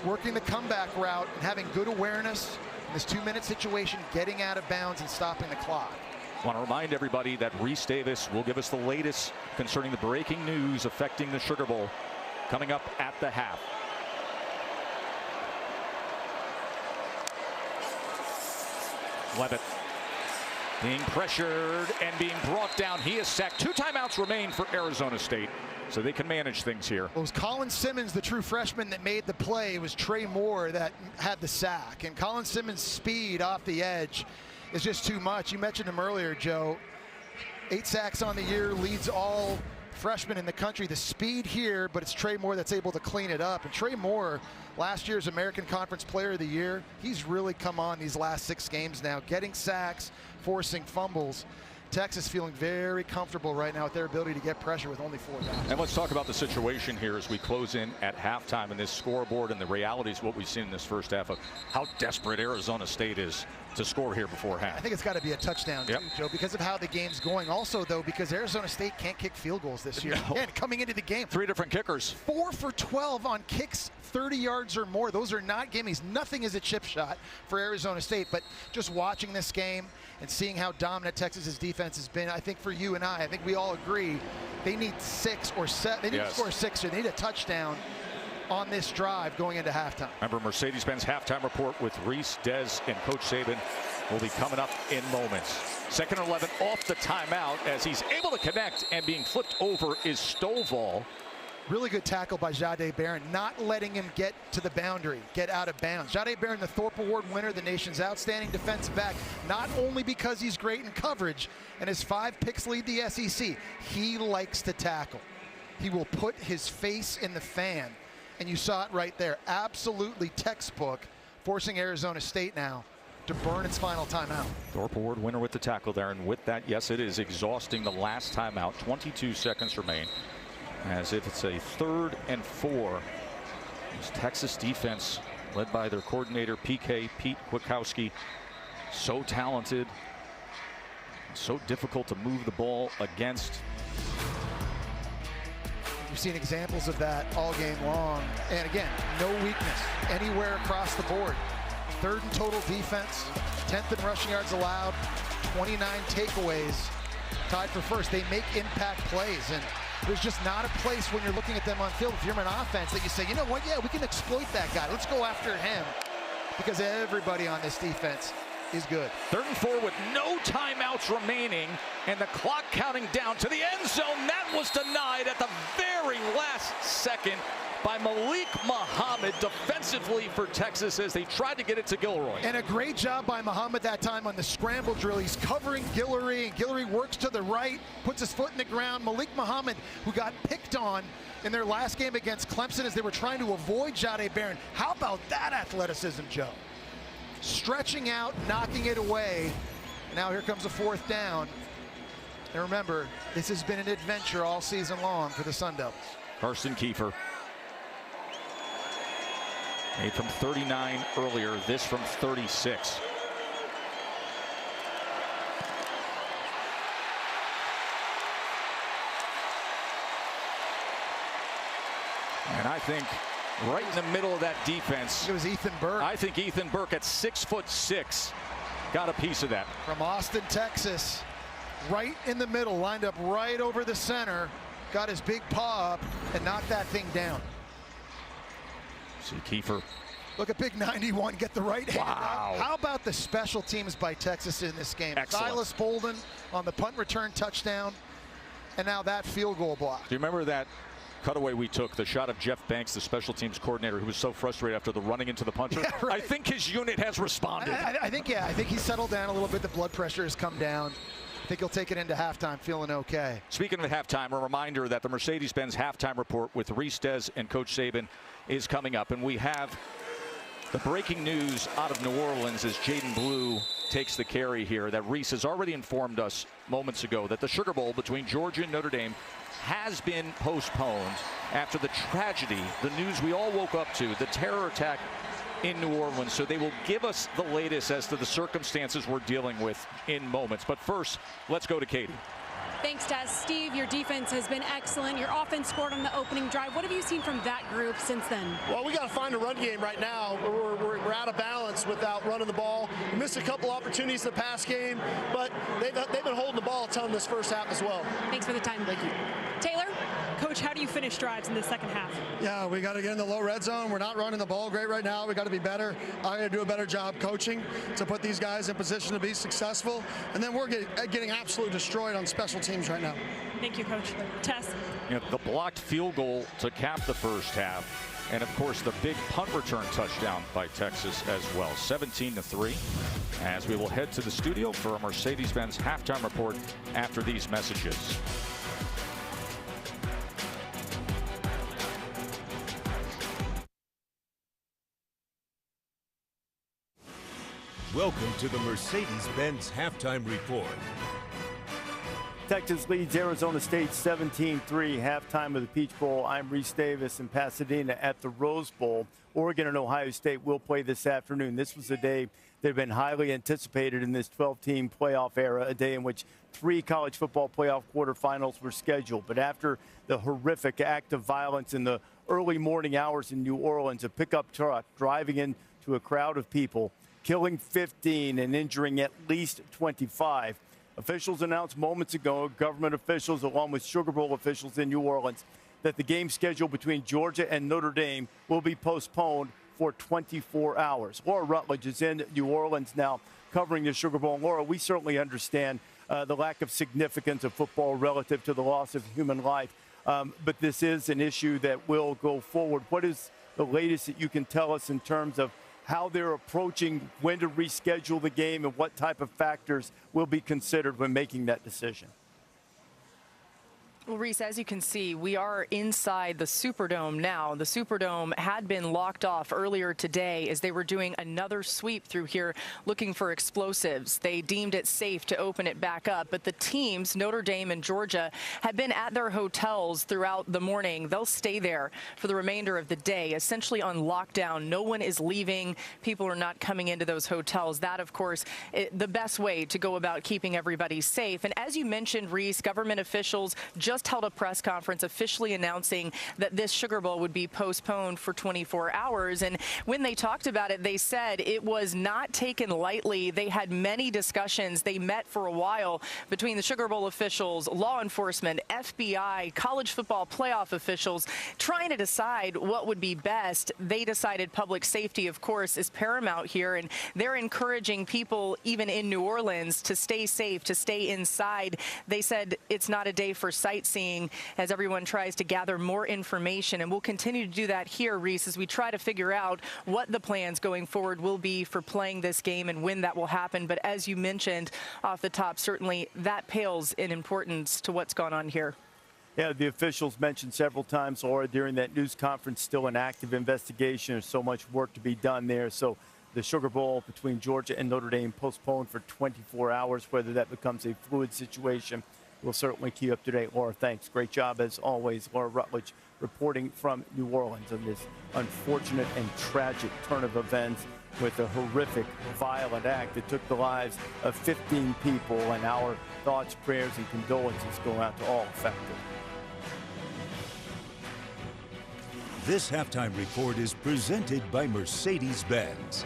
working the comeback route and having good awareness in this 2-minute situation, getting out of bounds and stopping the clock. I want to remind everybody that Reese Davis will give us the latest concerning the breaking news affecting the Sugar Bowl coming up at the half. Levitt being pressured and being brought down. He is sacked. 2 timeouts remain for Arizona State, so they can manage things here. Well, it was Colin Simmons, the true freshman, that made the play. It was Trey Moore that had the sack. And Colin Simmons' speed off the edge is just too much. You mentioned him earlier, Joe. 8 sacks on the year, leads all freshmen in the country. The speed here, but it's Trey Moore that's able to clean it up. And Trey Moore, last year's American Conference Player of the Year, he's really come on these last 6 games now, getting sacks, forcing fumbles. Texas feeling very comfortable right now with their ability to get pressure with only 4 downs. And let's talk about the situation here as we close in at halftime in this scoreboard and the realities of what we've seen in this first half of how desperate Arizona State is to score here before half. I think it's got to be a touchdown too, Joe, because of how the game's going. Also, though, because Arizona State can't kick field goals this year. No. Again, coming into the game. 3 different kickers. 4 for 12 on kicks 30 yards or more. Those are not gimmies. Nothing is a chip shot for Arizona State. But just watching this game and seeing how dominant Texas's defense has been, I think for you and I think we all agree they need 6 or 7. They need to score 6 or they need a touchdown on this drive going into halftime. Remember, Mercedes-Benz halftime report with Reese, Dez, and Coach Saban will be coming up in moments. 2nd and 11 off the timeout as he's able to connect, and being flipped over is Stovall. Really good tackle by Jahdae Barron, not letting him get to the boundary, get out of bounds. Jahdae Barron, the Thorpe Award winner, the nation's outstanding defensive back, not only because he's great in coverage and his 5 picks lead the SEC, he likes to tackle. He will put his face in the fan, and you saw it right there. Absolutely textbook, forcing Arizona State now to burn its final timeout. Thorpe Award winner with the tackle there, and with that, yes, it is exhausting the last timeout. 22 seconds remain. As if it's a 3rd and 4. This Texas defense, led by their coordinator, PK, Pete Kwiatkowski, so talented, so difficult to move the ball against. We've seen examples of that all game long. And again, no weakness anywhere across the board. 3rd in total defense, 10th in rushing yards allowed, 29 takeaways, tied for 1st. They make impact plays, and there's just not a place when you're looking at them on field, if you're an offense, that you say, you know what, yeah, we can exploit that guy. Let's go after him, because everybody on this defense is good. 3rd and 4 with no timeouts remaining, and the clock counting down to the end zone. That was denied at the very last second by Malik Muhammad defensively for Texas as they tried to get it to Gilroy. And a great job by Muhammad that time on the scramble drill. He's covering Guillory, and Guillory works to the right, puts his foot in the ground. Malik Muhammad, who got picked on in their last game against Clemson as they were trying to avoid Jahdae Barron. How about that athleticism, Joe? Stretching out, knocking it away. Now here comes a 4th down. And remember, this has been an adventure all season long for the Sun Devils. Carson Kiefer. Made from 39 earlier, this from 36. And I think right in the middle of that defense, it was Ethan Burke. I think Ethan Burke at 6'6", got a piece of that. From Austin, Texas, right in the middle, lined up right over the center, got his big paw up and knocked that thing down. See Kiefer. Look at big 91 get the right hand. Wow. How about the special teams by Texas in this game? Excellent. Silas Bolden on the punt return touchdown, and now that field goal block. Do you remember that cutaway we took, the shot of Jeff Banks, the special teams coordinator, who was so frustrated after the running into the punter? Yeah, right. I think his unit has responded. I think he's settled down a little bit. The blood pressure has come down. I think he'll take it into halftime feeling okay. Speaking of halftime, a reminder that the Mercedes-Benz halftime report with Reese Des and Coach Saban is coming up. And we have the breaking news out of New Orleans as Jaden Blue takes the carry here, that Reese has already informed us moments ago that the Sugar Bowl between Georgia and Notre Dame has been postponed after the tragedy, the news we all woke up to, the terror attack in New Orleans. So they will give us the latest as to the circumstances we're dealing with in moments. But first, let's go to Katie. Thanks, Des. Steve, your defense has been excellent. Your offense scored on the opening drive. What have you seen from that group since then? Well, we got to find a run game right now. We're out of balance without running the ball. We missed a couple opportunities in the pass game, but they've been holding the ball a ton this first half as well. Thanks for the time. Thank you. Taylor? Coach, how do you finish drives in the second half? Yeah, we got to get in the low red zone. We're not running the ball great right now. We got to be better. I got to do a better job coaching to put these guys in position to be successful. And then we're getting absolutely destroyed on special teams right now. Thank you, Coach. Tess? You know, the blocked field goal to cap the first half. And, of course, the big punt return touchdown by Texas as well. 17-3. As we will head to the studio for a Mercedes-Benz halftime report after these messages. Welcome to the Mercedes-Benz halftime report. Texas leads Arizona State 17-3, halftime of the Peach Bowl. I'm Reese Davis in Pasadena at the Rose Bowl. Oregon and Ohio State will play this afternoon. This was a day that had been highly anticipated in this 12-team playoff era, a day in which 3 college football playoff quarterfinals were scheduled. But after the horrific act of violence in the early morning hours in New Orleans, a pickup truck driving into a crowd of people, killing 15 and injuring at least 25. Officials announced moments ago, government officials along with Sugar Bowl officials in New Orleans, that the game schedule between Georgia and Notre Dame will be postponed for 24 hours. Laura Rutledge is in New Orleans now covering the Sugar Bowl. And Laura, we certainly understand the lack of significance of football relative to the loss of human life. But this is an issue that will go forward. What is the latest that you can tell us in terms of how they're approaching when to reschedule the game and what type of factors will be considered when making that decision? Well, Reese, as you can see, we are inside the Superdome now. The Superdome had been locked off earlier today as they were doing another sweep through here looking for explosives. They deemed it safe to open it back up, but the teams, Notre Dame and Georgia, have been at their hotels throughout the morning. They'll stay there for the remainder of the day, essentially on lockdown. No one is leaving. People are not coming into those hotels. That, of course, the best way to go about keeping everybody safe. And as you mentioned, Reese, government officials just held a press conference officially announcing that this Sugar Bowl would be postponed for 24 hours. And when they talked about it, they said it was not taken lightly. They had many discussions. They met for a while between the Sugar Bowl officials, law enforcement, FBI, college football playoff officials, trying to decide what would be best. They decided public safety, of course, is paramount here, and they're encouraging people, even in New Orleans, to stay safe, to stay inside. They said it's not a day for sightseeing as everyone tries to gather more information, and we'll continue to do that here, Reese, as we try to figure out what the plans going forward will be for playing this game and when that will happen. But as you mentioned off the top, certainly that pales in importance to what's gone on here. Yeah, the officials mentioned several times, Laura, during that news conference, still an active investigation. There's so much work to be done there. So the Sugar Bowl between Georgia and Notre Dame postponed for 24 hours, whether that becomes a fluid situation. We'll certainly keep you up to date, Laura. Thanks. Great job, as always. Laura Rutledge reporting from New Orleans on this unfortunate and tragic turn of events with a horrific, violent act that took the lives of 15 people. And our thoughts, prayers, and condolences go out to all affected. This halftime report is presented by Mercedes-Benz.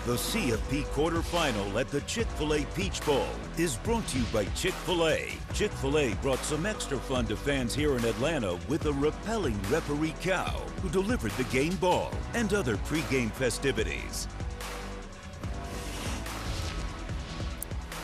The CFP quarterfinal at the Chick-fil-A Peach Bowl is brought to you by Chick-fil-A. Chick-fil-A brought some extra fun to fans here in Atlanta with a repelling referee cow who delivered the game ball and other pregame festivities.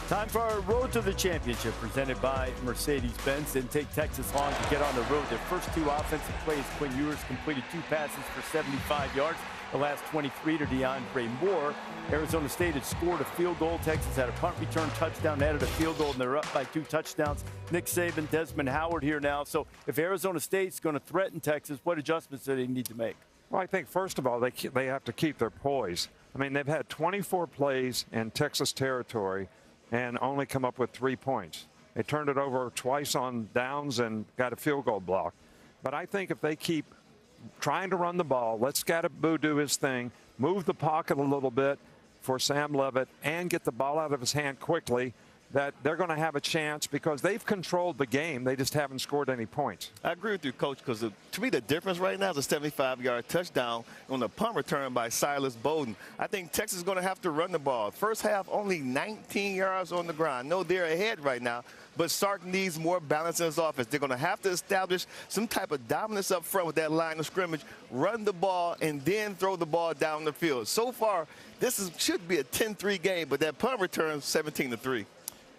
Time for our Road to the Championship presented by Mercedes-Benz. Didn't take Texas long to get on the road. Their first two offensive plays, Quinn Ewers completed 2 passes for 75 yards. The last 23 to DeAndre Moore. Arizona State had scored a field goal. Texas had a punt return touchdown, added a field goal, and they're up by 2 touchdowns. Nick Saban, Desmond Howard here now. So if Arizona State's going to threaten Texas, what adjustments do they need to make? Well, I think, first of all, they have to keep their poise. I mean, they've had 24 plays in Texas territory and only come up with 3 points. They turned it over twice on downs and got a field goal block. But I think if they keep trying to run the ball, let Scatterboo do his thing, move the pocket a little bit for Sam Levitt, and get the ball out of his hand quickly, that they're going to have a chance because they've controlled the game. They just haven't scored any points. I agree with you, Coach, because to me the difference right now is a 75-yard touchdown on the punt return by Silas Bowden. I think Texas is going to have to run the ball. First half, only 19 yards on the ground. I know they're ahead right now, but Sark needs more balance in his offense. They're going to have to establish some type of dominance up front with that line of scrimmage, run the ball, and then throw the ball down the field. So far, should be a 10-3 game, but that punt return 17-3.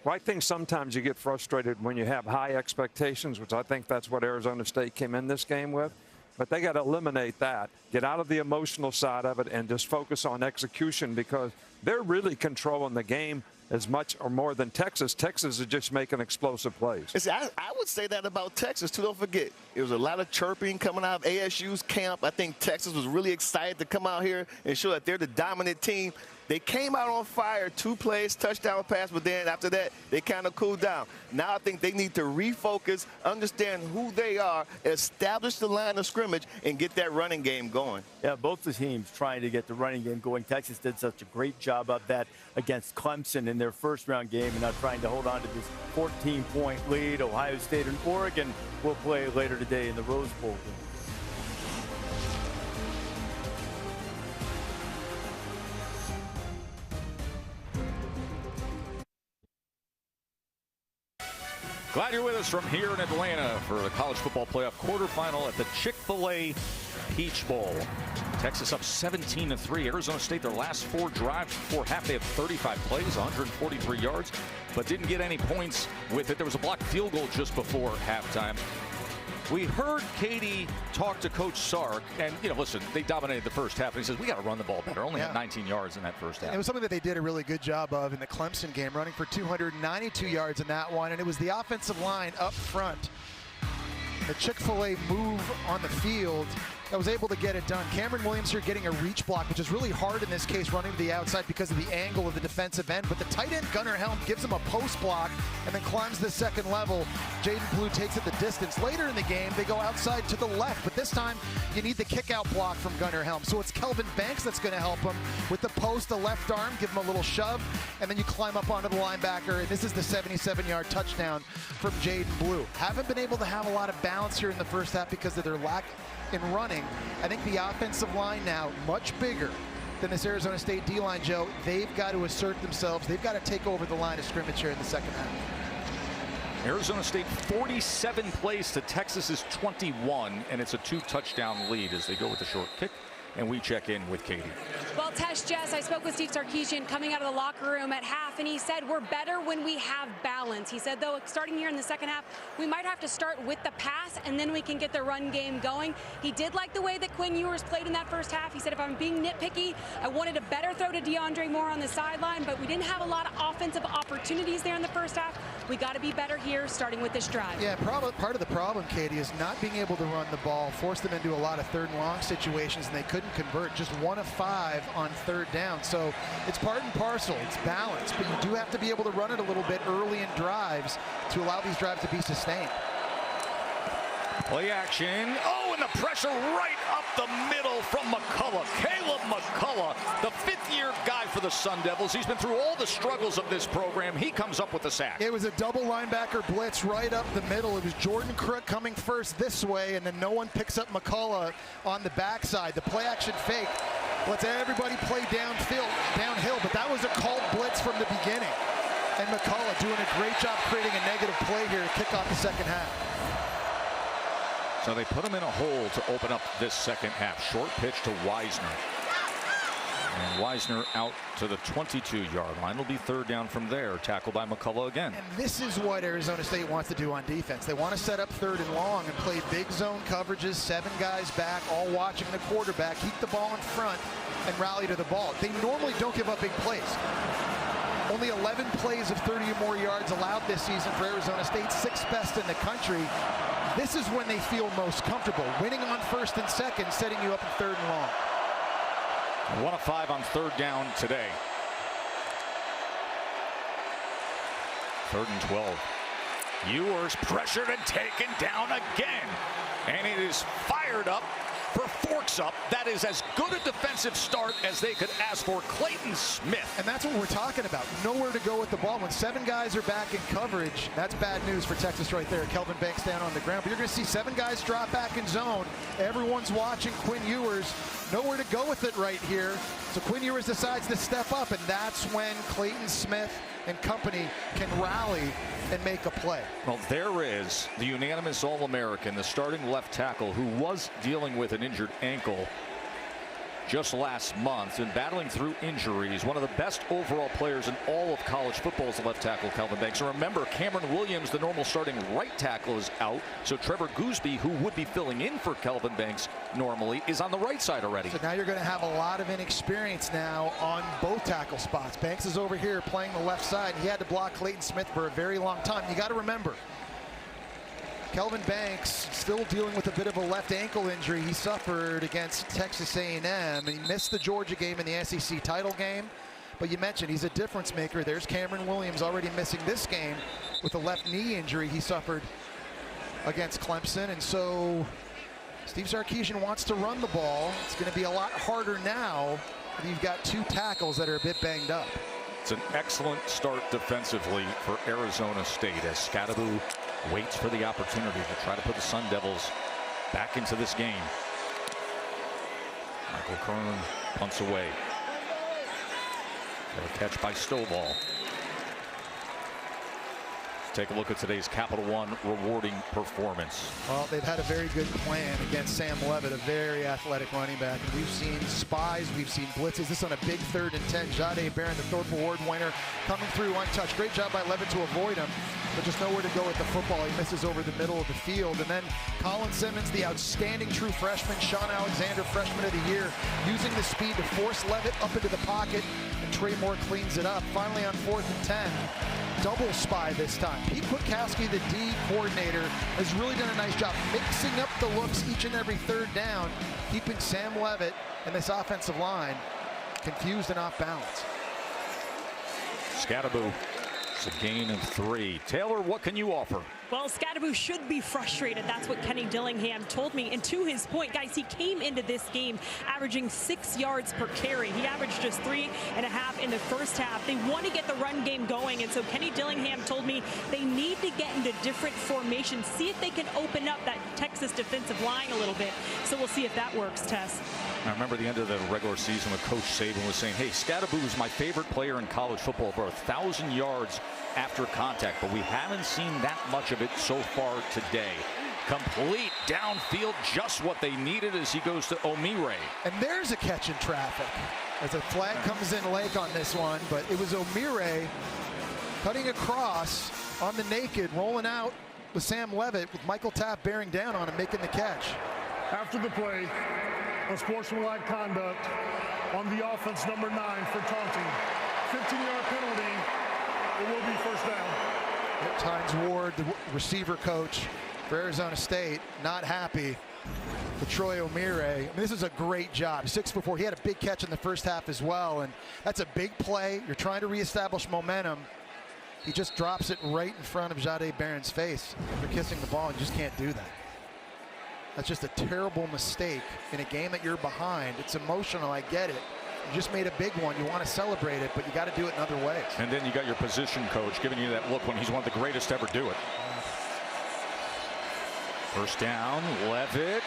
Well, I think sometimes you get frustrated when you have high expectations, which I think that's what Arizona State came in this game with. But they got to eliminate that, get out of the emotional side of it, and just focus on execution because they're really controlling the game as much or more than Texas. Texas is just making explosive plays. See, I would say that about Texas, too. Don't forget, there was a lot of chirping coming out of ASU's camp. I think Texas was really excited to come out here and show that they're the dominant team. They came out on fire, 2 plays, touchdown pass, but then after that, they kind of cooled down. Now I think they need to refocus, understand who they are, establish the line of scrimmage, and get that running game going. Yeah, both the teams trying to get the running game going. Texas did such a great job of that against Clemson in their first-round game and now trying to hold on to this 14-point lead. Ohio State and Oregon will play later today in the Rose Bowl. Glad you're with us from here in Atlanta for the college football playoff quarterfinal at the Chick-fil-A Peach Bowl. Texas up 17-3. Arizona State, their last 4 drives before half, they have 35 plays, 143 yards, but didn't get any points with it. There was a blocked field goal just before halftime. We heard Katie talk to Coach Sark, and, listen, they dominated the first half, and he says, we got to run the ball better. Only had 19 yards in that first half. It was something that they did a really good job of in the Clemson game, running for 292 yards in that one, and it was the offensive line up front. The Chick-fil-A move on the field that was able to get it done. Cameron Williams here getting a reach block, which is really hard in this case, running to the outside because of the angle of the defensive end. But the tight end, Gunnar Helm, gives him a post block and then climbs the second level. Jaden Blue takes it the distance. Later in the game, they go outside to the left. But this time, you need the kick-out block from Gunnar Helm. So it's Kelvin Banks that's going to help him with the post, the left arm, give him a little shove, and then you climb up onto the linebacker. And this is the 77-yard touchdown from Jaden Blue. Haven't been able to have a lot of balance here in the first half because of their lack in running. I think the offensive line now much bigger than this Arizona State D-line, Joe. They've got to assert themselves. They've got to take over the line of scrimmage here in the second half. Arizona State 47 plays to Texas's 21, and it's a 2-touchdown lead as they go with the short kick. And we check in with Katie. Well, Tesh, Jess, I spoke with Steve Sarkisian coming out of the locker room at half, and he said we're better when we have balance. He said, though, starting here in the second half, we might have to start with the pass, and then we can get the run game going. He did like the way that Quinn Ewers played in that first half. He said, if I'm being nitpicky, I wanted a better throw to DeAndre Moore on the sideline, but we didn't have a lot of offensive opportunities there in the first half. We got to be better here, starting with this drive. Yeah, part of the problem, Katie, is not being able to run the ball, forced them into a lot of third and long situations, and they couldn't convert. Just 1 of 5 on third down. So it's part and parcel. It's balance, but you do have to be able to run it a little bit early in drives to allow these drives to be sustained. Play action. Oh, and the pressure right up the middle from McCullough. Caleb McCullough, the 5th-year guy for the Sun Devils. He's been through all the struggles of this program. He comes up with the sack. It was a double linebacker blitz right up the middle. It was Jordan Crook coming first this way, and then no one picks up McCullough on the backside. The play action fake lets everybody play downhill, but that was a called blitz from the beginning. And McCullough doing a great job creating a negative play here to kick off the second half. So they put him in a hole to open up this second half. Short pitch to Wisner. And Wisner out to the 22-yard line. Will be third down from there. Tackled by McCullough again. And this is what Arizona State wants to do on defense. They want to set up third and long and play big zone coverages, 7 guys back, all watching the quarterback, keep the ball in front, and rally to the ball. They normally don't give up big plays. Only 11 plays of 30 or more yards allowed this season for Arizona State, 6th best in the country. This is when they feel most comfortable, winning on first and second, setting you up in third and long. 1 of 5 on third down today. 3rd and 12. Ewers pressured and taken down again. And it is fired up for Forks Up. That is as good a defensive start as they could ask for. Clayton Smith. And that's what we're talking about. Nowhere to go with the ball. When 7 guys are back in coverage, that's bad news for Texas right there. Kelvin Banks down on the ground. But you're going to see 7 guys drop back in zone. Everyone's watching Quinn Ewers. Nowhere to go with it right here. So Quinn Ewers decides to step up, and that's when Clayton Smith and company can rally and make a play. Well, there is the unanimous All-American, the starting left tackle, who was dealing with an injured ankle just last month and battling through injuries. One of the best overall players in all of college football is the left tackle, Kelvin Banks. And remember, Cameron Williams, the normal starting right tackle, is out. So Trevor Gooseby, who would be filling in for Kelvin Banks normally, is on the right side already. So now you're going to have a lot of inexperience now on both tackle spots. Banks is over here playing the left side. He had to block Clayton Smith for a very long time. You got to remember, Kelvin Banks still dealing with a bit of a left ankle injury he suffered against Texas A&M. He missed the Georgia game and the SEC title game. But you mentioned he's a difference maker. There's Cameron Williams already missing this game with a left knee injury he suffered against Clemson. And so Steve Sarkisian wants to run the ball. It's going to be a lot harder now when you've got 2 tackles that are a bit banged up. It's an excellent start defensively for Arizona State as Scadaboo waits for the opportunity to try to put the Sun Devils back into this game. Michael Kern punts away. A catch by Stovall. Take a look at today's Capital One rewarding performance. Well, they've had a very good plan against Sam Levitt, a very athletic running back. And we've seen spies, we've seen blitzes. This on a big 3rd and 10. Jade Barron, the Thorpe Award winner, coming through untouched. Great job by Levitt to avoid him, but just nowhere to go with the football. He misses over the middle of the field. And then Colin Simmons, the outstanding true freshman, Sean Alexander, freshman of the year, using the speed to force Levitt up into the pocket, and Trey Moore cleans it up. Finally on 4th and 10. Double spy this time. Pete Kwiatkowski, the D coordinator, has really done a nice job mixing up the looks each and every 3rd down, keeping Sam Levitt and this offensive line confused and off balance. Scadaboo, it's a gain of 3. Taylor, what can you offer? Well, Scadaboo should be frustrated. That's what Kenny Dillingham told me. And to his point, guys, he came into this game averaging 6 yards per carry. He averaged just 3.5 in the first half. They want to get the run game going. And so Kenny Dillingham told me they need to get into different formations, see if they can open up that Texas defensive line a little bit. So we'll see if that works, Tess. I remember the end of the regular season when Coach Saban was saying, hey, Scadaboo is my favorite player in college football for 1,000 yards after contact, but we haven't seen that much of it so far today. Complete downfield, just what they needed as he goes to Omire. And there's a catch in traffic as a flag comes in late on this one, but it was Omire cutting across on the naked, rolling out with Sam Levitt, with Michael Tapp bearing down on him, making the catch. After the play, unsportsmanlike conduct on the offense, number 9 for taunting. 15-yard penalty. It will be first down. At times, Ward, the receiver coach for Arizona State, not happy with Troy Omire. I mean, this is a great job. 6'4". He had a big catch in the first half as well, and that's a big play. You're trying to reestablish momentum. He just drops it right in front of Jade Barron's face after kissing the ball, and you just can't do that. That's just a terrible mistake in a game that you're behind. It's emotional, I get it. You just made a big one. You want to celebrate it, but you got to do it in other ways. And then you got your position coach giving you that look when he's one of the greatest to ever do it. First down, Levitt.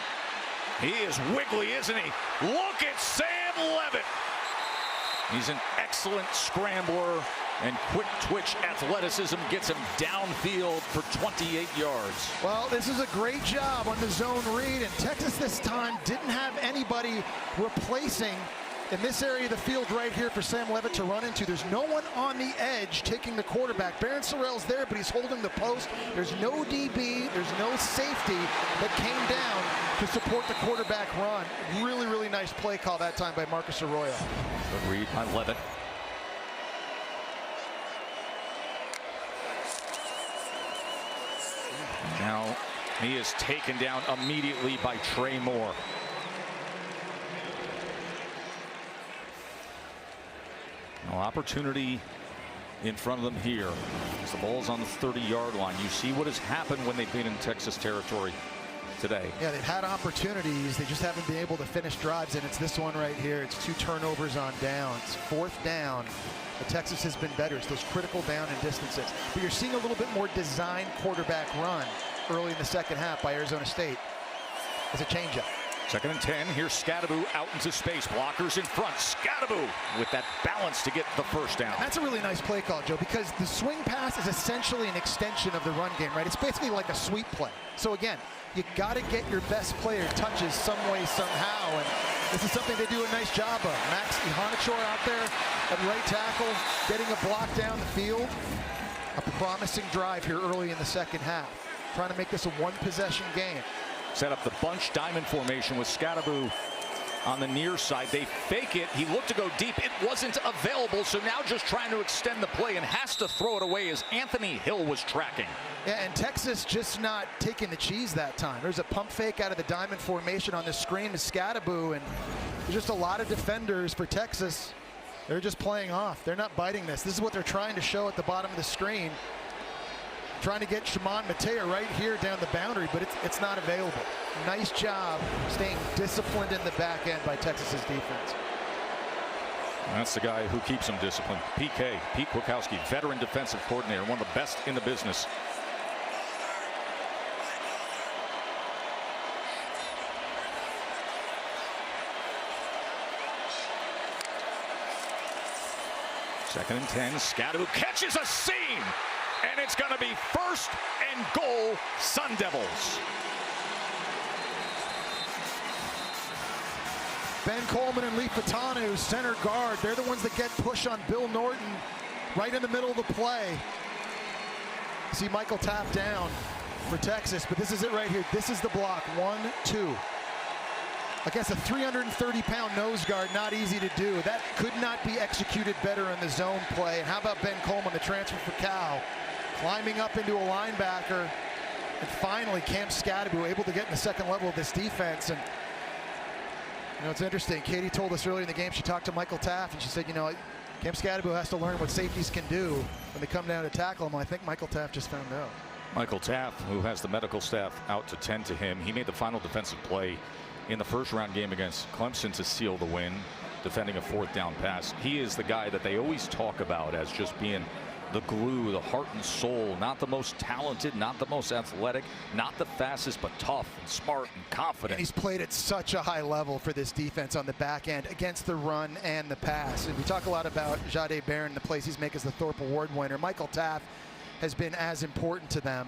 He is wiggly, isn't he? Look at Sam and Levitt. He's an excellent scrambler, and quick twitch athleticism gets him downfield for 28 yards. Well, this is a great job on the zone read, and Texas this time didn't have anybody replacing in this area of the field right here for Sam Levitt to run into. There's no one on the edge taking the quarterback. Barron Sorrell's there, but he's holding the post. There's no DB, there's no safety that came down to support the quarterback run. Really, really nice play call that time by Marcus Arroyo. Good read by Levitt. Now he is taken down immediately by Trey Moore. No opportunity in front of them here as the ball's on the 30-yard line. You see what has happened when they've been in Texas territory today. Yeah, they've had opportunities. They just haven't been able to finish drives, and it's this one right here. It's 2 turnovers on downs. 4th down. But Texas has been better. It's those critical down and distances. But you're seeing a little bit more designed quarterback run early in the second half by Arizona State. It's a changeup. 2nd and 10. Here's Scadaboo out into space. Blockers in front. Scadaboo with that balance to get the first down. And that's a really nice play call, Joe, because the swing pass is essentially an extension of the run game, right? It's basically like a sweep play. So again, you got to get your best player touches some way, somehow, and this is something they do a nice job of. Max Ihanichor out there at right tackle, getting a block down the field. A promising drive here early in the second half. Trying to make this a one-possession game. Set up the bunch diamond formation with Scadaboo on the near side. They fake it. He looked to go deep. It wasn't available, so now just trying to extend the play and has to throw it away as Anthony Hill was tracking. Yeah, and Texas just not taking the cheese that time. There's a pump fake out of the diamond formation on the screen to Scadaboo, and there's just a lot of defenders for Texas. They're just playing off. They're not biting this. This is what they're trying to show at the bottom of the screen. Trying to get Shimon Mateo right here down the boundary, but it's not available. Nice job staying disciplined in the back end by Texas's defense. That's the guy who keeps them disciplined. PK, Pete Kwiatkowski, veteran defensive coordinator, one of the best in the business. Second and 10, Scadaboo catches a seam, and it's going to be 1st and goal, Sun Devils. Ben Coleman and Lee Fatanu, center guard. They're the ones that get push on Bill Norton right in the middle of the play. See Michael Tapp down for Texas, but this is it right here. This is the block, 1-2. Against a 330-pound nose guard, not easy to do. That could not be executed better in the zone play. And how about Ben Coleman, the transfer for Cal, climbing up into a linebacker. And finally, Cam Scadaboo able to get in the second level of this defense. And you know, it's interesting. Katie told us earlier in the game, she talked to Michael Taff, and she said, you know, Cam Scadaboo has to learn what safeties can do when they come down to tackle him. And I think Michael Taff just found out. Michael Taff, who has the medical staff out to tend to him, he made the final defensive play in the first-round game against Clemson to seal the win, defending a 4th down pass. He is the guy that they always talk about as just being the glue, the heart and soul, not the most talented, not the most athletic, not the fastest, but tough and smart and confident. And he's played at such a high level for this defense on the back end against the run and the pass. And we talk a lot about Jahdae Barron, the plays he's making as the Thorpe Award winner. Michael Taff has been as important to them.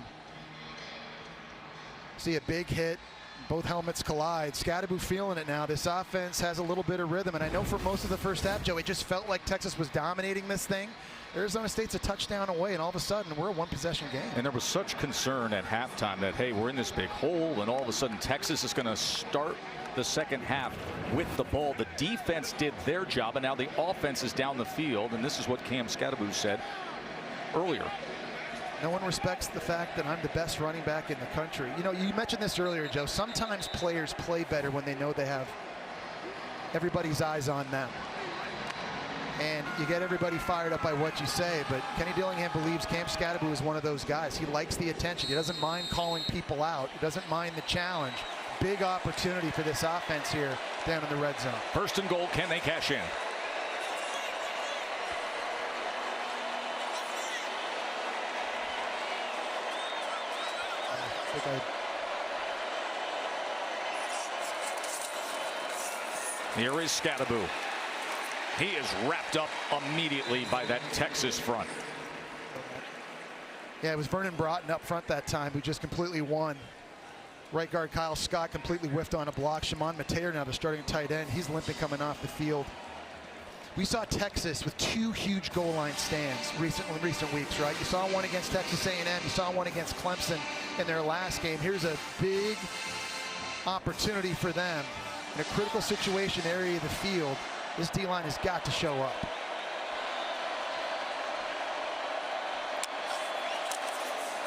See a big hit. Both helmets collide. Scadaboo feeling it now. This offense has a little bit of rhythm, and I know for most of the first half, Joe, it just felt like Texas was dominating this thing. Arizona State's a touchdown away, and all of a sudden, we're a one-possession game. And there was such concern at halftime that, hey, we're in this big hole, and all of a sudden, Texas is going to start the second half with the ball. The defense did their job, and now the offense is down the field, and this is what Cam Scadaboo said earlier. No one respects the fact that I'm the best running back in the country. You know, you mentioned this earlier, Joe. Sometimes players play better when they know they have everybody's eyes on them. And you get everybody fired up by what you say, but Kenny Dillingham believes Cam Scadaboo is one of those guys. He likes the attention. He doesn't mind calling people out. He doesn't mind the challenge. Big opportunity for this offense here down in the red zone. 1st and goal, can they cash in? Here is Scadaboo. He is wrapped up immediately by that Texas front. Yeah, it was Vernon Broughton up front that time who just completely won. Right guard Kyle Scott completely whiffed on a block. Shimon Mateer now the starting tight end. He's limping coming off the field. We saw Texas with 2 huge goal line stands recent weeks, right? You saw one against Texas A&M. You saw one against Clemson in their last game. Here's a big opportunity for them in a critical situation area of the field. This D-line has got to show up.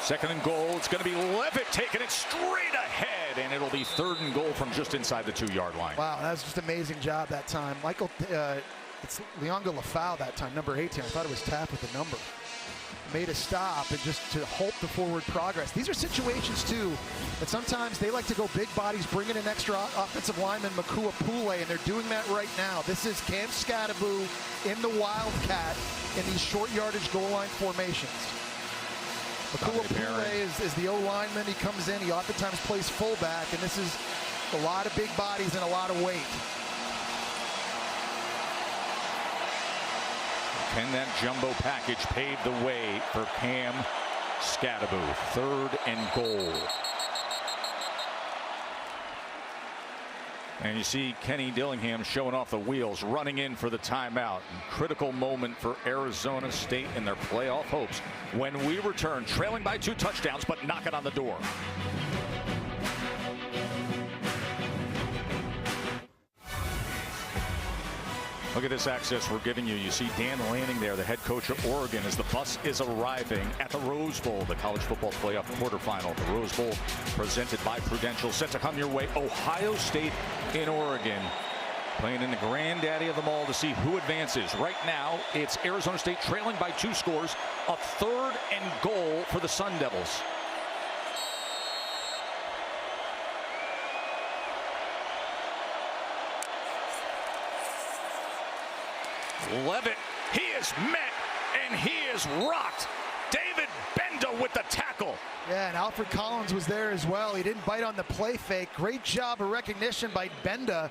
Second and goal. It's going to be Levitt taking it straight ahead, and it'll be 3rd and goal from just inside the 2-yard line. Wow, that was just an amazing job that time. It's Leonga Lafau that time, number 18. I thought it was Taft with the number. Made a stop and just to halt the forward progress. These are situations, too, that sometimes they like to go big bodies, bring in an extra offensive lineman, Makua Pule, and they're doing that right now. This is Cam Scadaboo in the Wildcat in these short yardage goal line formations. Makua Pule is the O-lineman. He comes in. He oftentimes plays fullback, and this is a lot of big bodies and a lot of weight. Can that jumbo package pave the way for Cam Scadaboo? 3rd and goal. And you see Kenny Dillingham showing off the wheels, running in for the timeout. Critical moment for Arizona State and their playoff hopes when we return, trailing by 2 touchdowns, but knocking on the door. Look at this access we're giving you. You see Dan Lanning there, the head coach of Oregon, as the bus is arriving at the Rose Bowl, the college football playoff quarterfinal. The Rose Bowl presented by Prudential, set to come your way. Ohio State in Oregon, playing in the granddaddy of them all to see who advances. Right now, it's Arizona State trailing by 2 scores, a 3rd and goal for the Sun Devils. Levitt, he is met and he is rocked. David Benda with the tackle. Yeah, and Alfred Collins was there as well. He didn't bite on the play fake. Great job of recognition by Benda.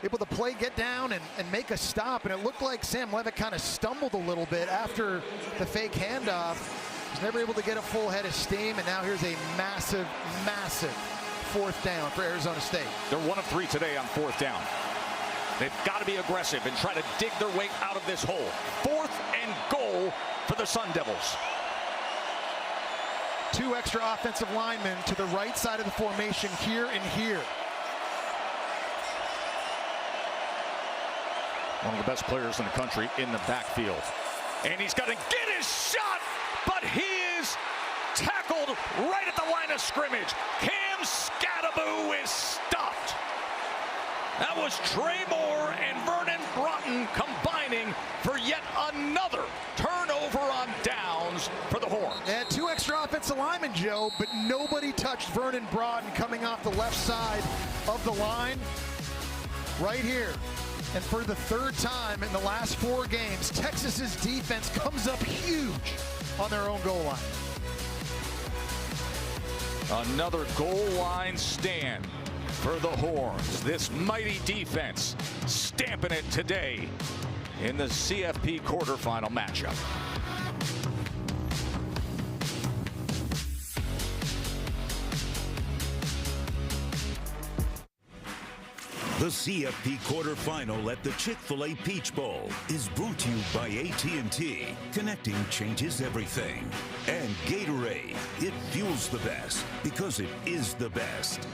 Able to get down and make a stop. And it looked like Sam Levitt kind of stumbled a little bit after the fake handoff. Was never able to get a full head of steam. And now here's a massive, massive 4th down for Arizona State. They're 1 of 3 today on 4th down. They've got to be aggressive and try to dig their way out of this hole. 4th and goal for the Sun Devils. 2 extra offensive linemen to the right side of the formation here and here. One of the best players in the country in the backfield. And he's got to get his shot, but he is tackled right at the line of scrimmage. Cam Scadaboo is stopped. That was Trey Moore and Vernon Broughton combining for yet another turnover on downs for the Horns. And 2 extra offensive linemen, Joe, but nobody touched Vernon Broughton coming off the left side of the line right here. And for the 3rd time in the last 4 games, Texas's defense comes up huge on their own goal line. Another goal line stand for the Horns. This mighty defense stamping it today in the CFP quarterfinal matchup. The CFP quarterfinal at the Chick-fil-A Peach Bowl is brought to you by AT&T. Connecting changes everything. And Gatorade. It fuels the best because it is the best.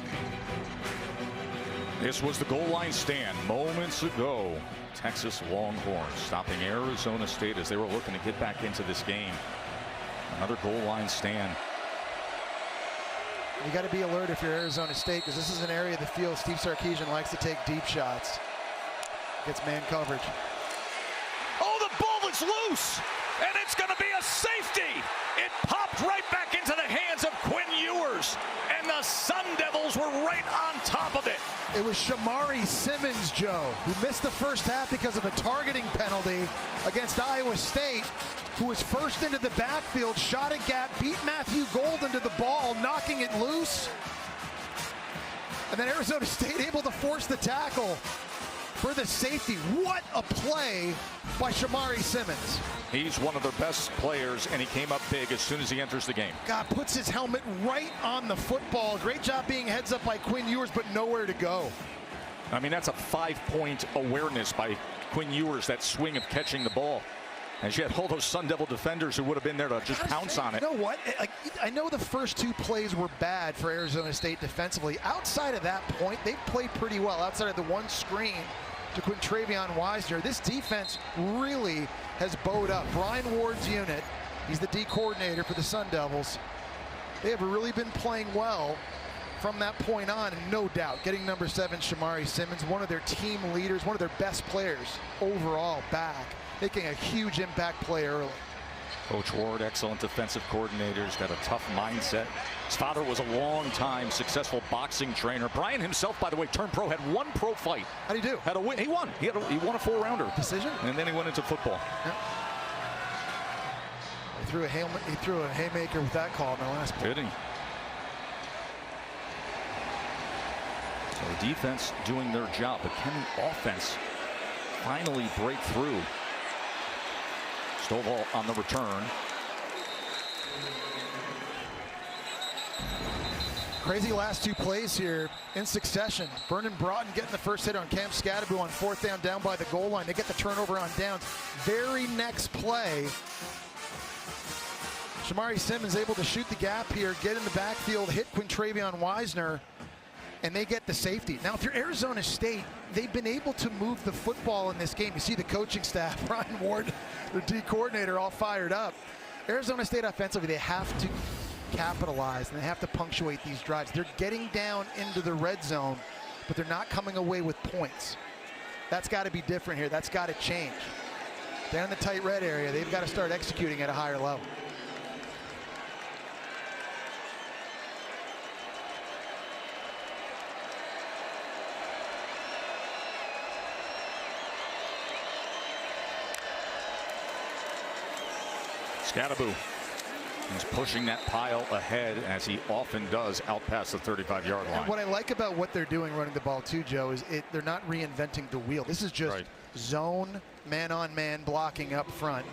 This was the goal line stand moments ago. Texas Longhorns stopping Arizona State as they were looking to get back into this game. Another goal line stand. You got to be alert if you're Arizona State, because this is an area of the field Steve Sarkisian likes to take deep shots. Gets man coverage. Oh, the ball is loose, and it's going to be a safety. It popped right back into the hands of Quinn Ewers, and the Sun Devils were right on top of it. It was Shamari Simmons, Joe, who missed the first half because of a targeting penalty against Iowa State, who was first into the backfield, shot a gap, beat Matthew Golden to the ball, knocking it loose. And then Arizona State able to force the tackle. for the safety. What a play by Shamari Simmons. He's one of their best players, and he came up big as soon as he enters the game. God, puts his helmet right on the football. Great job being heads up by Quinn Ewers, but nowhere to go. I mean, that's a 5-point awareness by Quinn Ewers, that swing of catching the ball. And you had all those Sun Devil defenders who would have been there to just pounce on it. You know what? I know the first 2 plays were bad for Arizona State defensively. Outside of that point, they played pretty well. Outside of the one screen to Quintravion Wisner, this defense really has bowed up. Brian Ward's unit, he's the D coordinator for the Sun Devils. They have really been playing well from that point on, and no doubt getting number 7 Shamari Simmons, one of their team leaders, one of their best players overall, back, making a huge impact play early. Coach Ward, excellent defensive coordinator. He's got a tough mindset. His father was a long-time successful boxing trainer. Brian himself, by the way, turned pro, had 1 pro fight. How'd he do? Had a win. He won. He won a 4-rounder. Decision? And then he went into football. Yep. He threw a haymaker with that call in the last play. Did he? So the defense doing their job, but can the offense finally break through? Stovall on the return. Crazy last 2 plays here in succession. Vernon Broughton getting the first hit on Cam Scadaboo on 4th down by the goal line. They get the turnover on downs. Very next play, Shamari Simmons able to shoot the gap here, get in the backfield, hit Quintravion Wisner, and they get the safety. Now, if you're Arizona State, they've been able to move the football in this game. You see the coaching staff, Brian Ward, the D coordinator, all fired up. Arizona State offensively, they have to capitalize and they have to punctuate these drives. They're getting down into the red zone, but they're not coming away with points. That's got to be different here. That's got to change. Down in the tight red area, they've got to start executing at a higher level. Scadaboo is pushing that pile ahead, as he often does, out past the 35-yard line. And what I like about what they're doing running the ball too, Joe, is they're not reinventing the wheel. This is just zone, man-on-man blocking up front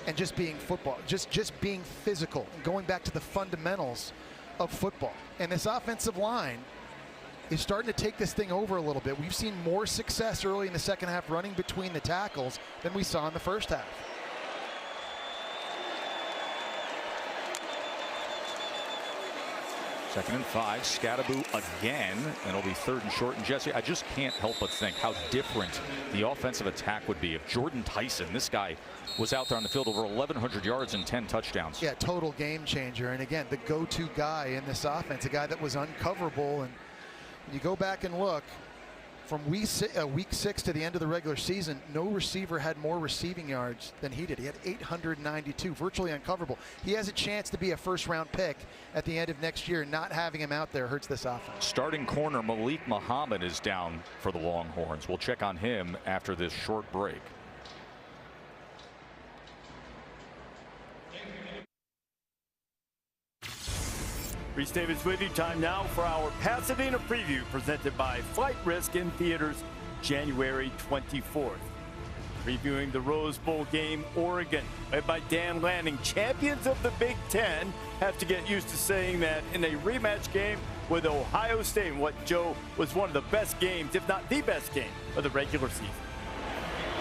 and just being football, just being physical, and going back to the fundamentals of football. And this offensive line is starting to take this thing over a little bit. We've seen more success early in the second half running between the tackles than we saw in the first half. Second and 5, Scadaboo again, and it'll be 3rd and short. And Jesse, I just can't help but think how different the offensive attack would be if Jordan Tyson, this guy, was out there on the field over 1,100 yards and 10 touchdowns. Yeah, total game changer. And again, the go-to guy in this offense, a guy that was uncoverable. And when you go back and look, from week 6 to the end of the regular season, no receiver had more receiving yards than he did. He had 892, virtually uncoverable. He has a chance to be a first-round pick at the end of next year. Not having him out there hurts this offense. Starting corner Malik Muhammad is down for the Longhorns. We'll check on him after this short break. Reese Davis with you. Time now for our Pasadena preview, presented by Flight Risk, in theaters January 24th. Previewing the Rose Bowl game, Oregon, led by Dan Lanning. Champions of the Big Ten have to get used to saying that in a rematch game with Ohio State, what, Joe, was one of the best games, if not the best game, of the regular season.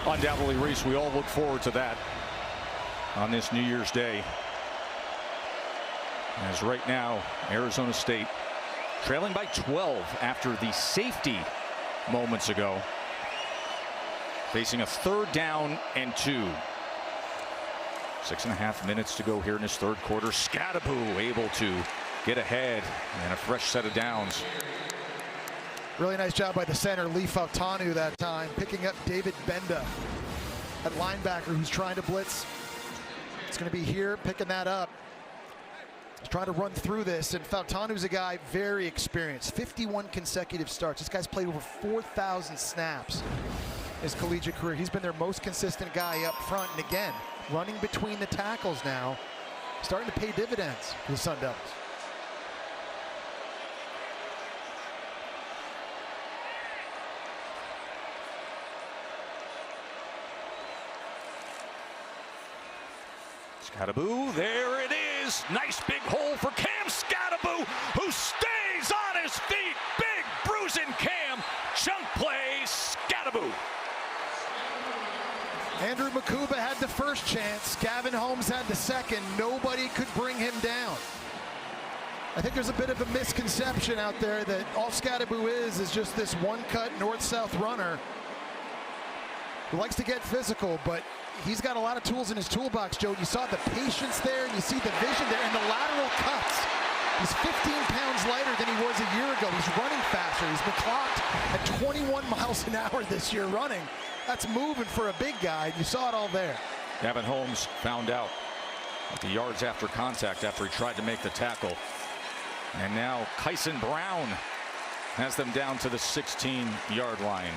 Undoubtedly, Reese, we all look forward to that on this New Year's Day. As right now, Arizona State trailing by 12 after the safety moments ago. Facing a 3rd down and 2. 6.5 minutes to go here in this 3rd quarter. Scadaboo able to get ahead and a fresh set of downs. Really nice job by the center, Lee Fautanu, that time, picking up David Benda at linebacker, who's trying to blitz. It's going to be here, picking that up. He's trying to run through this, and Fautanu's a guy very experienced. 51 consecutive starts. This guy's played over 4,000 snaps his collegiate career. He's been their most consistent guy up front, and again, running between the tackles now, starting to pay dividends for the Sun Devils. Scattaboo, there it is. Nice big hole for Cam Scattaboo, who stays on his feet. Big bruising Cam. Chunk play, Scattaboo. Andrew Makuba had the first chance. Gavin Holmes had the second. Nobody could bring him down. I think there's a bit of a misconception out there that all Scattaboo is just this one-cut north-south runner who likes to get physical, but he's got a lot of tools in his toolbox, Joe. You saw the patience there, and you see the vision there, and the lateral cuts. He's 15 pounds lighter than he was a year ago. He's running faster. He's been clocked at 21 miles an hour this year running. That's moving for a big guy. You saw it all there. Gavin Holmes found out at the yards after contact after he tried to make the tackle. And now Kyson Brown has them down to the 16-yard line.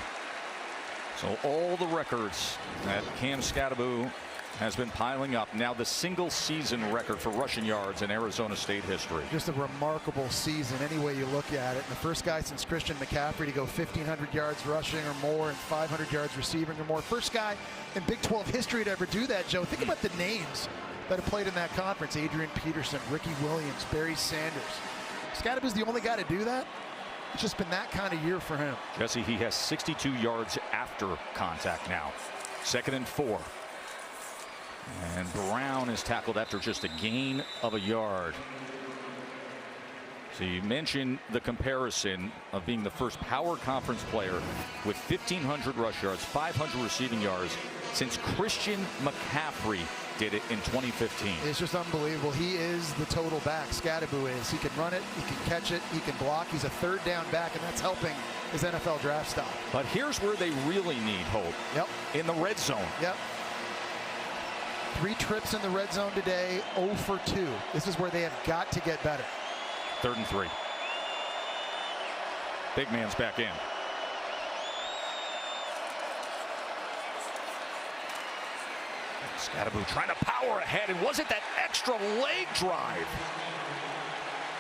So all the records that Cam Scattaboo has been piling up. Now the single season record for rushing yards in Arizona State history. Just a remarkable season any way you look at it. And the first guy since Christian McCaffrey to go 1,500 yards rushing or more and 500 yards receiving or more. First guy in Big 12 history to ever do that, Joe. Think about the names that have played in that conference. Adrian Peterson, Ricky Williams, Barry Sanders. Scattaboo's the only guy to do that. It's just been that kind of year for him. Jesse, he has 62 yards after contact now. 2nd and 4. And Brown is tackled after just a gain of a yard. So you mentioned the comparison of being the first power conference player with 1,500 rush yards, 500 receiving yards since Christian McCaffrey did it in 2015. It's just unbelievable. He is the total back. Scattaboo is. He can run it, he can catch it, he can block. He's a third down back, and that's helping his NFL draft stock. But here's where they really need hope. Yep. In the red zone. Yep. 3 trips in the red zone today, 0 for 2. This is where they have got to get better. 3rd and 3. Big man's back in. Scattaboo trying to power ahead, and was it that extra leg drive?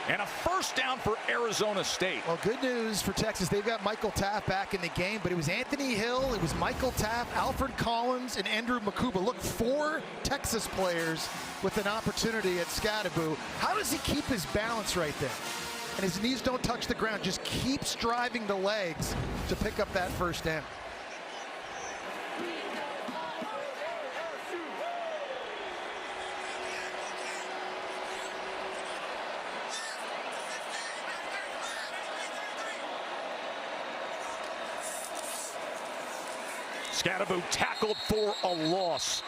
And a first down for Arizona State. Well, good news for Texas. They've got Michael Taft back in the game, but it was Anthony Hill, it was Michael Taft, Alfred Collins, and Andrew Makuba. Look, 4 Texas players with an opportunity at Scattaboo. How does he keep his balance right there? And his knees don't touch the ground, just keeps driving the legs to pick up that first down. Scattaboo tackled for a loss.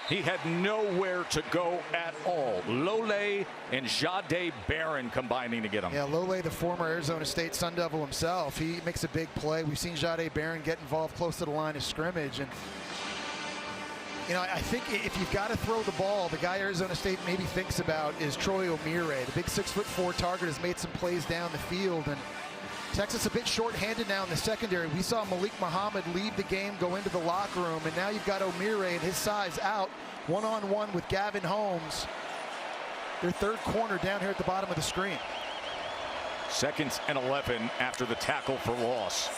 He had nowhere to go at all. Lole and Jahdae Barron combining to get him. Yeah, Lole, the former Arizona State Sun Devil himself, he makes a big play. We've seen Jahdae Barron get involved close to the line of scrimmage. And, you know, I think if you've got to throw the ball, the guy Arizona State maybe thinks about is Troy O'Meara. The big 6'4" target has made some plays down the field. And Texas a bit short-handed now in the secondary. We saw Malik Muhammad leave the game, go into the locker room, and now you've got O'Meara and his size out one-on-one with Gavin Holmes. Their third corner down here at the bottom of the screen. 2nd and 11 after the tackle for loss.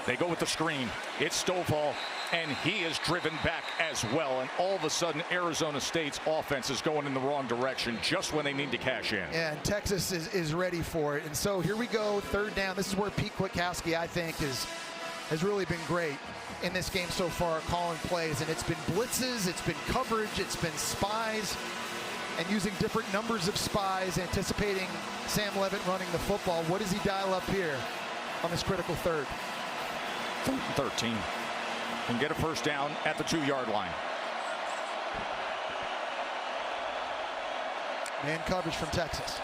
They go with the screen. It's Stovall, and he is driven back as well. And all of a sudden, Arizona State's offense is going in the wrong direction just when they need to cash in. Yeah, and Texas is ready for it. And so here we go, 3rd down. This is where Pete Kwiatkowski, I think, has really been great in this game so far, calling plays. And it's been blitzes, it's been coverage, it's been spies, and using different numbers of spies, anticipating Sam Levitt running the football. What does he dial up here on this critical 3rd? 13. And get a first down at the 2-yard line. Man coverage from Texas.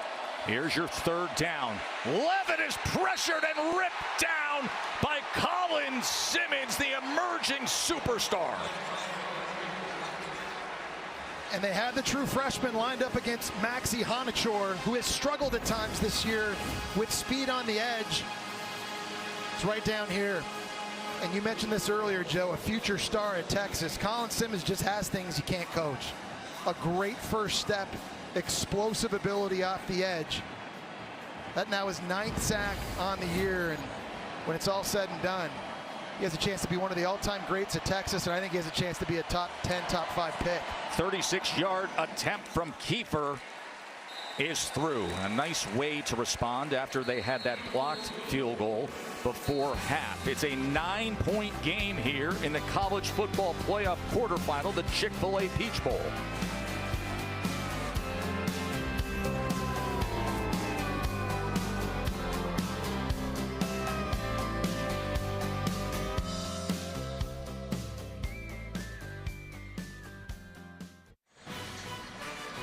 Here's your 3rd down. Levitt is pressured and ripped down by Colin Simmons, the emerging superstar. And they had the true freshman lined up against Maxi Honachor, who has struggled at times this year with speed on the edge. It's right down here. And you mentioned this earlier, Joe, a future star at Texas. Colin Simmons just has things you can't coach. A great first step, explosive ability off the edge. That now is 9th sack on the year, and when it's all said and done, He has a chance to be one of the all-time greats at Texas, and I think he has a chance to be a top 10, top 5 pick. 36-yard attempt from Kiefer is through. A nice way to respond after they had that blocked field goal before half. It's a 9-point game here in the college football playoff quarterfinal, the Chick-fil-A Peach Bowl.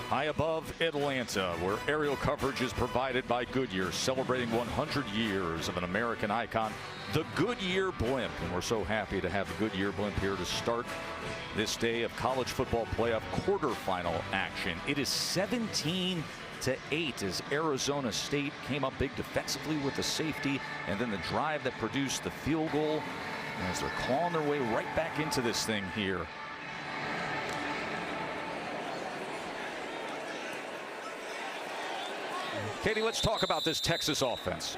High above Atlanta, where aerial coverage is provided by Goodyear, celebrating 100 years of an American icon, the Goodyear blimp. And we're so happy to have the Goodyear blimp here to start this day of college football playoff quarterfinal action. It is 17-8 as Arizona State came up big defensively with the safety, and then the drive that produced the field goal, as they're clawing their way right back into this thing here. Katie, let's talk about this Texas offense.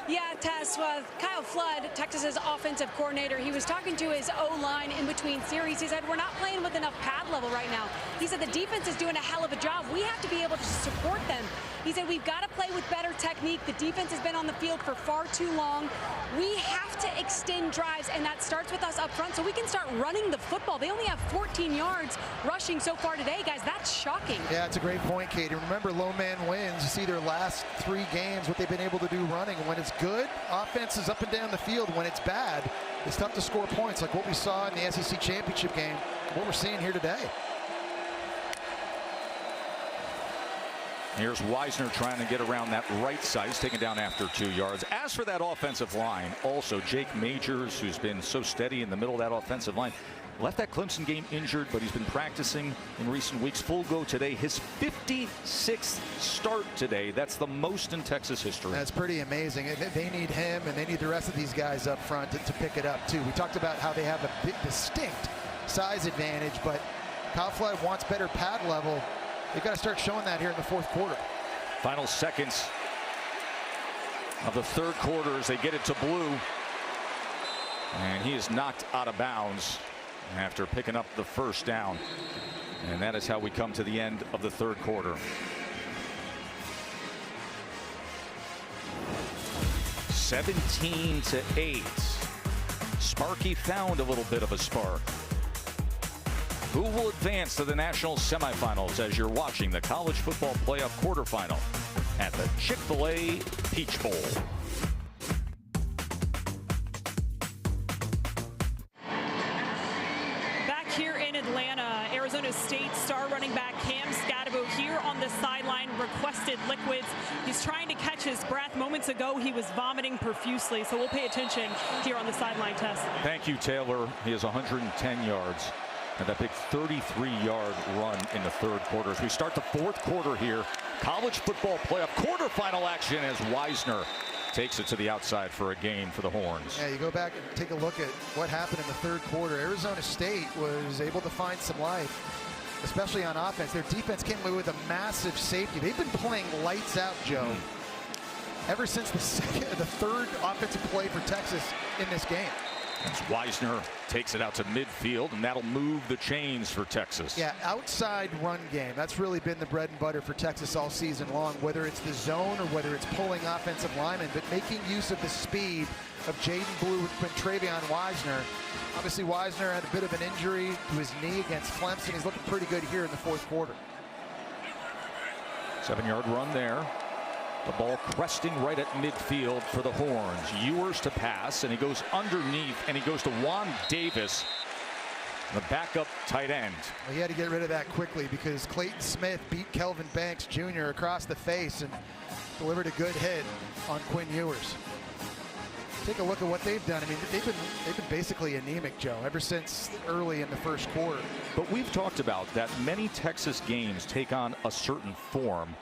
Yeah, Tess, Kyle Flood, Texas's offensive coordinator, he was talking to his O-line in between series. He said, we're not playing with enough pad level right now. He said the defense is doing a hell of a job. We have to be able to support them. He said we've got to play with better technique. The defense has been on the field for far too long. We have to extend drives, and that starts with us up front so we can start running the football. They only have 14 yards rushing so far today, guys. That's shocking. Yeah, it's a great point, Katie. Remember, low man wins. You see their last 3 games, what they've been able to do running. And when it's good, offense is up and down the field. When it's bad, it's tough to score points, like what we saw in the SEC championship game, what we're seeing here today. Here's Wisner trying to get around that right side. He's taken down after 2 yards. As for that offensive line, also Jake Majors, who's been so steady in the middle of that offensive line, left that Clemson game injured, but he's been practicing in recent weeks. Full go today. His 56th start today. That's the most in Texas history. That's pretty amazing. They need him, and they need the rest of these guys up front to pick it up, too. We talked about how they have a big, distinct size advantage, but Kyle Flood wants better pad level. They've got to start showing that here in the 4th quarter. Final seconds of the 3rd quarter as they get it to Blue. And he is knocked out of bounds after picking up the first down. And that is how we come to the end of the 3rd quarter. (17-8). Sparky found a little bit of a spark. Who will advance to the national semifinals as you're watching the college football playoff quarterfinal at the Chick-fil-A Peach Bowl? Back here in Atlanta, Arizona State star running back Cam Scadaboo here on the sideline, requested liquids. He's trying to catch his breath. Moments ago, he was vomiting profusely, so we'll pay attention here on the sideline, Tess. Thank you, Taylor. He has 110 yards. And that big 33-yard run in the 3rd quarter. As we start the 4th quarter here, college football playoff quarterfinal action as Wisner takes it to the outside for a gain for the Horns. Yeah, you go back and take a look at what happened in the 3rd quarter. Arizona State was able to find some life, especially on offense. Their defense came away with a massive safety. They've been playing lights out, Joe, ever since the 3rd offensive play for Texas in this game. As Wisner takes it out to midfield, and that'll move the chains for Texas. Yeah, outside run game. That's really been the bread and butter for Texas all season long, whether it's the zone or whether it's pulling offensive linemen, but making use of the speed of Jaden Blue and Travion Wisner. Obviously, Wisner had a bit of an injury to his knee against Clemson. He's looking pretty good here in the 4th quarter. 7-yard run there. The ball cresting right at midfield for the Horns. Ewers to pass, and he goes underneath, and he goes to Juan Davis, the backup tight end. Well, he had to get rid of that quickly because Clayton Smith beat Kelvin Banks Jr. across the face and delivered a good hit on Quinn Ewers. Take a look at what they've done. I mean, they've been basically anemic, Joe, ever since early in the 1st quarter. But we've talked about that many Texas games take on a certain form.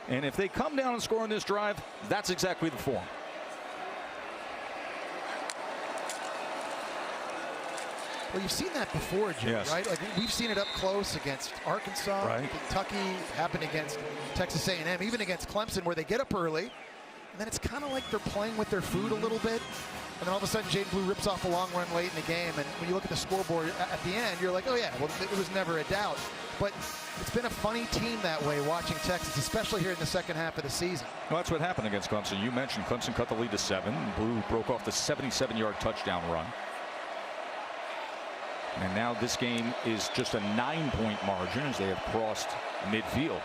And if they come down and score on this drive, that's exactly the form. Well, you've seen that before, Jim, yes. Right? Like we've seen it up close against Arkansas, right. Kentucky, happened against Texas A&M, even against Clemson, where they get up early, and then it's kind of like they're playing with their food a little bit. And then all of a sudden, Jaden Blue rips off a long run late in the game. And when you look at the scoreboard at the end, you're like, oh, yeah, well, it was never a doubt. But it's been a funny team that way watching Texas, especially here in the second half of the season. Well, that's what happened against Clemson. You mentioned Clemson cut the lead to 7. Blue broke off the 77-yard touchdown run. And now this game is just a 9-point margin as they have crossed midfield.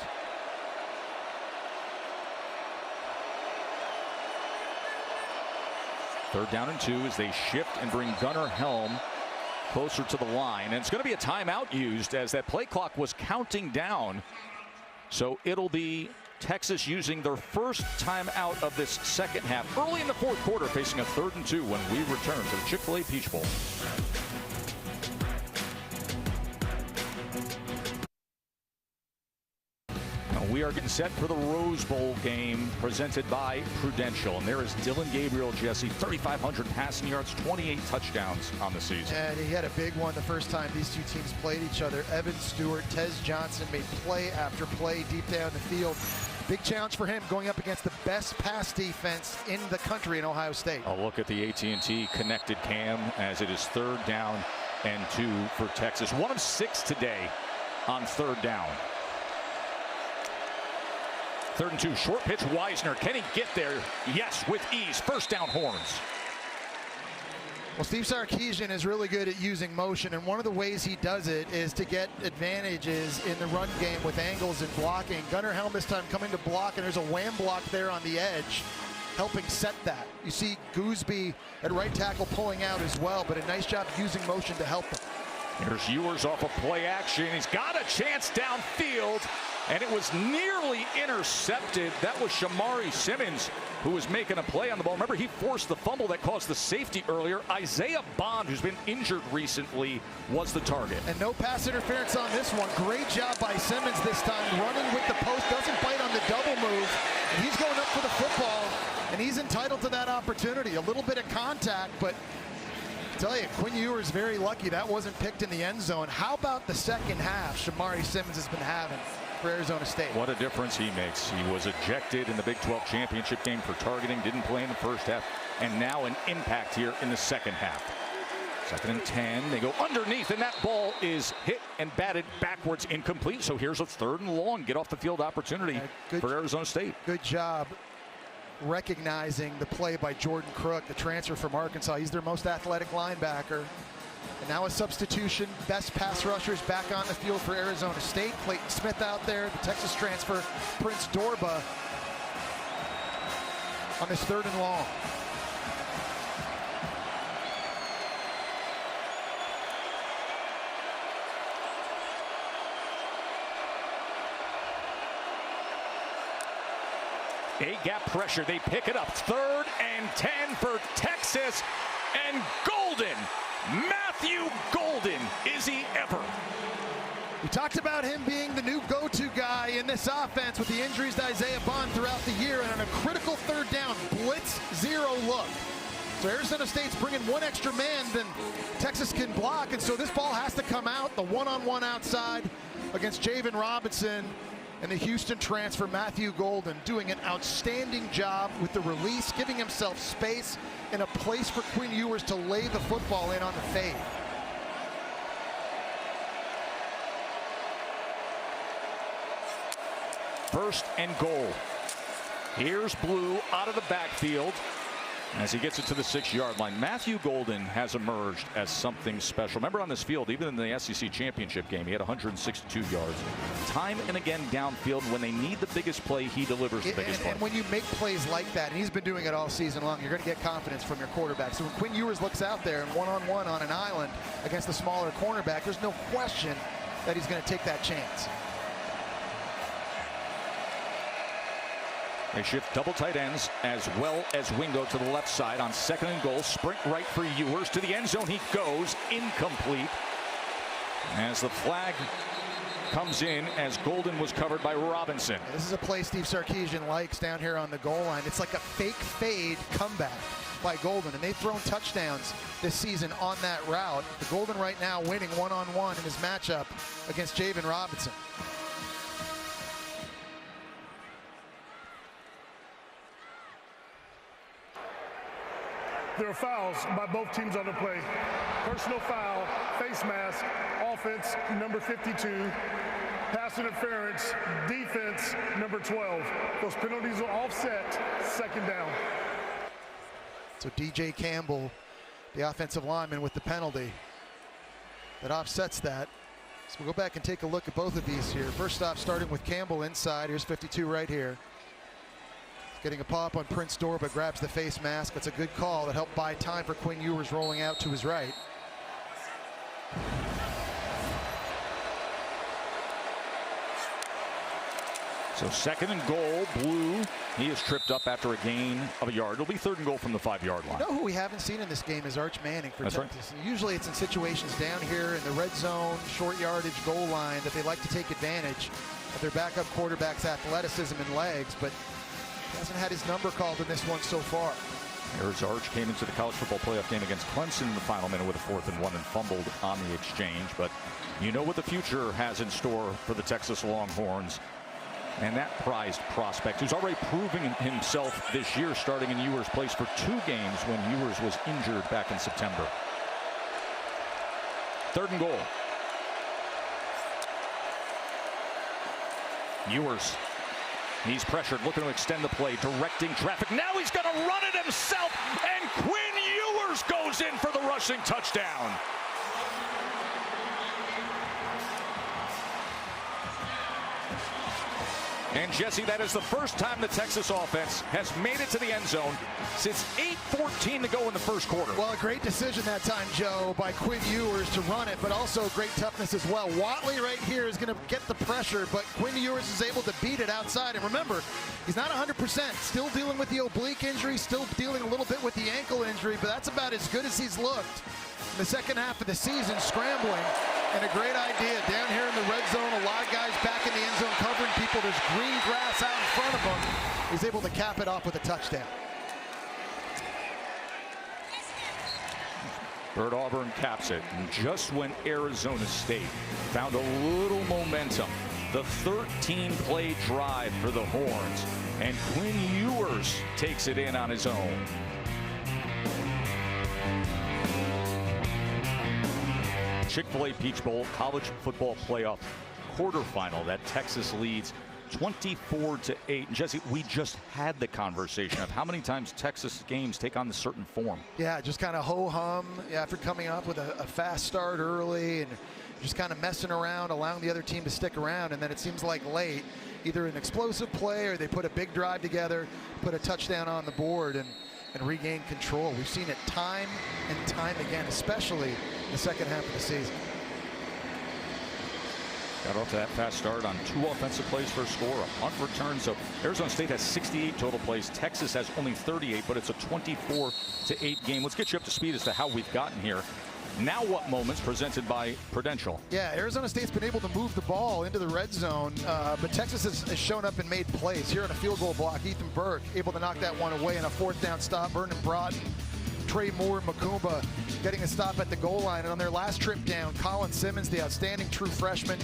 Third down and 2 as they shift and bring Gunnar Helm closer to the line. And it's going to be a timeout used as that play clock was counting down. So it'll be Texas using their first timeout of this second half early in the fourth quarter, facing a 3rd and 2 when we return to the Chick-fil-A Peach Bowl. We are getting set for the Rose Bowl game presented by Prudential. And there is Dylan Gabriel, Jesse, 3,500 passing yards, 28 touchdowns on the season. And he had a big one the first time these two teams played each other. Evan Stewart, Tez Johnson made play after play deep down the field. Big challenge for him going up against the best pass defense in the country in Ohio State. A look at the AT&T connected cam as it is 3rd down and 2 for Texas. 1 of 6 today on 3rd down. 3rd and 2, short pitch, Wisner. Can he get there? Yes, with ease. First down, Horns. Well, Steve Sarkisian is really good at using motion, and one of the ways he does it is to get advantages in the run game with angles and blocking. Gunnar Helm this time coming to block, and there's a wham block there on the edge, helping set that. You see Gooseby at right tackle pulling out as well, but a nice job using motion to help them. Here's Ewers off of play action. He's got a chance downfield, and it was nearly intercepted. That was Shamari Simmons who was making a play on the ball. Remember, he forced the fumble that caused the safety earlier. Isaiah Bond, who's been injured recently, was the target. And no pass interference on this one. Great job by Simmons this time, running with the post, doesn't bite on the double move. And he's going up for the football, and he's entitled to that opportunity. A little bit of contact, but I tell you, Quinn Ewers very lucky that wasn't picked in the end zone. How about the second half Shamari Simmons has been having for Arizona State? What a difference he makes. He was ejected in the Big 12 championship game for targeting, didn't play in the first half, and now an impact here in the second half. 2nd and 10, they go underneath, and that ball is hit and batted backwards, incomplete. So here's a 3rd and long, get off the field opportunity for Arizona State. Good job recognizing the play by Jordan Crook, the transfer from Arkansas. He's their most athletic linebacker. And now a substitution. Best pass rushers back on the field for Arizona State. Clayton Smith out there, the Texas transfer, Prince Dorba on this 3rd and long. A-gap pressure, they pick it up. 3rd and 10 for Texas, and Golden, Matthew Golden, is he ever? We talked about him being the new go-to guy in this offense with the injuries to Isaiah Bond throughout the year, and on a critical 3rd down, blitz 0 look. So Arizona State's bringing one extra man than Texas can block, and so this ball has to come out, the one-on-one outside against Javen Robinson. And the Houston transfer, Matthew Golden, doing an outstanding job with the release, giving himself space and a place for Quinn Ewers to lay the football in on the fade. First and goal. Here's Blue out of the backfield as he gets it to the 6-yard line. Matthew Golden has emerged as something special. Remember, on this field, even in the SEC championship game, he had 162 yards. Time and again downfield, when they need the biggest play, he delivers the biggest play. And when you make plays like that, and he's been doing it all season long, you're going to get confidence from your quarterback. So when Quinn Ewers looks out there and one-on-one on an island against the smaller cornerback, there's no question that he's going to take that chance. They shift double tight ends as well as Wingo to the left side on 2nd and goal. Sprint right for Ewers. To the end zone he goes. Incomplete. As the flag comes in as Golden was covered by Robinson. This is a play Steve Sarkisian likes down here on the goal line. It's like a fake fade comeback by Golden, and they've thrown touchdowns this season on that route. The Golden right now winning one-on-one in his matchup against Javen Robinson. There are fouls by both teams on the play. Personal foul, face mask, offense, number 52. Pass interference, defense, number 12. Those penalties will offset, second down. So DJ Campbell, the offensive lineman, with the penalty that offsets that. So we'll go back and take a look at both of these here. First off, starting with Campbell inside. Here's 52 right here. Getting a pop on Prince Door, but grabs the face mask. That's a good call that helped buy time for Quinn Ewers rolling out to his right. So 2nd and goal, Blue. He is tripped up after a gain of a yard. It'll be 3rd and goal from the 5-yard line. You know who we haven't seen in this game is Arch Manning for That's Texas. right. Usually it's in situations down here in the red zone, short yardage goal line that they like to take advantage of their backup quarterback's athleticism and legs, but he hasn't had his number called in this one so far. Here's Arch, came into the college football playoff game against Clemson in the final minute with a 4th and 1 and fumbled on the exchange. But you know what the future has in store for the Texas Longhorns. And that prized prospect, who's already proving himself this year, starting in Ewers' place for 2 games when Ewers was injured back in September. 3rd and goal. Ewers. He's pressured, looking to extend the play, directing traffic. Now he's going to run it himself, and Quinn Ewers goes in for the rushing touchdown. And Jesse, that is the first time the Texas offense has made it to the end zone since 8:14 to go in the first quarter. Well, a great decision that time, Joe, by Quinn Ewers to run it, but also great toughness as well. Watley right here is going to get the pressure, but Quinn Ewers is able to beat it outside. And remember, he's not 100%, still dealing with the oblique injury, still dealing a little bit with the ankle injury, but that's about as good as he's looked in the second half of the season, scrambling. And a great idea down here in the red zone. A lot of guys back in the end zone covering people. There's green grass out in front of him. He's able to cap it off with a touchdown. Bert Auburn caps it. And just when Arizona State found a little momentum, the 13-play drive for the Horns. And Quinn Ewers takes it in on his own. Chick-fil-A Peach Bowl College Football Playoff quarterfinal that Texas leads 24-8. And Jesse, we just had the conversation of how many times Texas games take on a certain form. Yeah, just kind of ho-hum after coming up with a fast start early and just kind of messing around, allowing the other team to stick around. And then it seems like late, either an explosive play or they put a big drive together, put a touchdown on the board and regain control. We've seen it time and time again, especially in the second half of the season. Got off to that fast start on 2 offensive plays for a score, a punt return. So Arizona State has 68 total plays. Texas has only 38, but it's a 24-8 game. Let's get you up to speed as to how we've gotten here. Now what moments presented by Prudential? Yeah, Arizona State's been able to move the ball into the red zone, but Texas has shown up and made plays. Here on a field goal block, Ethan Burke able to knock that one away on a 4th down stop. Vernon Broughton, Trey Moore, Makumba getting a stop at the goal line. And on their last trip down, Colin Simmons, the outstanding true freshman,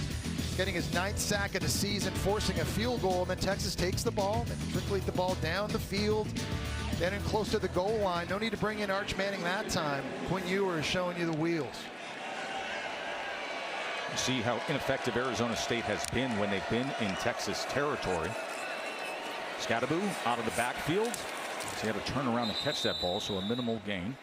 getting his 9th sack of the season, forcing a field goal. And then Texas takes the ball, and trickles the ball down the field. Then in close to the goal line. No need to bring in Arch Manning that time. Quinn Ewers showing you the wheels. You see how ineffective Arizona State has been when they've been in Texas territory. Scadaboo out of the backfield. So he had to turn around and catch that ball, so a minimal gain.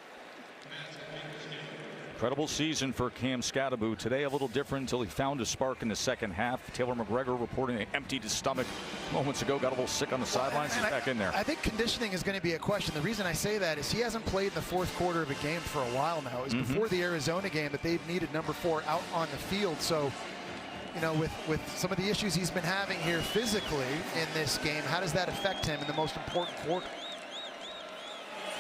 Incredible season for Cam Scadaboo. Today a little different until he found a spark in the second half. Taylor McGregor reporting he emptied his stomach moments ago, got a little sick on the sidelines. He's back in there. I think conditioning is going to be a question. The reason I say that is he hasn't played in the 4th quarter of a game for a while now. It was before the Arizona game that they've needed number 4 out on the field. So, you know, with some of the issues he's been having here physically in this game, how does that affect him in the most important quarter?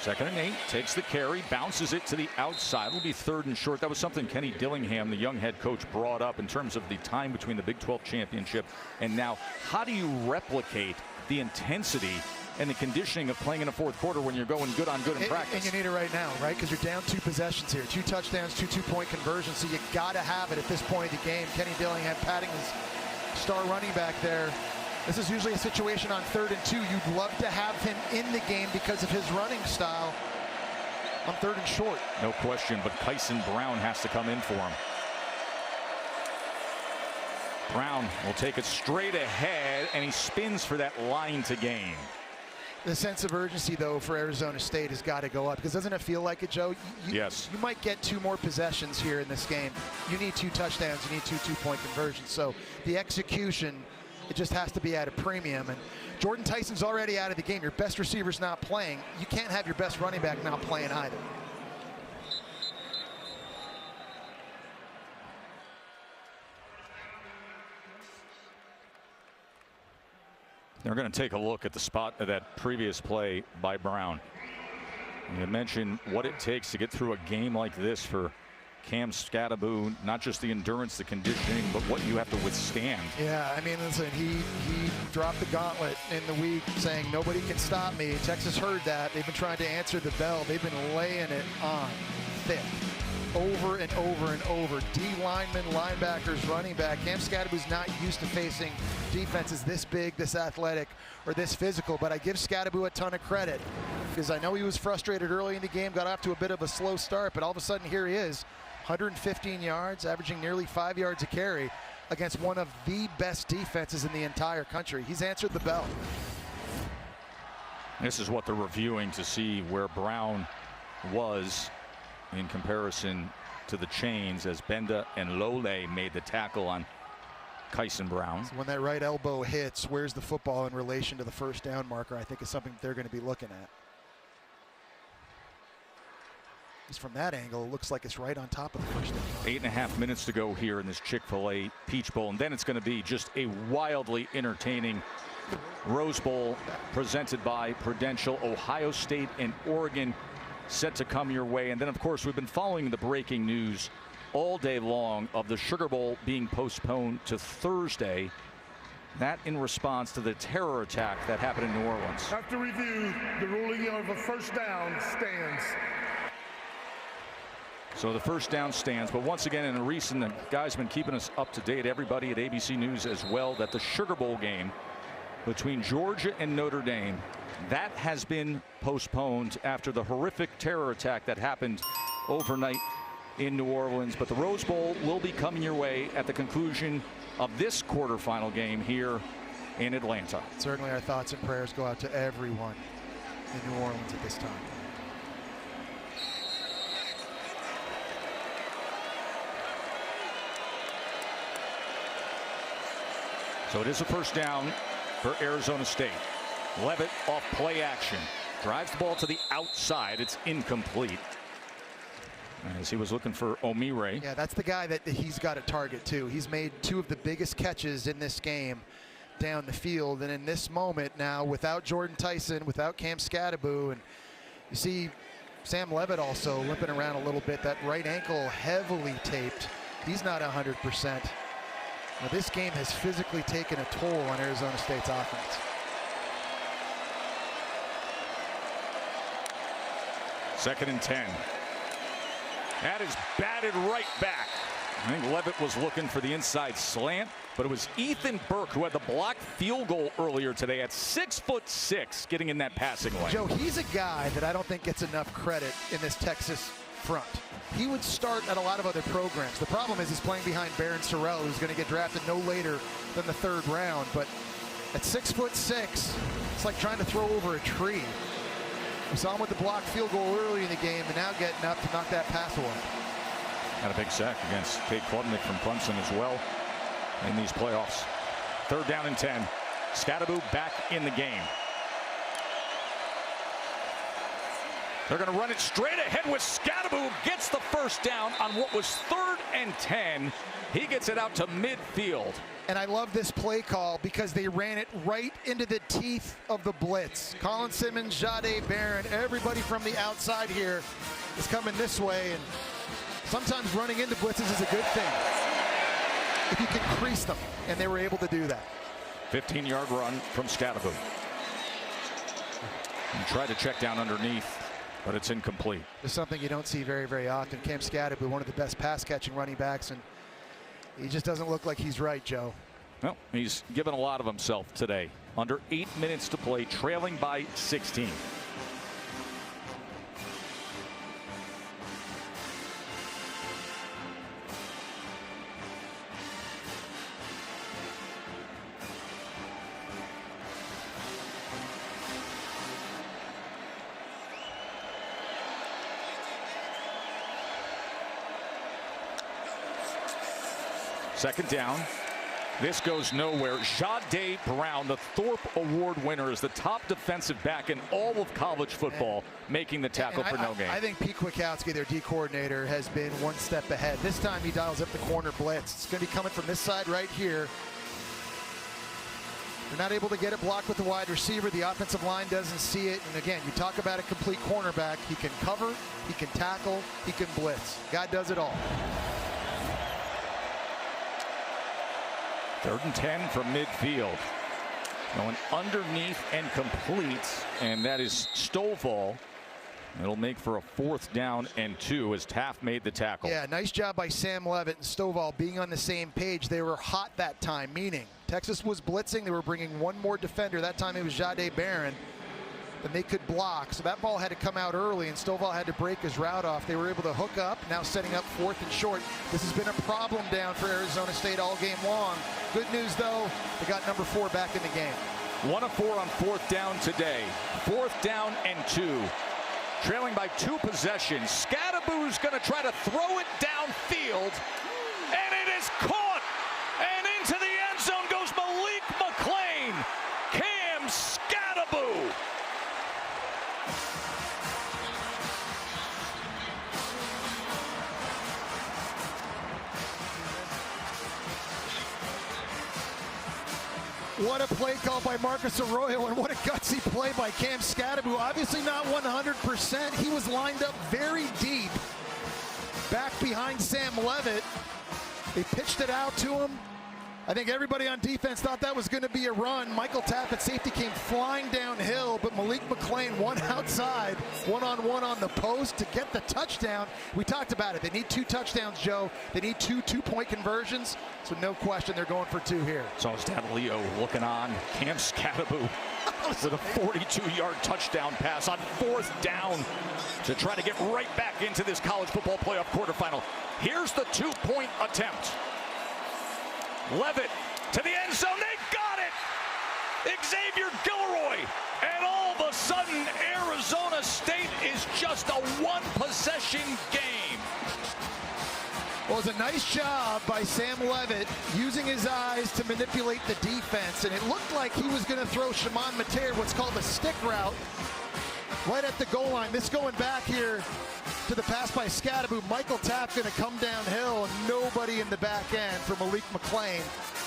2nd and 8, takes the carry, bounces it to the outside. It'll be 3rd and short. That was something Kenny Dillingham, the young head coach, brought up in terms of the time between the Big 12 championship and now. How do you replicate the intensity and the conditioning of playing in a 4th quarter when you're going good on good in practice? And you need it right now, right? Because you're down 2 possessions here, 2 touchdowns, 2 2-point conversions. So you got to have it at this point in the game. Kenny Dillingham patting his star running back there. This is usually a situation on 3rd and 2. You'd love to have him in the game because of his running style. on 3rd and short. No question, but Kyson Brown has to come in for him. Brown will take it straight ahead, and he spins for that line to gain. The sense of urgency, though, for Arizona State has got to go up, because doesn't it feel like it, Joe? Yes. You might get 2 more possessions here in this game. You need 2 touchdowns. You need 2 two-point conversions. So the execution, it just has to be at a premium. And Jordan Tyson's already out of the game. Your best receiver's not playing. You can't have your best running back not playing either. They're going to take a look at the spot of that previous play by Brown. You mentioned what it takes to get through a game like this for Cam Skattebo, not just the endurance, the conditioning, but what you have to withstand. Yeah, I mean, listen, he dropped the gauntlet in the week saying nobody can stop me. Texas heard that. They've been trying to answer the bell. They've been laying it on thick over and over and over. D linemen, linebackers, running back. Cam Skattebo's not used to facing defenses this big, this athletic, or this physical, but I give Skattebo a ton of credit because I know he was frustrated early in the game, got off to a bit of a slow start, but all of a sudden here he is, 115 yards, averaging nearly 5 yards a carry against one of the best defenses in the entire country. He's answered the bell. This is what they're reviewing to see where Brown was in comparison to the chains as Benda and Lole made the tackle on Kyson Brown. So when that right elbow hits, where's the football in relation to the first down marker, I think is something they're going to be looking at. Just from that angle, it looks like it's right on top of the first down. 8.5 minutes to go here in this Chick-fil-A Peach Bowl, and then it's going to be just a wildly entertaining Rose Bowl presented by Prudential. Ohio State and Oregon set to come your way. And then, of course, we've been following the breaking news all day long of the Sugar Bowl being postponed to Thursday. That in response to the terror attack that happened in New Orleans. After review, the ruling of a first down stands. So the first down stands, but once again, in a recent, the guys been keeping us up to date, everybody at ABC News as well, that the Sugar Bowl game between Georgia and Notre Dame, that has been postponed after the horrific terror attack that happened overnight in New Orleans. But the Rose Bowl will be coming your way at the conclusion of this quarterfinal game here in Atlanta. Certainly our thoughts and prayers go out to everyone in New Orleans at this time. So it is a first down for Arizona State. Levitt off play action. Drives the ball to the outside. It's incomplete. As he was looking for Omire. Yeah, that's the guy that he's got to target too. He's made 2 of the biggest catches in this game down the field. And in this moment now, without Jordan Tyson, without Cam Skattebo, and you see Sam Levitt also limping around a little bit. That right ankle heavily taped. He's not 100%. Now, this game has physically taken a toll on Arizona State's offense. Second and 10. That is batted right back. I think Levitt was looking for the inside slant, but it was Ethan Burke who had the blocked field goal earlier today at 6'6", getting in that passing lane. Joe, he's a guy that I don't think gets enough credit in this Texas front. He would start at a lot of other programs. The problem is he's playing behind Baron Sorrell, who's going to get drafted no later than the 3rd round. But at 6'6", it's like trying to throw over a tree. We saw him with the blocked field goal early in the game, and now getting up to knock that pass away. Had a big sack against Kate Klubnik from Clemson as well in these playoffs. 3rd down and 10. Skattebo back in the game. They're going to run it straight ahead with Skattebo, who gets the first down on what was 3rd and 10. He gets it out to midfield. And I love this play call because they ran it right into the teeth of the blitz. Colin Simmons, Jahdae Barron, everybody from the outside here is coming this way. And sometimes running into blitzes is a good thing if you can crease them, and they were able to do that. 15-yard run from Skattebo. And tried to check down underneath, but it's incomplete. There's something you don't see very, very often. Cam Skattebo, one of the best pass-catching running backs, and he just doesn't look like he's right, Joe. Well, he's given a lot of himself today. Under 8 minutes to play, trailing by 16. Second down. This goes nowhere. Jahdae Brown, the Thorpe Award winner, is the top defensive back in all of college football, making the tackle for no gain. I think Pete Kwiatkowski, their D coordinator, has been one step ahead. This time he dials up the corner blitz. It's going to be coming from this side right here. They're not able to get it blocked with the wide receiver. The offensive line doesn't see it. And again, you talk about a complete cornerback. He can cover, he can tackle, he can blitz. God does it all. 3rd and 10 from midfield. Going underneath and completes, and that is Stovall. It'll make for a 4th down and 2 as Taft made the tackle. Yeah, nice job by Sam Levitt and Stovall being on the same page. They were hot that time, meaning Texas was blitzing. They were bringing one more defender. That time it was Jahdae Barron. Then they could block. So that ball had to come out early, and Stovall had to break his route off. They were able to hook up, now setting up 4th and short. This has been a problem down for Arizona State all game long. Good news, though, they got number 4 back in the game. 1 of 4 on 4th down today. 4th down and 2. Trailing by 2 possessions. Scadaboo's going to try to throw it downfield, and it is caught. And into the end zone goes Malik McClain. Cam Scadaboo. What a play call by Marcus Arroyo, and what a gutsy play by Cam Scadaboo. Obviously not 100%. He was lined up very deep back behind Sam Levitt. They pitched it out to him. I think everybody on defense thought that was going to be a run. Michael Tapp at safety came flying downhill, but Malik McClain one outside, one-on-one on the post to get the touchdown. We talked about it. They need 2 touchdowns, Joe. They need 2 two-point conversions, so no question they're going for 2 here. So it's Dan Leo looking on. Cam Scadaboo with a 42-yard touchdown pass on 4th down to try to get right back into this college football playoff quarterfinal. Here's the 2-point attempt. Levitt to the end zone. They got it. Xavier Gilroy. And all of a sudden, Arizona State is just a 1-possession game. Well, it was a nice job by Sam Levitt using his eyes to manipulate the defense. And it looked like he was going to throw Shimon Mater what's called a stick route right at the goal line. This going back here to the pass by Scadaboo. Michael Tapp going to come downhill, and nobody in the back end for Malik McClain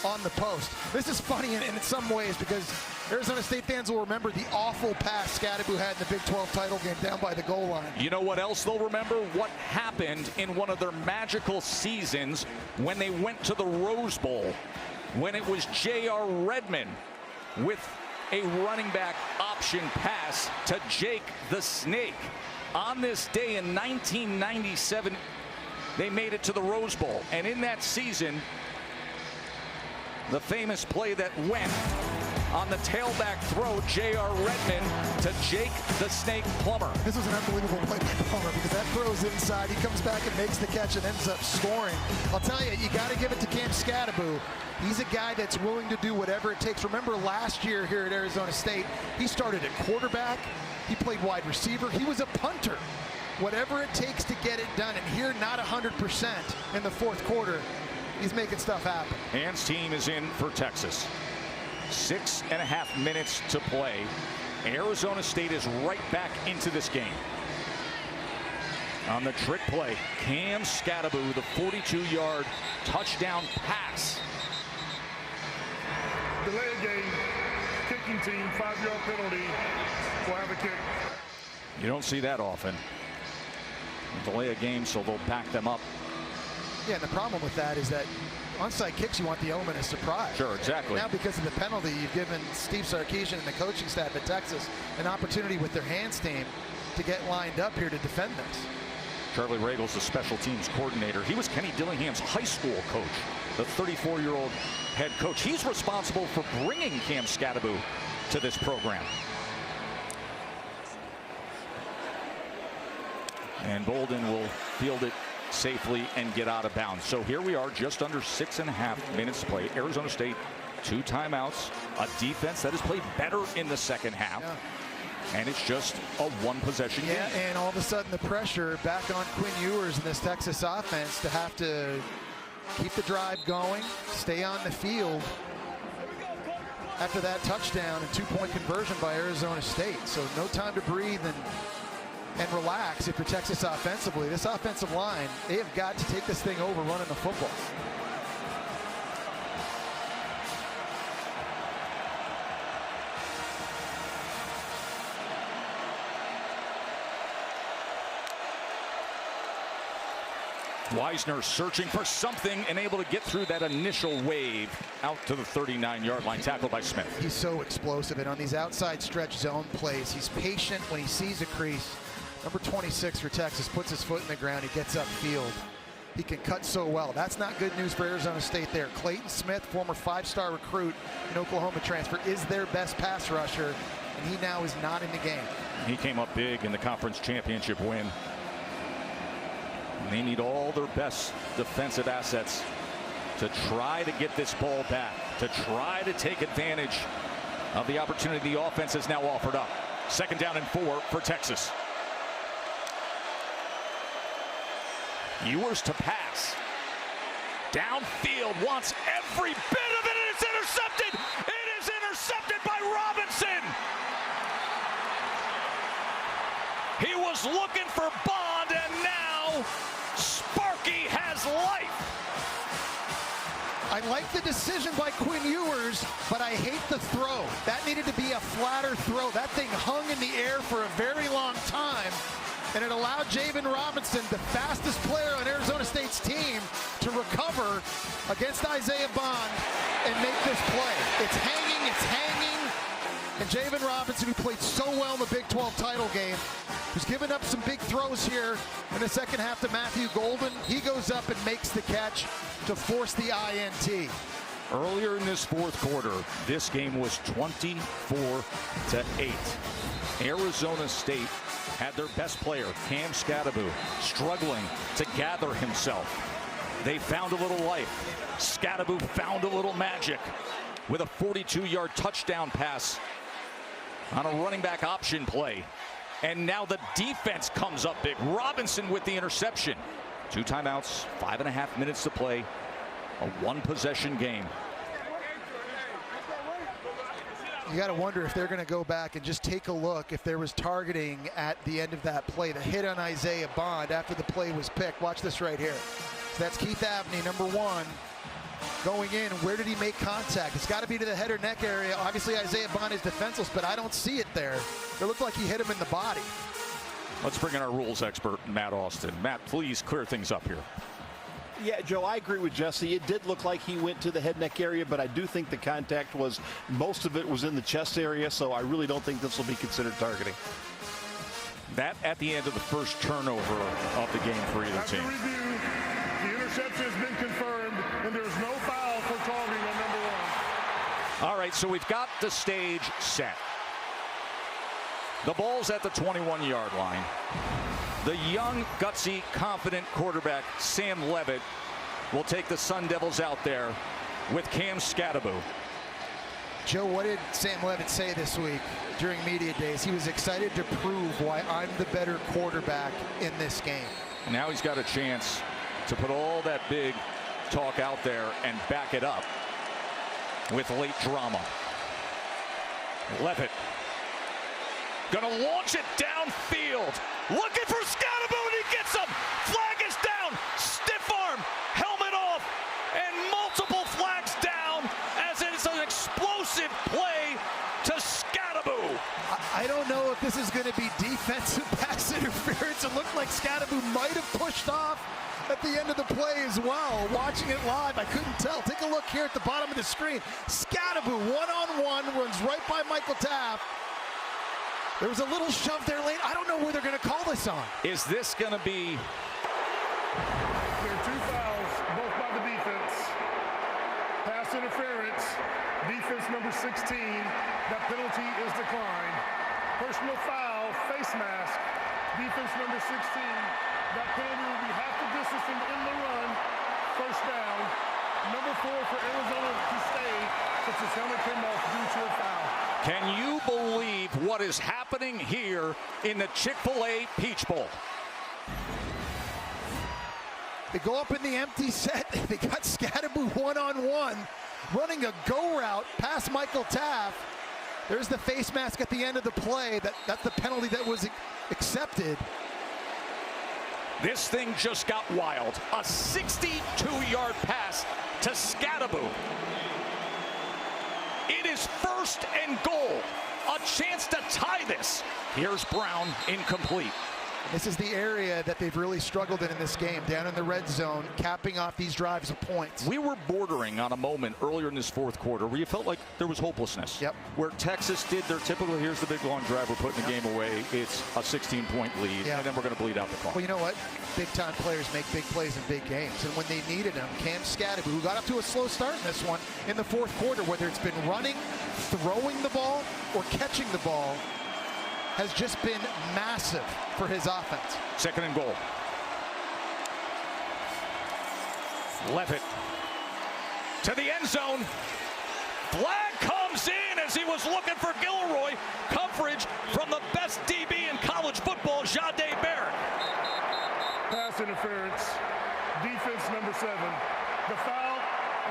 on the post. This is funny in some ways because Arizona State fans will remember the awful pass Scadaboo had in the Big 12 title game down by the goal line. You know what else they'll remember? What happened in one of their magical seasons when they went to the Rose Bowl, when it was J.R. Redmond with a running back option pass to Jake the Snake. On this day in 1997, they made it to the Rose Bowl. And in that season, the famous play that went on the tailback throw, J.R. Redmond to Jake the Snake Plummer. This was an unbelievable play by Plummer because that throws inside. He comes back and makes the catch and ends up scoring. I'll tell you, you got to give it to Cam Scadaboo. He's a guy that's willing to do whatever it takes. Remember last year here at Arizona State, he started at quarterback. He played wide receiver. He was a punter. Whatever it takes to get it done. And here, not 100% in the 4th quarter. He's making stuff happen. Hans team is in for Texas. 6.5 minutes to play. Arizona State is right back into this game. On the trick play, Cam Scadaboo, the 42-yard touchdown pass. Delay a game, kicking team, 5-yard penalty, will have a kick. You don't see that often. Delay a game, so they'll back them up. Yeah, and the problem with that is that onside kicks, you want the element of surprise. Sure, exactly. Now, because of the penalty, you've given Steve Sarkisian and the coaching staff at Texas an opportunity with their hands team to get lined up here to defend this. Charlie Ragel's the special teams coordinator. He was Kenny Dillingham's high school coach, the 34-year-old head coach. He's responsible for bringing Cam Scadaboo to this program. And Bolden will field it safely and get out of bounds. So here we are, just under 6.5 minutes to play. Arizona State, 2 timeouts, a defense that has played better in the second half. Yeah. And it's just a 1-possession game. Yeah, and all of a sudden the pressure back on Quinn Ewers in this Texas offense to have to keep the drive going, stay on the field after that touchdown and two-point conversion by Arizona State. So no time to breathe and relax if you're Texas offensively. This offensive line, they have got to take this thing over running the football. Wisner searching for something and able to get through that initial wave out to the 39-yard line, tackled by Smith. He's so explosive, and on these outside stretch zone plays, he's patient when he sees a crease. Number 26 for Texas puts his foot in the ground. He gets upfield. He can cut so well. That's not good news for Arizona State there. Clayton Smith, former 5-star recruit in Oklahoma transfer, is their best pass rusher, and he now is not in the game. He came up big in the conference championship win. And they need all their best defensive assets to try to get this ball back, to try to take advantage of the opportunity the offense has now offered up. 2nd down and 4 for Texas. Ewers to pass. Downfield, wants every bit of it, and it's intercepted. It is intercepted by Robinson. He was looking for Bond, and now Sparky has life. I like the decision by Quinn Ewers, but I hate the throw. That needed to be a flatter throw. That thing hung in the air for a very long time, and it allowed Javen Robinson, the fastest player on Arizona State's team, to recover against Isaiah Bond and make this play. It's hanging, and Javen Robinson, who played so well in the Big 12 title game, who's given up some big throws here in the second half to Matthew Golden. He goes up and makes the catch to force the INT. Earlier in this 4th quarter, this game was 24-8. Arizona State had their best player, Cam Skattebo, struggling to gather himself. They found a little life. Skattebo found a little magic with a 42-yard touchdown pass on a running back option play. And now the defense comes up big. Robinson with the interception. 2 timeouts, 5.5 minutes to play. A 1-possession game. You got to wonder if they're going to go back and just take a look if there was targeting at the end of that play. The hit on Isaiah Bond after the play was picked. Watch this right here. So that's Keith Abney, number 1. Going in, where did he make contact? It's got to be to the head or neck area. Obviously, Isaiah Bond is defenseless, but I don't see it there. It looked like he hit him in the body. Let's bring in our rules expert, Matt Austin. Matt, please clear things up here. Yeah, Joe, I agree with Jesse. It did look like he went to the head neck area, but I do think the contact was, most of it was in the chest area, so I really don't think this will be considered targeting. That at the end of the first turnover of the game for either team. Review, the interception has been confirmed, and there's no foul for targeting on number 1. All right, so we've got the stage set. The ball's at the 21-yard line. The young, gutsy, confident quarterback, Sam Levitt, will take the Sun Devils out there with Cam Skattebo. Joe, what did Sam Levitt say this week during media days? He was excited to prove why I'm the better quarterback in this game. Now he's got a chance to put all that big talk out there and back it up with late drama. Levitt gonna launch it downfield, looking for Skattebo, and he gets him. Flag is down, stiff arm, helmet off, and multiple flags down as it's an explosive play to Skattebo. I don't know if this is going to be defensive pass interference. It looked like Skattebo might have pushed off at the end of the play as well. Watching it live, I couldn't tell. Take a look here at the bottom of the screen. Skattebo, one-on-one, runs right by Michael Taft. There was a little shove there late. I don't know where they're going to call this on. Is this going to be... There are 2 fouls, both by the defense. Pass interference, defense number 16. That penalty is declined. Personal foul, face mask, defense number 16. That penalty will be half the distance in the run. First down. Number 4 for Arizona to stay since his helmet came off due to a foul. Can you believe what is happening here in the Chick-fil-A Peach Bowl? They go up in the empty set. They got Scadaboo one-on-one, running a go route past Michael Taft. There's the face mask at the end of the play. That's the penalty that was accepted. This thing just got wild. A 62-yard pass to Scadaboo. It is 1st and goal. A chance to tie this. Here's Brown, incomplete. This is the area that they've really struggled in this game, down in the red zone, capping off these drives of points. We were bordering on a moment earlier in this 4th quarter where you felt like there was hopelessness. Yep. Where Texas did their typical, here's the big long drive, we're putting the game away. It's a 16-point lead, and then we're going to bleed out the clock. Well, you know what? Big-time players make big plays in big games. And when they needed them, Cam Scadaboo, who got up to a slow start in this one, in the 4th quarter, whether it's been running, throwing the ball, or catching the ball, has just been massive for his offense. 2nd and goal. Levitt to the end zone. Flag comes in as he was looking for Gilroy. Coverage from the best DB in college football, Jahdae Barrett. Pass interference. Defense number 7. The foul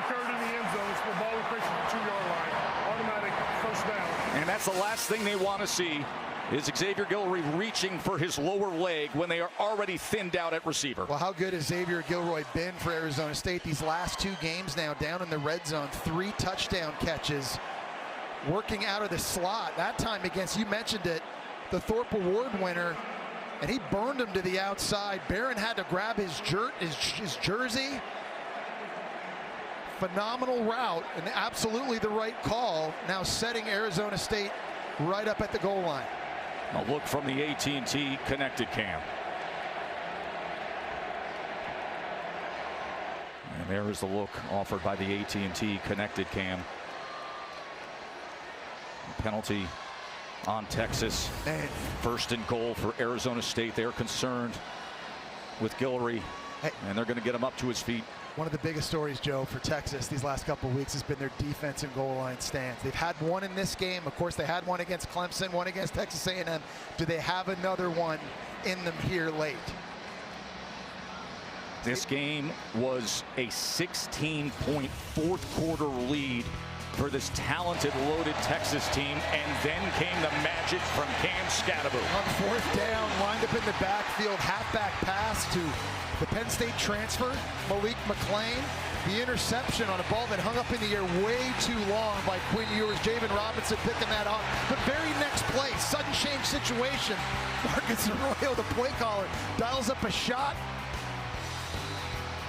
occurred in the end zone. So the ball was placed at the 2-yard line. Automatic first down. And that's the last thing they want to see, is Xavier Gilroy reaching for his lower leg when they are already thinned out at receiver. Well, how good has Xavier Gilroy been for Arizona State these last 2 games now, down in the red zone, 3 touchdown catches, working out of the slot. That time against, you mentioned it, the Thorpe Award winner, and he burned him to the outside. Barron had to grab his jersey. Phenomenal route and absolutely the right call. Now setting Arizona State right up at the goal line. A look from the AT&T connected cam. And there is the look offered by the AT&T connected cam. Penalty on Texas. Man. 1st and goal for Arizona State. They're concerned with Gilroy, and they're going to get him up to his feet. One of the biggest stories, Joe, for Texas these last couple of weeks has been their defense and goal line stands. They've had one in this game. Of course, they had one against Clemson, one against Texas A&M. Do they have another one in them here late? This game was a 16-point 4th quarter lead for this talented, loaded Texas team, and then came the magic from Cam Scadaboo. On 4th down, lined up in the backfield, halfback pass to the Penn State transfer, Malik McClain. The interception on a ball that hung up in the air way too long by Quinn Ewers. Javen Robinson picking that off. The very next play, sudden change situation. Marcus Arroyo, the play caller, dials up a shot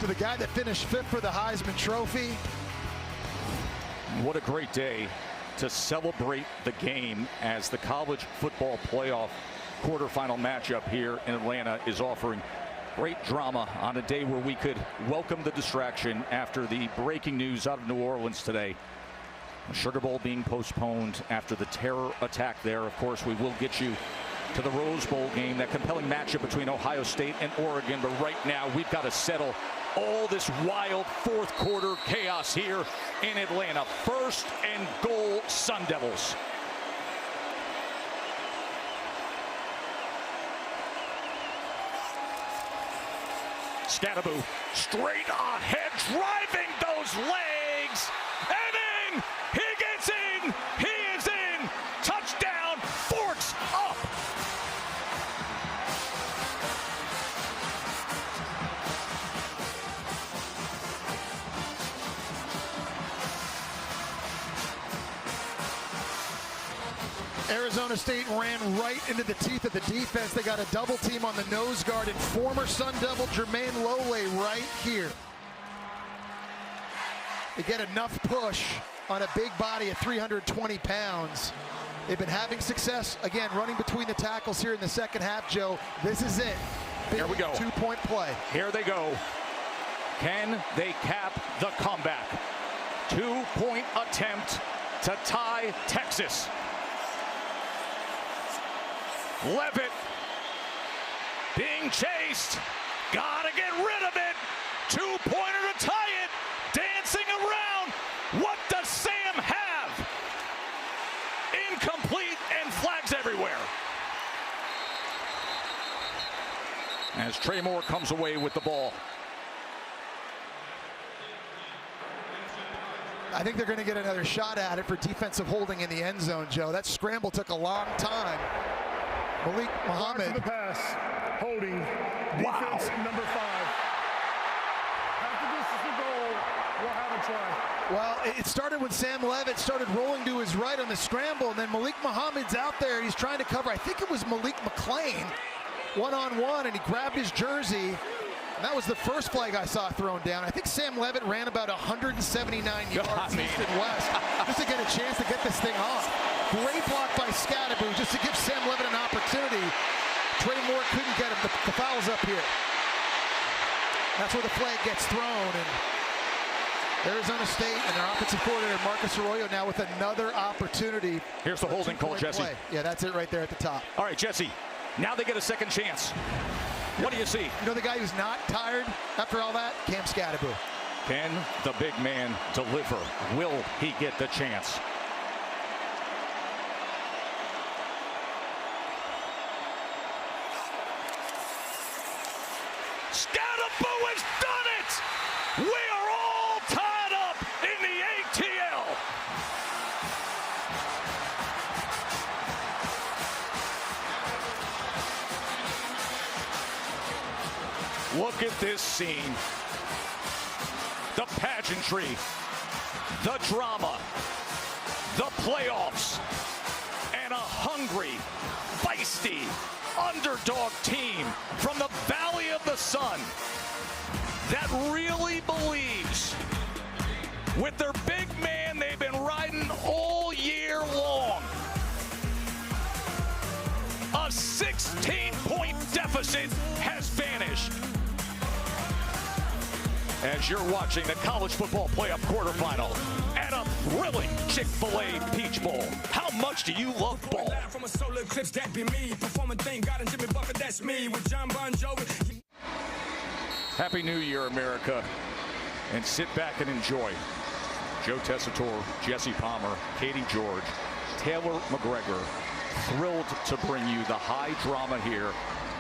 to the guy that finished 5th for the Heisman Trophy. What a great day to celebrate the game as the college football playoff quarterfinal matchup here in Atlanta is offering great drama on a day where we could welcome the distraction after the breaking news out of New Orleans today. The Sugar Bowl being postponed after the terror attack there. Of course, we will get you to the Rose Bowl game, that compelling matchup between Ohio State and Oregon. But right now, we've got to settle all this wild 4th quarter chaos here in Atlanta. 1st and goal, Sun Devils. Scadaboo straight ahead, driving those legs, and in, he gets in, he is in, touchdown, Forks up. Arizona State ran right into the teeth of the defense. They got a double team on the nose guard, and former Sun Devil Jermaine Lole right here. They get enough push on a big body at 320 pounds. They've been having success, again, running between the tackles here in the 2nd half, Joe. This is it. Big Here we go. 2-point play. Here they go. Can they cap the comeback? 2-point attempt to tie Texas. Levitt being chased. Gotta get rid of it. 2-pointer to tie it. Dancing around. What does Sam have? Incomplete and flags everywhere. As Trey Moore comes away with the ball. I think they're going to get another shot at it for defensive holding in the end zone, Joe. That scramble took a long time. Malik Muhammad. To the pass, holding, defense number 5. After this is the goal, we'll have a try. Well, it started when Sam Levitt started rolling to his right on the scramble, and then Malik Muhammad's out there. He's trying to cover. I think it was Malik McClain, one-on-one, and he grabbed his jersey. And that was the first flag I saw thrown down. I think Sam Levitt ran about 179 yards east and west just to get a chance to get this thing off. Great block by Scadaboo just to give Sam Levitt an opportunity. Trey Moore couldn't get him. The foul's up here. That's where the flag gets thrown. And Arizona State and their offensive coordinator, Marcus Arroyo, now with another opportunity. Here's the holding call, Jesse. Yeah, that's it right there at the top. All right, Jesse. Now they get a second chance. What do you see? You know the guy who's not tired after all that? Cam Scadaboo. Can the big man deliver? Will he get the chance? Scadaboo has done it! We are all tied up in the ATL. Look at this scene. The pageantry, the drama, the playoffs, and a hungry, feisty underdog team from the Valley of the Sun that really believes with their big man they've been riding all year long. A 16-point deficit has vanished. As you're watching the college football playoff quarterfinal and a thrilling Chick-fil-A Peach Bowl. How much do you love ball? Happy New Year, America. And sit back and enjoy. Joe Tessitore, Jesse Palmer, Katie George, Taylor McGregor. Thrilled to bring you the high drama here.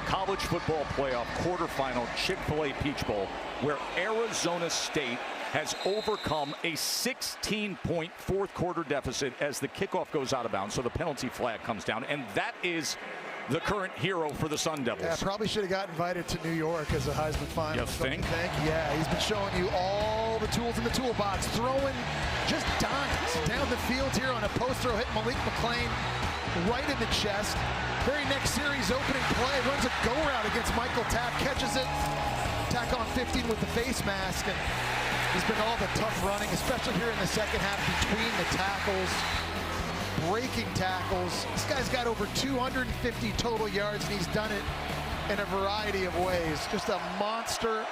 College football playoff quarterfinal Chick-fil-A Peach Bowl, where Arizona State has overcome a 16-point fourth quarter deficit as the kickoff goes out of bounds, so the penalty flag comes down, and that is the current hero for the Sun Devils. Yeah, probably should have got invited to New York as a Heisman finalist. You think? Yeah, he's been showing you all the tools in the toolbox, throwing just dimes down the field here on a post throw, hit Malik McClain right in the chest. Very next series, opening play, runs a go route against Michael Tapp, catches it, tack on 15 with the face mask, and he's been all the tough running, especially here in the second half between the tackles, breaking tackles. This guy's got over 250 total yards, and he's done it in a variety of ways. Just a monster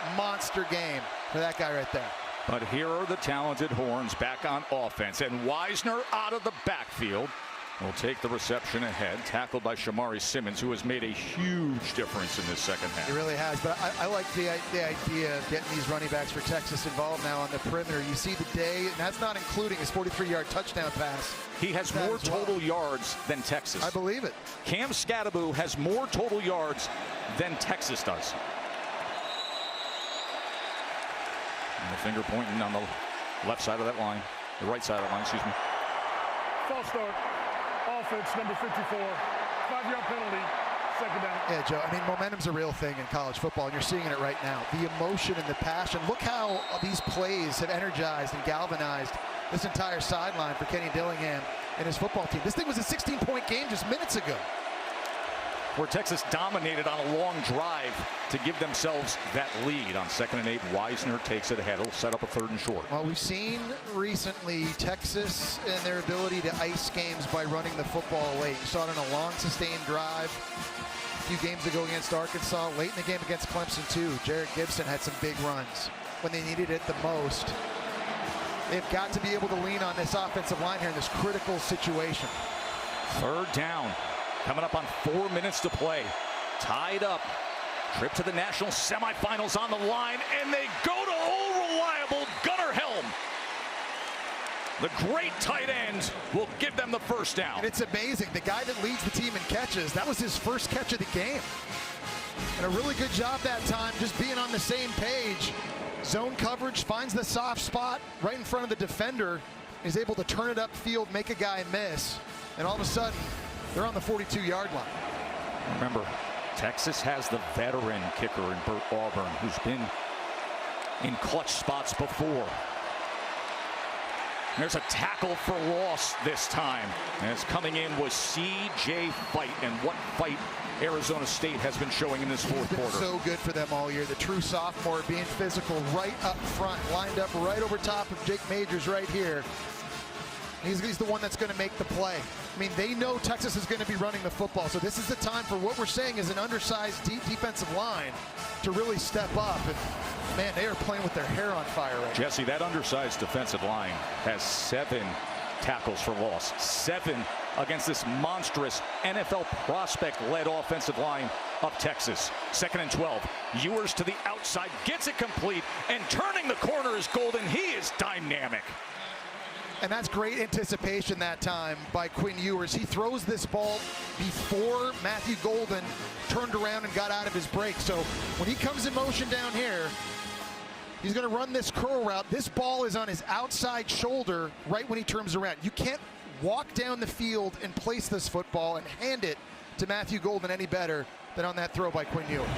game for that guy right there. But here are the talented Horns back on offense, and Wisner out of the backfield will take the reception ahead, tackled by Shamari Simmons, who has made a huge difference in this second half. He really has, but I like the idea of getting these running backs for Texas involved now on the perimeter. You see the day, and that's not including his 43-yard touchdown pass. He has more total yards than Texas. I believe it. Cam Scadaboo has more total yards than Texas does. And the finger pointing on the left side of that line, the right side of the line, excuse me. False start. Offense number 54, 5-yard penalty, second down. Yeah, Joe, I mean, momentum's a real thing in college football, and you're seeing it right now. The emotion and the passion. Look how these plays have energized and galvanized this entire sideline for Kenny Dillingham and his football team. This thing was a 16-point game just minutes ago. Where Texas dominated on a long drive to give themselves that lead. On 2nd and 8, Wisner takes it ahead. He'll set up a 3rd and short. Well, we've seen recently Texas and their ability to ice games by running the football late. You saw it on a long sustained drive a few games ago against Arkansas. Late in the game against Clemson too. Jared Gibson had some big runs when they needed it the most. They've got to be able to lean on this offensive line here in this critical situation. 3rd down. Coming up on 4 minutes to play. Tied up. Trip to the national semifinals on the line, and they go to old reliable Gunnar Helm. The great tight end will give them the first down. And it's amazing. The guy that leads the team in catches, that was his first catch of the game. And a really good job that time, just being on the same page. Zone coverage, finds the soft spot right in front of the defender, is able to turn it upfield, make a guy miss, and all of a sudden, they're on the 42-yard line. Remember, Texas has the veteran kicker in Bert Auburn, who's been in clutch spots before. There's a tackle for loss this time. As coming in was C.J. Fight, and what fight Arizona State has been showing in this fourth quarter. So good for them all year. The true sophomore being physical right up front, lined up right over top of Jake Majors right here. He's the one that's going to make the play. I mean, they know Texas is going to be running the football, so this is the time for what we're saying is an undersized deep defensive line to really step up. And man, they are playing with their hair on fire right now. Jesse, that undersized defensive line has 7 tackles for loss. 7 against this monstrous NFL prospect-led offensive line of Texas. 2nd and 12. Ewers to the outside, gets it complete, and turning the corner is Golden. He is dynamic. And that's great anticipation that time by Quinn Ewers. He throws this ball before Matthew Golden turned around and got out of his break. So when he comes in motion down here, he's going to run this curl route. This ball is on his outside shoulder right when he turns around. You can't walk down the field and place this football and hand it to Matthew Golden any better than on that throw by Quinn Ewers.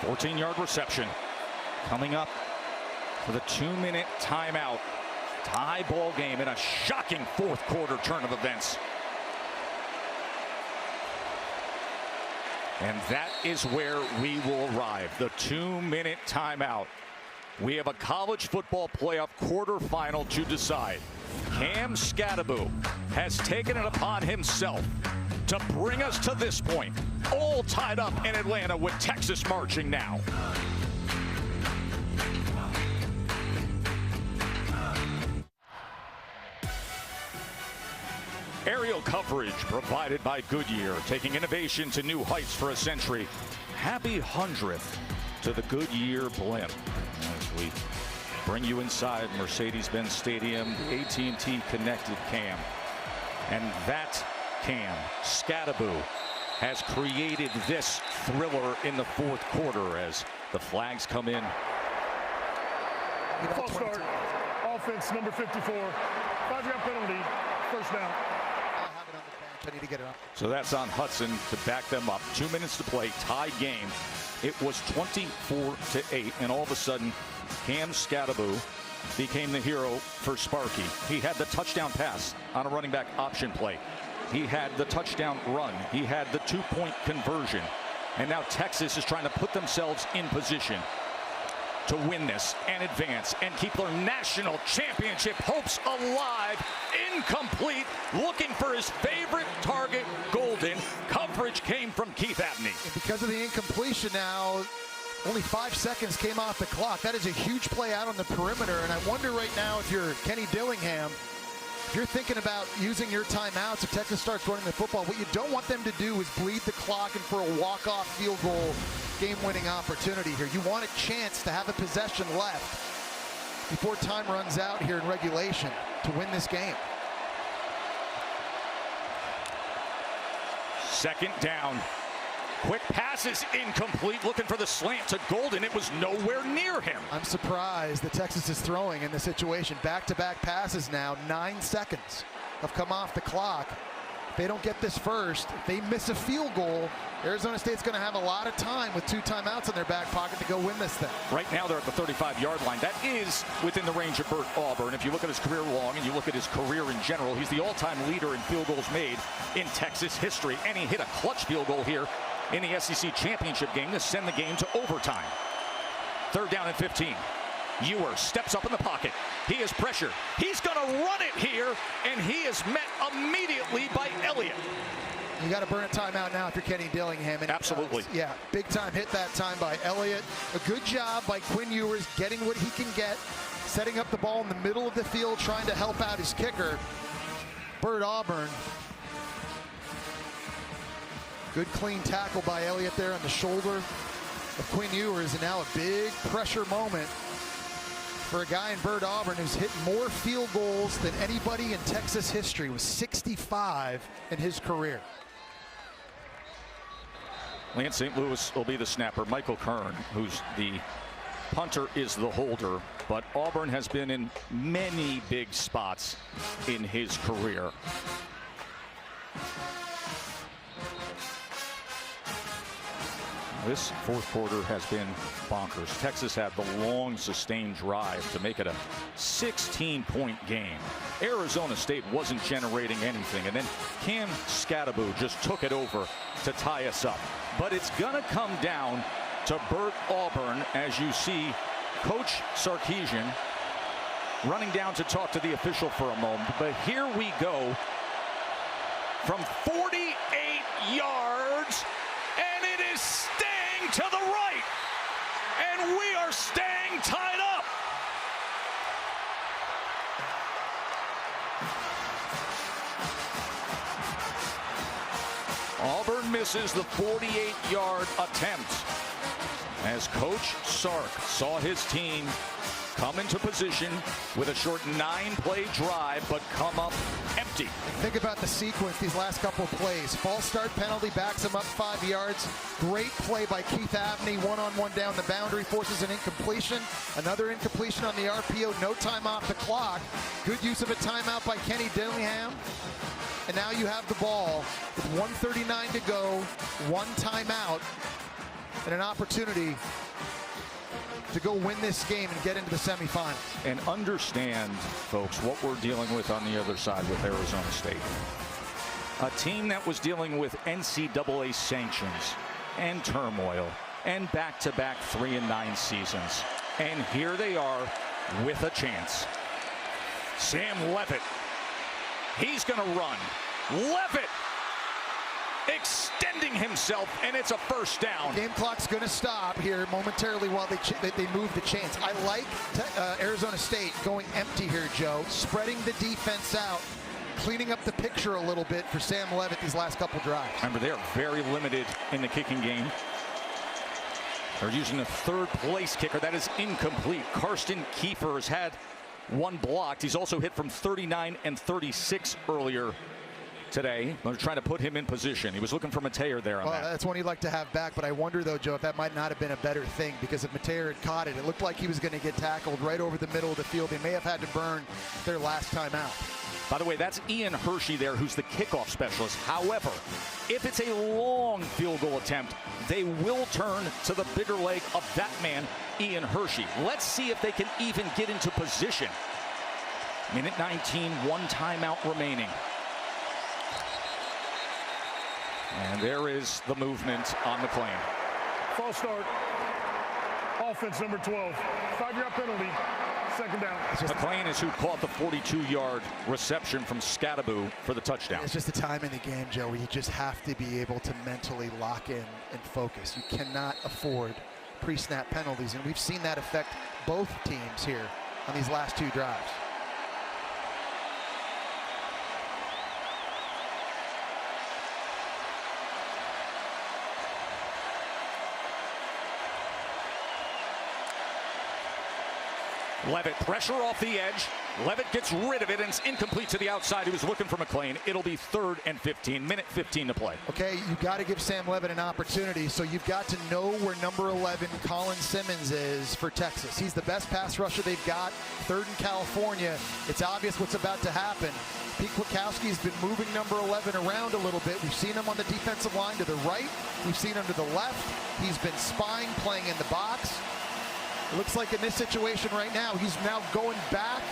14-yard reception coming up for the 2-minute timeout. Tie ball game in a shocking fourth quarter turn of events. And that is where we will arrive. The 2-minute timeout. We have a college football playoff quarterfinal to decide. Cam Skattebo has taken it upon himself to bring us to this point. All tied up in Atlanta with Texas marching now. Aerial coverage provided by Goodyear, taking innovation to new heights for a century. Happy 100th to the Goodyear blimp as we bring you inside Mercedes-Benz Stadium, the AT&T connected Cam. And that Cam Skattebo has created this thriller in the fourth quarter as the flags come in. False start. Offense number 54. 5-yard penalty. First down. I need to get it up. So that's on Hudson to back them up. 2 minutes to play, tie game. It was 24-8, and all of a sudden, Cam Skattebo became the hero for Sparky. He had the touchdown pass on a running back option play. He had the touchdown run. He had the 2-point conversion. And now Texas is trying to put themselves in position to win this and advance and keep their national championship hopes alive. Incomplete, looking for his favorite target, Golden. Coverage came from Keith Abney. And because of the incompletion now, only 5 seconds came off the clock. That is a huge play out on the perimeter, and I wonder right now if you're Kenny Dillingham, if you're thinking about using your timeouts if Texas starts running the football, what you don't want them to do is bleed the clock and for a walk-off field goal game-winning opportunity here. You want a chance to have a possession left before time runs out here in regulation to win this game. Second down. Quick pass is incomplete, looking for the slant to Golden. It was nowhere near him. I'm surprised that Texas is throwing in this situation. Back-to-back passes now. 9 seconds have come off the clock. If they don't get this first, if they miss a field goal, Arizona State's going to have a lot of time with 2 timeouts in their back pocket to go win this thing. Right now they're at the 35-yard line. That is within the range of Bert Auburn. If you look at his career long and you look at his career in general, he's the all-time leader in field goals made in Texas history. And he hit a clutch field goal here in the SEC championship game to send the game to overtime. 3rd down and 15. Ewers steps up in the pocket. He is pressured. He's going to run it here, and he is met immediately by Elliott. You got to burn a timeout now if you're Kenny Dillingham. And absolutely. Yeah, big time hit that time by Elliott. A good job by Quinn Ewers getting what he can get, setting up the ball in the middle of the field, trying to help out his kicker, Bert Auburn. Good clean tackle by Elliott there on the shoulder of Quinn Ewers, and now a big pressure moment for a guy in Bert Auburn who's hit more field goals than anybody in Texas history, with 65 in his career. Lance St. Louis will be the snapper. Michael Kern, who's the punter, is the holder. But Auburn has been in many big spots in his career. This fourth quarter has been bonkers. Texas had the long sustained drive to make it a 16-point game. Arizona State wasn't generating anything, and then Cam Scattaboo just took it over to tie us up. But it's gonna come down to Bert Auburn, as you see Coach Sarkisian running down to talk to the official for a moment. But here we go from 48 yards, and it is staying to the right, and we are staying tied up. Auburn misses the 48-yard attempt as Coach Sark saw his team come into position with a short 9-play drive, but come up empty. Think about the sequence these last couple of plays. False start penalty backs him up 5 yards. Great play by Keith Abney, one-on-one down the boundary, forces an incompletion. Another incompletion on the RPO, no time off the clock. Good use of a timeout by Kenny Dillingham. And now you have the ball with 1:39 to go, one timeout, and an opportunity to go win this game and get into the semifinals. And understand, folks, what we're dealing with on the other side with Arizona State. A team that was dealing with NCAA sanctions and turmoil and back-to-back 3-9 seasons. And here they are with a chance. Sam Leavitt. He's going to run. Leavitt extending himself, and it's a first down. Game clock's going to stop here momentarily while they move the chains. I like Arizona State going empty here, Joe, spreading the defense out, cleaning up the picture a little bit for Sam Leavitt these last couple drives. Remember, they are very limited in the kicking game. They're using a third-place kicker. That is incomplete. Karsten Kiefer has had one blocked. He's also hit from 39 and 36 earlier today. They're trying to put him in position. He was looking for Mateer there on that. That's one you'd like to have back, but I wonder, though, Joe, if that might not have been a better thing, because if Mateer had caught it, it looked like he was going to get tackled right over the middle of the field. They may have had to burn their last time out. By the way, that's Ian Hershey there, who's the kickoff specialist. However, if it's a long field goal attempt, they will turn to the bigger leg of that man, Ian Hershey. Let's see if they can even get into position. Minute 19, one timeout remaining. And there is the movement on McLean. False start. Offense number 12. 5-yard penalty. Second down. McLean is who caught the 42-yard reception from Scattaboo for the touchdown. It's just a time in the game, Joe, where you just have to be able to mentally lock in and focus. You cannot afford pre-snap penalties, and we've seen that affect both teams here on these last two drives. Leavitt, pressure off the edge. Leavitt gets rid of it, and it's incomplete to the outside. He was looking for McLean. It'll be 3rd and 15. Minute 15 to play. Okay, you've got to give Sam Leavitt an opportunity, so you've got to know where number 11, Colin Simmons, is for Texas. He's the best pass rusher they've got. 3rd in California. It's obvious what's about to happen. Pete Kwiatkowski's been moving number 11 around a little bit. We've seen him on the defensive line to the right. We've seen him to the left. He's been spying, playing in the box. It looks like in this situation right now, he's now going back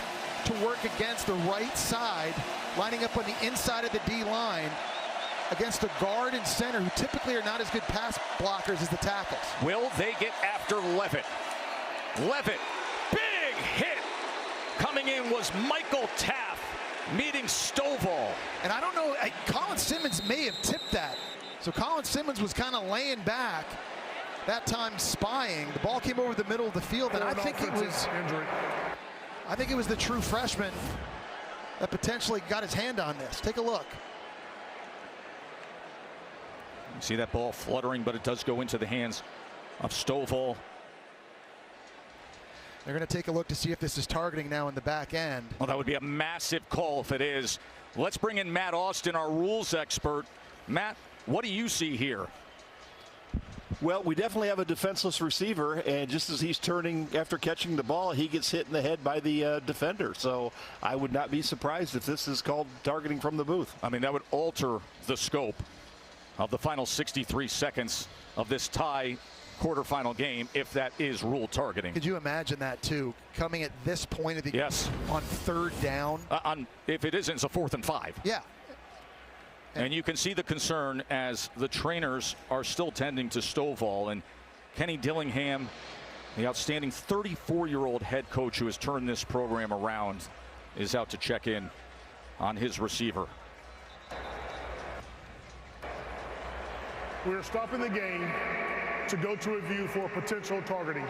to work against the right side, lining up on the inside of the D-line against a guard and center who typically are not as good pass blockers as the tackles. Will they get after Leavitt? Leavitt, big hit. Coming in was Michael Taff, meeting Stovall. And I don't know, Colin Simmons may have tipped that. So Colin Simmons was kind of laying back. That time spying. The ball came over the middle of the field, and I think it was the true freshman that potentially got his hand on this. Take a look. You see that ball fluttering, but it does go into the hands of Stovall. They're going to take a look to see if this is targeting now in the back end. Well, that would be a massive call if it is. Let's bring in Matt Austin, our rules expert. Matt, what do you see here? Well, we definitely have a defenseless receiver, and just as he's turning after catching the ball, he gets hit in the head by the defender. So I would not be surprised if this is called targeting from the booth. I mean, that would alter the scope of the final 63 seconds of this tie quarterfinal game if that is ruled targeting. Could you imagine that too, coming at this point of the game on third down? If it isn't, it's a 4th and 5. Yeah. And you can see the concern as the trainers are still tending to Stovall, and Kenny Dillingham, the outstanding 34-year-old head coach who has turned this program around, is out to check in on his receiver. We're stopping the game to go to a view for potential targeting.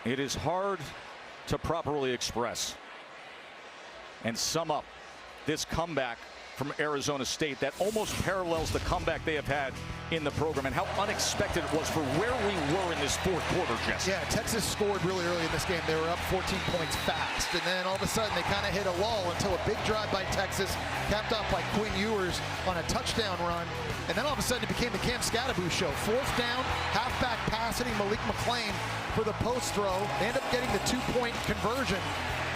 It is hard to properly express and sum up this comeback from Arizona State that almost parallels the comeback they have had in the program, and how unexpected it was for where we were in this fourth quarter, Jesse. Yeah, Texas scored really early in this game. They were up 14 points fast, and then all of a sudden they kind of hit a lull until a big drive by Texas, capped off by Quinn Ewers on a touchdown run, and then all of a sudden it became the Cam Scattaboo show. 4th down, halfback pass hitting Malik McClain for the post throw. They end up getting the 2-point conversion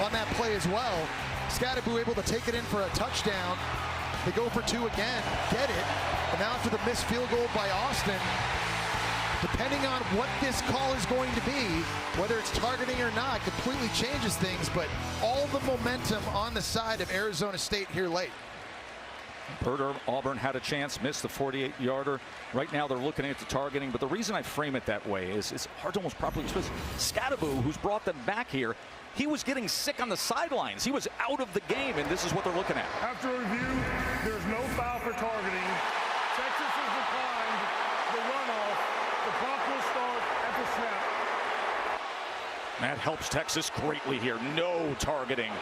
on that play as well. Scattaboo able to take it in for a touchdown. They go for 2 again, get it, and now after the missed field goal by Austin, depending on what this call is going to be, whether it's targeting or not, completely changes things, but all the momentum on the side of Arizona State here late. Auburn had a chance, missed the 48-yarder. Right now they're looking at the targeting, but the reason I frame it that way is it's hard to almost properly express. Scattaboo, who's brought them back here, he was getting sick on the sidelines. He was out of the game, and this is what they're looking at. After review, there's no foul for targeting. Texas has declined the runoff. The clock will start at the snap. That helps Texas greatly here. No targeting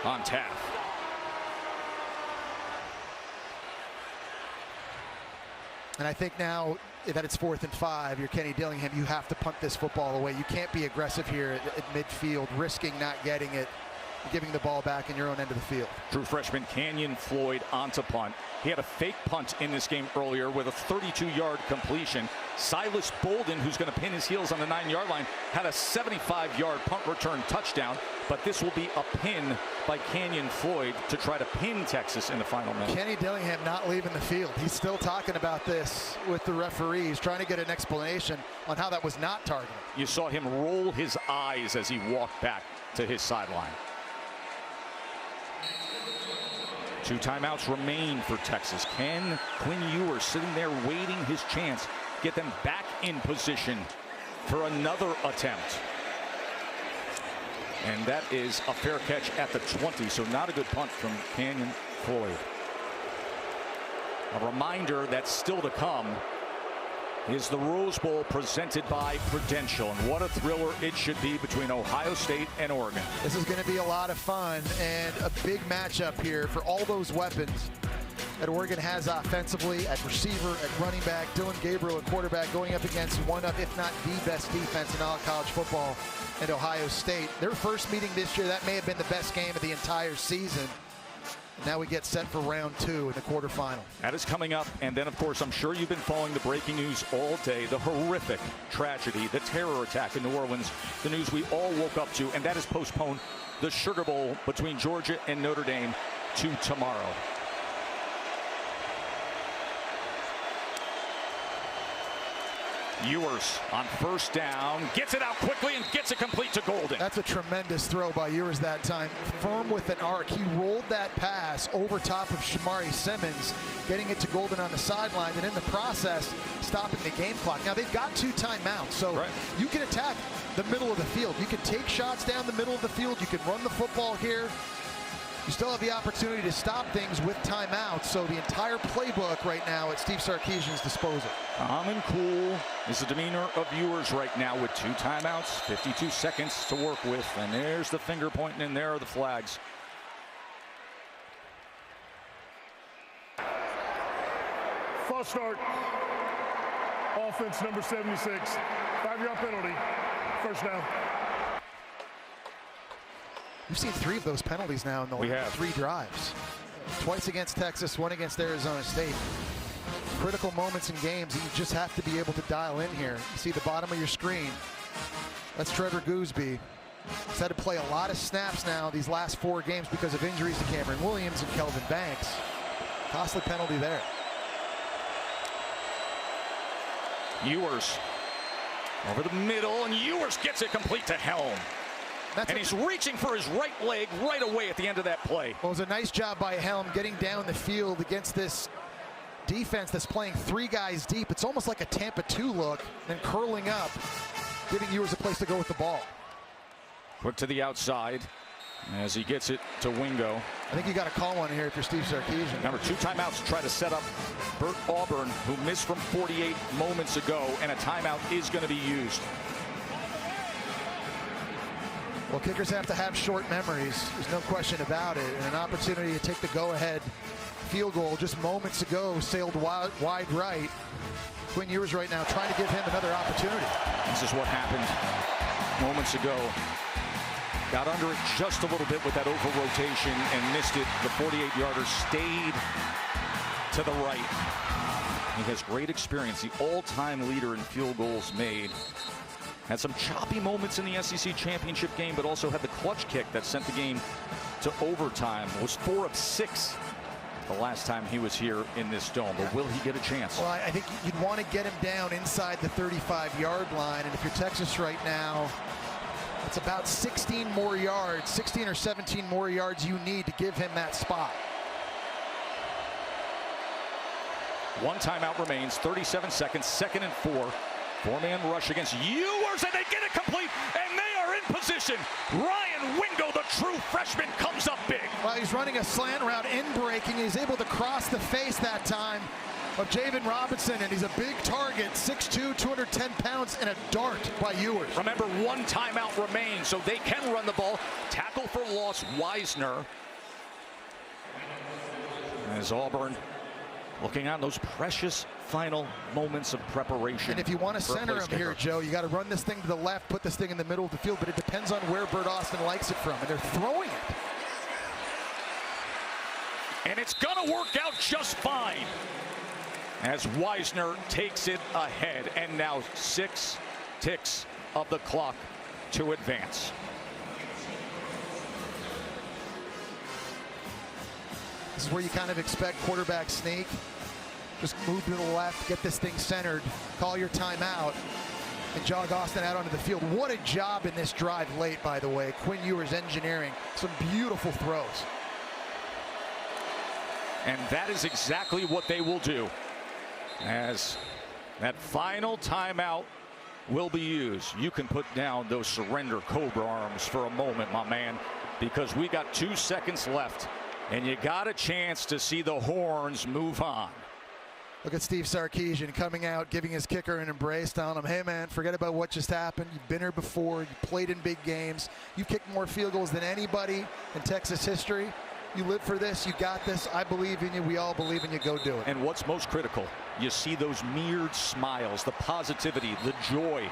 on Taft. And I think now that it's 4th and 5, you're Kenny Dillingham, you have to punt this football away. You can't be aggressive here at midfield, risking not getting it, giving the ball back in your own end of the field. True freshman Canyon Floyd onto punt. He had a fake punt in this game earlier with a 32-yard completion. Silas Bolden, who's going to pin his heels on the 9-yard line, had a 75-yard punt return touchdown, but this will be a pin by Canyon Floyd to try to pin Texas in the final minute. Kenny Dillingham not leaving the field. He's still talking about this with the referees, trying to get an explanation on how that was not targeted. You saw him roll his eyes as he walked back to his sideline. 2 timeouts remain for Texas. Can Quinn Ewers, sitting there waiting his chance, get them back in position for another attempt? And that is a fair catch at the 20, so not a good punt from Canyon Floyd. A reminder that's still to come is the Rose Bowl presented by Prudential, and what a thriller it should be between Ohio State and Oregon. This is going to be a lot of fun and a big matchup here for all those weapons that Oregon has offensively at receiver, at running back. Dylan Gabriel at quarterback going up against one of, if not the best defense in all of college football, and Ohio State. Their first meeting this year, that may have been the best game of the entire season. Now we get set for round 2 in the quarterfinal. That is coming up, and then of course I'm sure you've been following the breaking news all day, the horrific tragedy, the terror attack in New Orleans, the news we all woke up to, and that has postponed the Sugar Bowl between Georgia and Notre Dame to tomorrow. Ewers on first down, gets it out quickly and gets it complete to Golden. That's a tremendous throw by Ewers that time. Firm with an arc. He rolled that pass over top of Shamari Simmons, getting it to Golden on the sideline, and in the process, stopping the game clock. Now, they've got 2 timeouts, so you can attack the middle of the field. You can take shots down the middle of the field. You can run the football here. You still have the opportunity to stop things with timeouts, so the entire playbook right now at Steve Sarkisian's disposal. Calm and cool is the demeanor of Ewers right now with 2 timeouts, 52 seconds to work with, and there's the finger pointing, and there are the flags. False start. Offense number 76. 5-yard penalty. First down. We've seen 3 of those penalties now in the last 3 drives. Twice against Texas, one against Arizona State. Critical moments in games, you just have to be able to dial in here. You see the bottom of your screen. That's Trevor Gooseby. He's had to play a lot of snaps now these last 4 games because of injuries to Cameron Williams and Kelvin Banks. Costly penalty there. Ewers over the middle, and Ewers gets it complete to Helm. And he's reaching for his right leg right away at the end of that play. Well, it was a nice job by Helm getting down the field against this defense that's playing 3 guys deep. It's almost like a Tampa 2 look, and curling up, giving Ewers a place to go with the ball. Quick to the outside as he gets it to Wingo. I think you got to call one here if you're Steve Sarkisian. Remember, 2 timeouts to try to set up Bert Auburn, who missed from 48 moments ago, and a timeout is going to be used. Well, kickers have to have short memories. There's no question about it. And an opportunity to take the go-ahead field goal just moments ago sailed wide right. Quinn Ewers right now trying to give him another opportunity. This is what happened moments ago. Got under it just a little bit with that over rotation and missed it. The 48-yarder stayed to the right. He has great experience, the all-time leader in field goals made. Had some choppy moments in the SEC championship game, but also had the clutch kick that sent the game to overtime. Was 4 of 6 the last time he was here in this dome. But will he get a chance? Well, I think you'd want to get him down inside the 35-yard line. And if you're Texas right now, it's about 16 more yards, 16 or 17 more yards you need to give him that spot. 1 timeout remains, 37 seconds, 2nd and 4. 4-man rush against Ewers, and they get it complete, and they are in position. Ryan Wingo, the true freshman, comes up big. Well, he's running a slant route in breaking. He's able to cross the face that time of Javen Robinson, and he's a big target, 6'2", 210 pounds, and a dart by Ewers. Remember, 1 timeout remains, so they can run the ball. Tackle for loss, Wisner. As Auburn looking on those precious final moments of preparation. And if you want to center him here, Joe, you got to run this thing to the left, put this thing in the middle of the field, but it depends on where Bert Austin likes it from, and they're throwing it. And it's going to work out just fine as Wisner takes it ahead, and now 6 ticks of the clock to advance. This is where you kind of expect quarterback sneak. Just move to the left, get this thing centered, call your timeout, and jog Austin out onto the field. What a job in this drive late, by the way. Quinn Ewers engineering some beautiful throws. And that is exactly what they will do, as that final timeout will be used. You can put down those surrender cobra arms for a moment, my man, because we got 2 seconds left, and you got a chance to see the horns move on. Look at Steve Sarkisian coming out, giving his kicker an embrace, telling him, hey, man, forget about what just happened. You've been here before. You played in big games. You've kicked more field goals than anybody in Texas history. You live for this. You got this. I believe in you. We all believe in you. Go do it. And what's most critical, you see those mirrored smiles, the positivity, the joy.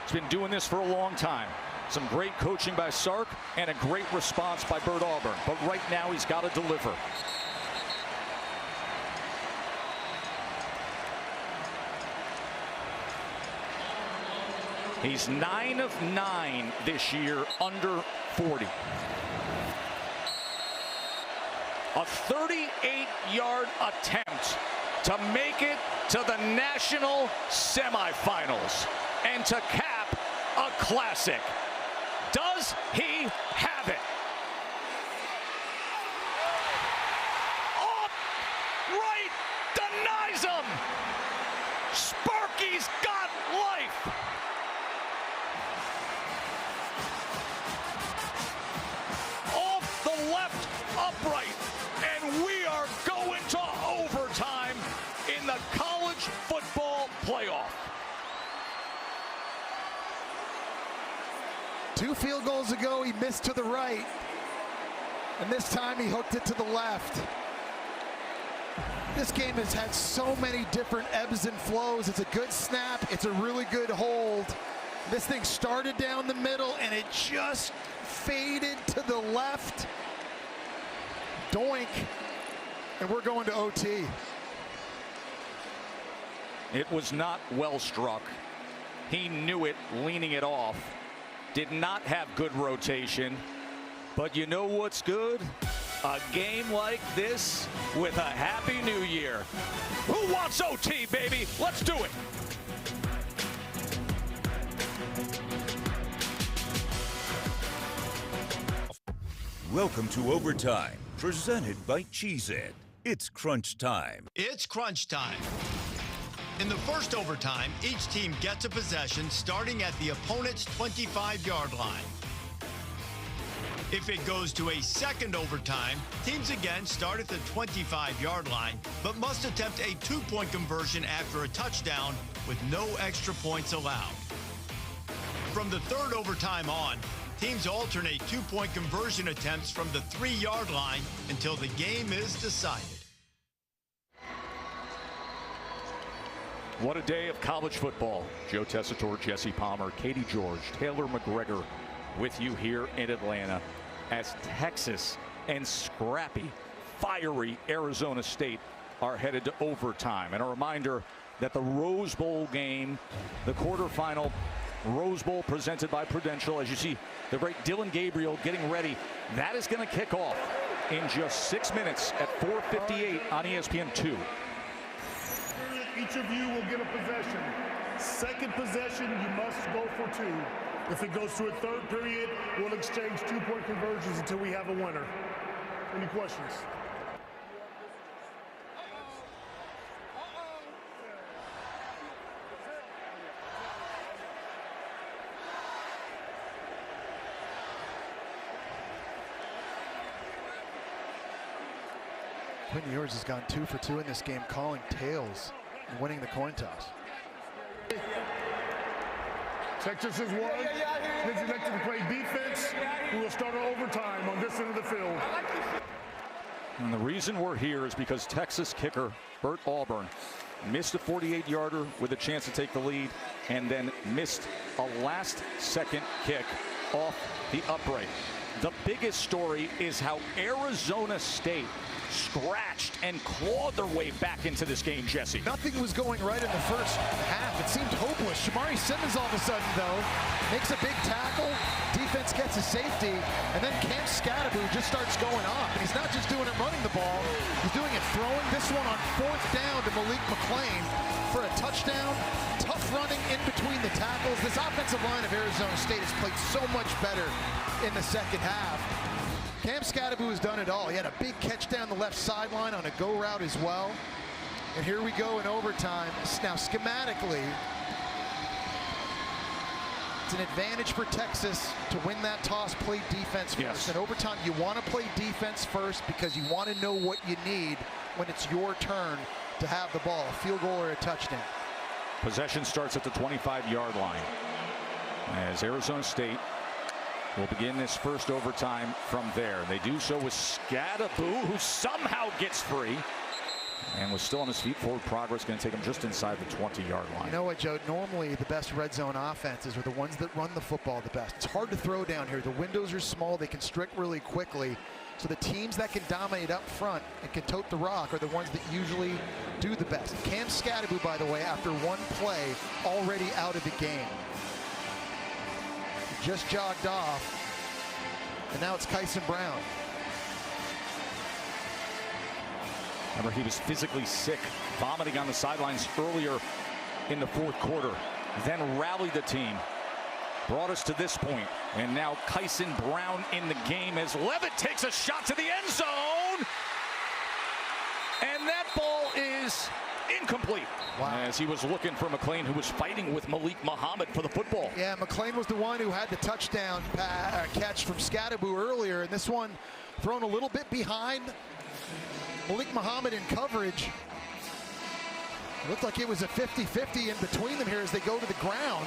He's been doing this for a long time. Some great coaching by Sark and a great response by Bert Auburn. But right now, he's got to deliver. He's 9 of 9 this year under 40. A 38-yard attempt to make it to the national semifinals and to cap a classic. Does he have it? Right, denies him. Sparky's got life. Off the left upright, and we are going to overtime in the college football playoff. 2 field goals ago, he missed to the right, and this time he hooked it to the left. This game has had so many different ebbs and flows. It's a good snap. It's a really good hold. This thing started down the middle, and it just faded to the left. Doink. And we're going to OT. It was not well struck. He knew it, leaning it off. Did not have good rotation. But you know what's good? A game like this with a Happy New Year. Who wants OT, baby? Let's do it. Welcome to Overtime, presented by Cheez-It. It's crunch time. It's crunch time. In the first overtime, each team gets a possession starting at the opponent's 25-yard line. If it goes to a second overtime, teams again start at the 25-yard line, but must attempt a two-point conversion after a touchdown with no extra points allowed. From the third overtime on, teams alternate two-point conversion attempts from the 3-yard line until the game is decided. What a day of college football. Joe Tessitore, Jesse Palmer, Katie George, Taylor McGregor with you here in Atlanta as Texas and scrappy, fiery Arizona State are headed to overtime. And a reminder that the Rose Bowl game, the quarterfinal Rose Bowl presented by Prudential, as you see the great Dylan Gabriel getting ready, that is going to kick off in just 6 minutes at 4:58 on ESPN2. Each of you will get a possession. Second possession, you must go for 2. If it goes to a third period, we'll exchange two-point conversions until we have a winner. Any questions? Quinn Ewers has gone 2 for 2 in this game, calling tails and winning the coin toss. Texas has won. It's elected to play defense. We will start our overtime on this end of the field. And the reason we're here is because Texas kicker Bert Auburn missed a 48-yarder with a chance to take the lead and then missed a last-second kick off the upright. The biggest story is how Arizona State scratched and clawed their way back into this game, Jesse. Nothing was going right in the first half. It seemed hopeless. Shamari Simmons all of a sudden, though, makes a big tackle. Defense gets a safety, and then Cam Scadaboo just starts going off. And he's not just doing it running the ball, he's doing it throwing. This one on 4th down to Malik McClain for a touchdown. Tough running in between the tackles. This offensive line of Arizona State has played so much better in the second half. Cam Scadaboo has done it all. He had a big catch down the left sideline on a go route as well. And here we go in overtime. Now, schematically, it's an advantage for Texas to win that toss, play defense first. Yes. In overtime, you want to play defense first because you want to know what you need when it's your turn to have the ball, a field goal or a touchdown. Possession starts at the 25-yard line as Arizona State will begin this first overtime from there. They do so with Scadaboo, who somehow gets free and was still on his feet. Forward progress going to take him just inside the 20-yard line. You know what, Joe? Normally the best red zone offenses are the ones that run the football the best. It's hard to throw down here. The windows are small. They constrict really quickly. So the teams that can dominate up front and can tote the rock are the ones that usually do the best. Cam Scadaboo, by the way, after one play, already out of the game. Just jogged off, and now it's Kyson Brown. Remember, he was physically sick, vomiting on the sidelines earlier in the fourth quarter, then rallied the team, brought us to this point, and now Kyson Brown in the game as Levitt takes a shot to the end zone, and that ball is incomplete. Wow. As he was looking for McClain, who was fighting with Malik Muhammad for the football. Yeah, McClain was the one who had the touchdown catch from Scadaboo earlier, and this one thrown a little bit behind. Malik Muhammad in coverage. It looked like it was a 50-50 in between them here as they go to the ground.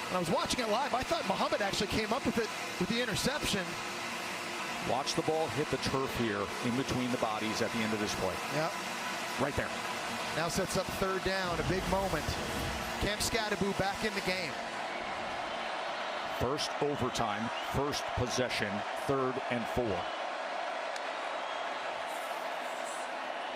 And I was watching it live. I thought Muhammad actually came up with it with the interception. Watch the ball hit the turf here in between the bodies at the end of this play. Yeah. Right there. Now sets up third down, a big moment. Cam Scadaboo back in the game. First overtime, first possession, 3rd and 4.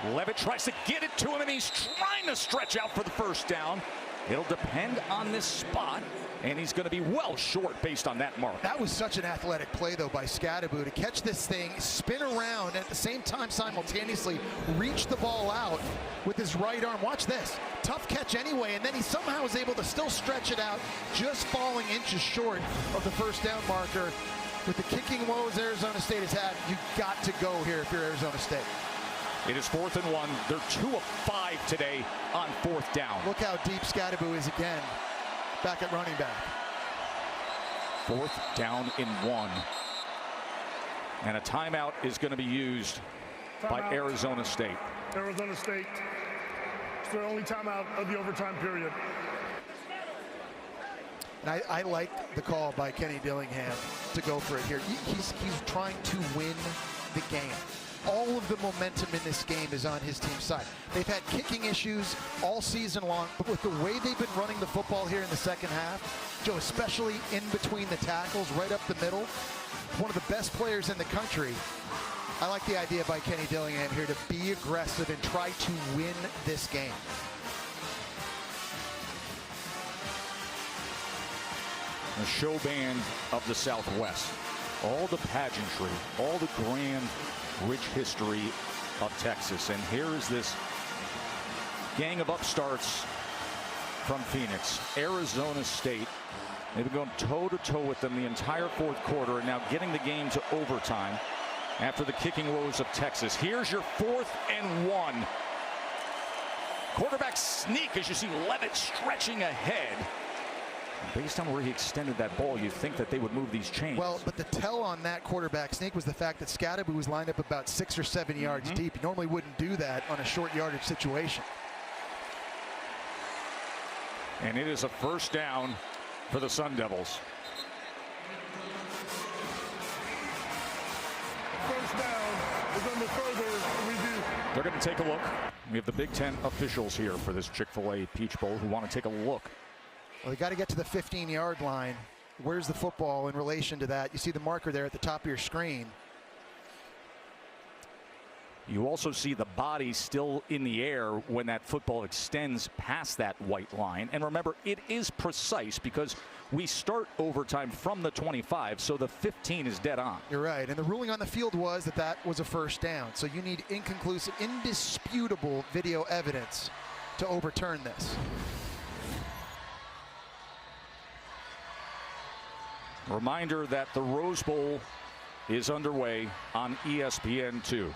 Levitt tries to get it to him, and he's trying to stretch out for the first down. It'll depend on this spot, and he's going to be well short based on that mark. That was such an athletic play, though, by Scadaboo to catch this thing, spin around, and at the same time simultaneously reach the ball out with his right arm. Watch this. Tough catch anyway, and then he somehow was able to still stretch it out, just falling inches short of the first down marker. With the kicking woes Arizona State has had, you got to go here if you're Arizona State. It is 4th and 1. They're 2 of 5 today on 4th down. Look how deep Scadaboo is again, back at running back. 4th down in 1. And a timeout is going to be used by Arizona State. Arizona State, it's their only timeout of the overtime period. And I like the call by Kenny Dillingham to go for it here. He's trying to win the game. All of the momentum in this game is on his team's side. They've had kicking issues all season long, but with the way they've been running the football here in the second half, Joe, especially in between the tackles, right up the middle, one of the best players in the country. I like the idea by Kenny Dillingham here to be aggressive and try to win this game. The show band of the Southwest. All the pageantry, all the grand, rich history of Texas. And here is this gang of upstarts from Phoenix. Arizona State. They've been going toe-to-toe with them the entire 4th quarter and now getting the game to overtime after the kicking woes of Texas. Here's your 4th and 1. Quarterback sneak as you see Levitt stretching ahead. Based on where he extended that ball, you'd think that they would move these chains. Well, but the tell on that quarterback sneak was the fact that Scadaboo was lined up about 6 or 7 yards deep. He normally wouldn't do that on a short yardage situation. And it is a first down for the Sun Devils. First down is under further review. They're going to take a look. We have the Big Ten officials here for this Chick-fil-A Peach Bowl who want to take a look. Well, they got to get to the 15-yard line. Where's the football in relation to that? You see the marker there at the top of your screen. You also see the body still in the air when that football extends past that white line. And remember, it is precise because we start overtime from the 25, so the 15 is dead on. You're right. And the ruling on the field was that that was a first down. So you need inconclusive, indisputable video evidence to overturn this. Reminder that the Rose Bowl is underway on ESPN2.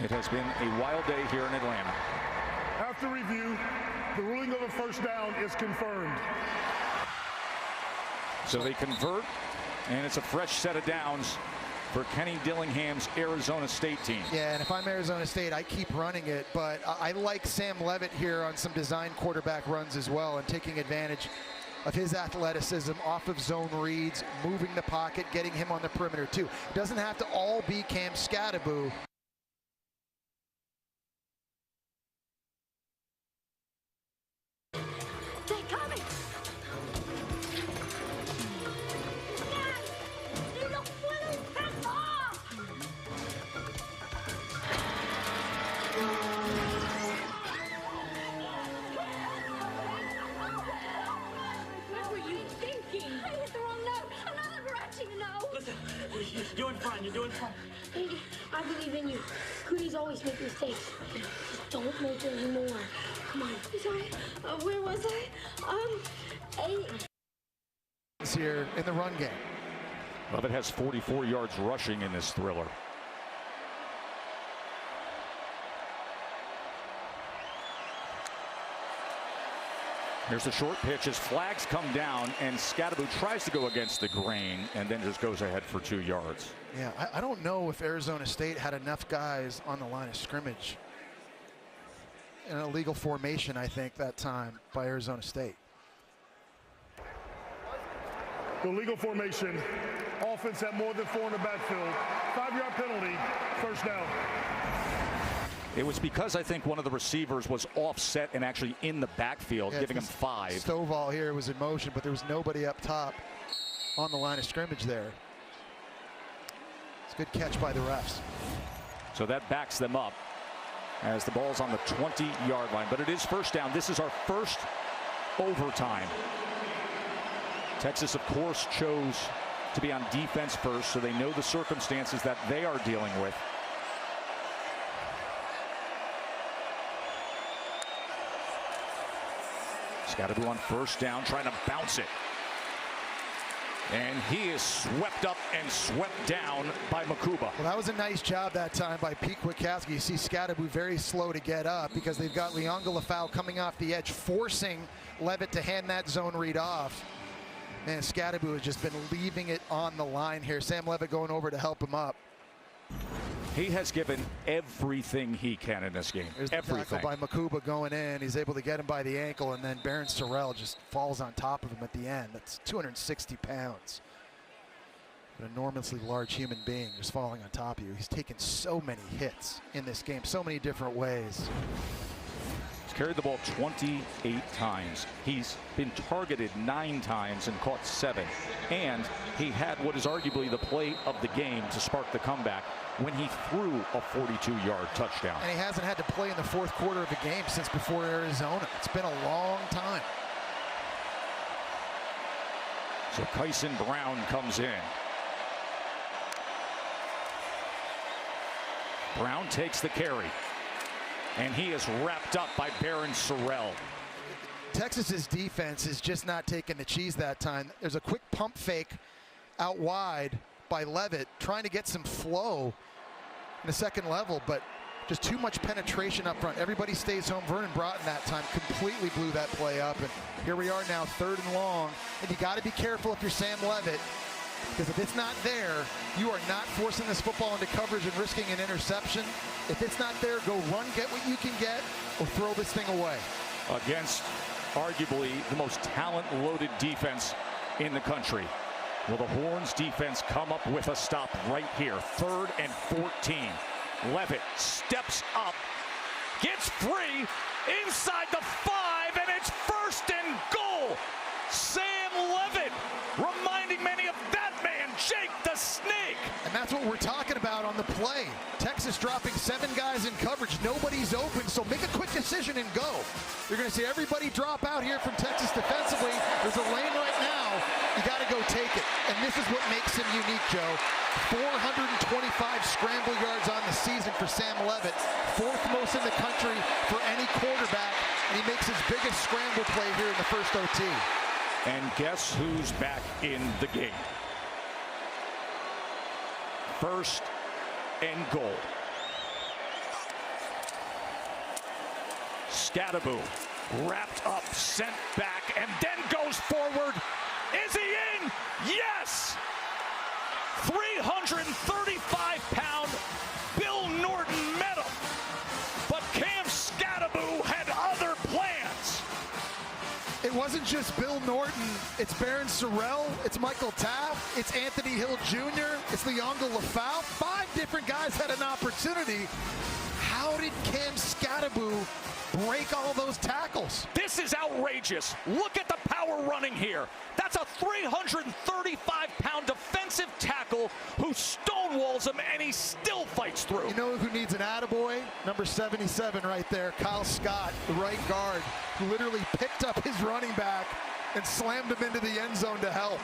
It has been a wild day here in Atlanta. After review, the ruling of a first down is confirmed. So they convert, and it's a fresh set of downs for Kenny Dillingham's Arizona State team. Yeah, and if I'm Arizona State, I keep running it, but I like Sam Levitt here on some design quarterback runs as well and taking advantage of his athleticism off of zone reads, moving the pocket, getting him on the perimeter too. It doesn't have to all be Cam Scadaboo. They're coming! What were you thinking? I hit the wrong note. I'm not overreacting, you know. Listen, you're doing fine. You're doing fine. I believe in you. Goonies always make mistakes. Just don't make any more. Come on. Sorry. Where was I? Here in the run game. Levitt has 44 yards rushing in this thriller. Here's the short pitch as flags come down and Scadaboo tries to go against the grain and then just goes ahead for 2 yards. Yeah, I don't know if Arizona State had enough guys on the line of scrimmage. In a legal formation, I think, that time by Arizona State. The legal formation, offense at more than 4 in the backfield, 5-yard penalty, first down. It was because I think one of the receivers was offset and actually in the backfield, giving him 5. Stovall here was in motion, but there was nobody up top on the line of scrimmage there. It's a good catch by the refs. So that backs them up as the ball's on the 20-yard line. But it is first down. This is our first overtime. Texas, of course, chose to be on defense first, so they know the circumstances that they are dealing with. Scottaboo on first down, trying to bounce it. And he is swept up and swept down by Makuba. Well, that was a nice job that time by Pete Kwiatkowski. You see Scottaboo very slow to get up because they've got Leonga Lafau coming off the edge, forcing Levitt to hand that zone read off. Man, Scottaboo has just been leaving it on the line here. Sam Levitt going over to help him up. He has given everything he can in this game. There's the tackle by Makuba going in. He's able to get him by the ankle, and then Baron Sorrell just falls on top of him at the end. That's 260 pounds. An enormously large human being just falling on top of you. He's taken so many hits in this game, so many different ways. He's carried the ball 28 times. He's been targeted 9 times and caught 7. And he had what is arguably the play of the game to spark the comeback when he threw a 42-yard touchdown. And he hasn't had to play in the fourth quarter of the game since before Arizona. It's been a long time. So Kyson Brown comes in. Brown takes the carry. And he is wrapped up by Baron Sorrell. Texas's defense is just not taking the cheese that time. There's a quick pump fake out wide by Levitt, trying to get some flow in the second level, but just too much penetration up front. Everybody stays home. Vernon Broughton that time completely blew that play up, and here we are now, 3rd and long. And you got to be careful if you're Sam Levitt, because if it's not there, you are not forcing this football into coverage and risking an interception. If it's not there, go run, get what you can get, or throw this thing away. Against arguably the most talent-loaded defense in the country. Will the Horns defense come up with a stop right here? 3rd and 14. Levitt steps up, gets free, inside the 5, and it's 1st and goal. Sam Levitt reminding many of that man, Jake the Snake. And that's what we're talking about on the play. Texas dropping 7 guys in coverage. Nobody's open, so make a quick decision and go. You're going to see everybody drop out here from Texas defensively. There's a lane right now. You got to go take it. And this is what makes him unique, Joe. 425 scramble yards on the season for Sam Levitt. 4th most in the country for any quarterback. And he makes his biggest scramble play here in the first OT. And guess who's back in the game? 1st and goal. Scottaboo wrapped up, sent back, and then goes forward. Is he in? Yes! 335-pound Bill Norton met him. But Cam Scottaboo had other plans. It wasn't just Bill Norton. It's Baron Sorrell. It's Michael Taft. It's Anthony Hill Jr. It's Leonga Lafau. 5 different guys had an opportunity. How did Cam Scottaboo break all those tackles? This is outrageous. Look at the power running here. That's a 335-pound defensive tackle who stonewalls him, and he still fights through. You know who needs an attaboy? Number 77 right there, Kyle Scott, the right guard, who literally picked up his running back and slammed him into the end zone to help.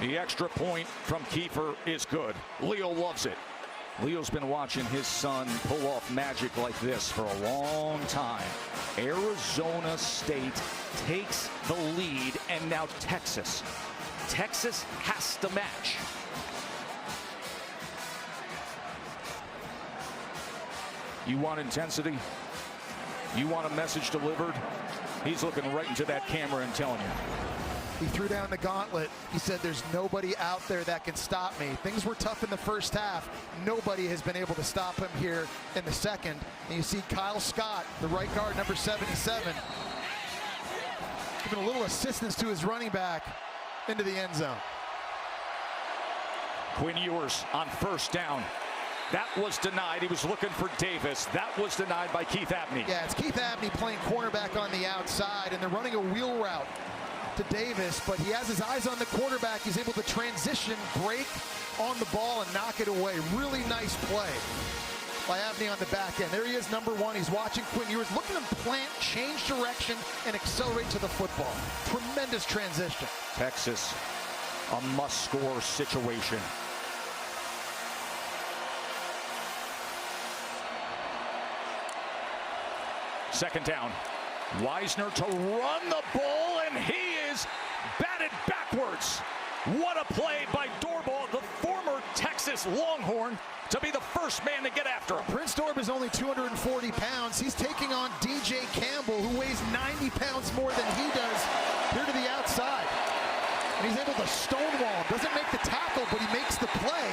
The extra point from Kiefer is good. Leo loves it. Leo's been watching his son pull off magic like this for a long time. Arizona State takes the lead, and now Texas. Texas has to match. You want intensity? You want a message delivered? He's looking right into that camera and telling you. He threw down the gauntlet. He said, there's nobody out there that can stop me. Things were tough in the first half. Nobody has been able to stop him here in the second. And you see Kyle Scott, the right guard, number 77, giving a little assistance to his running back into the end zone. Quinn Ewers on first down. That was denied. He was looking for Davis. That was denied by Keith Abney. Yeah, it's Keith Abney playing cornerback on the outside, and they're running a wheel route. to Davis, but he has his eyes on the quarterback. He's able to transition, break on the ball, and knock it away. Really nice play by Abney on the back end. There he is, number one. He's watching Quinn Ewers. Look at him plant, change direction, and accelerate to the football. Tremendous transition. Texas, a must-score situation. Second down. Weisner to run the ball, and he is batted backwards. What a play by Dorbaugh, the former Texas Longhorn, to be the first man to get after him. Prince Dorb is only 240 pounds. He's taking on DJ Campbell, who weighs 90 pounds more than he does, here to the outside. And he's able to stonewall him. Doesn't make the tackle, but he makes the play.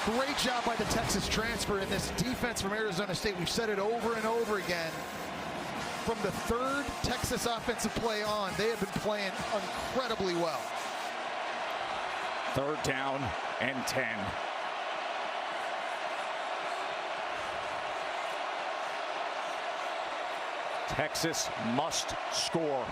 Great job by the Texas transfer in this defense from Arizona State. We've said it over and over again. From the third Texas offensive play on, they have been playing incredibly well. Third down and 10. Texas must score.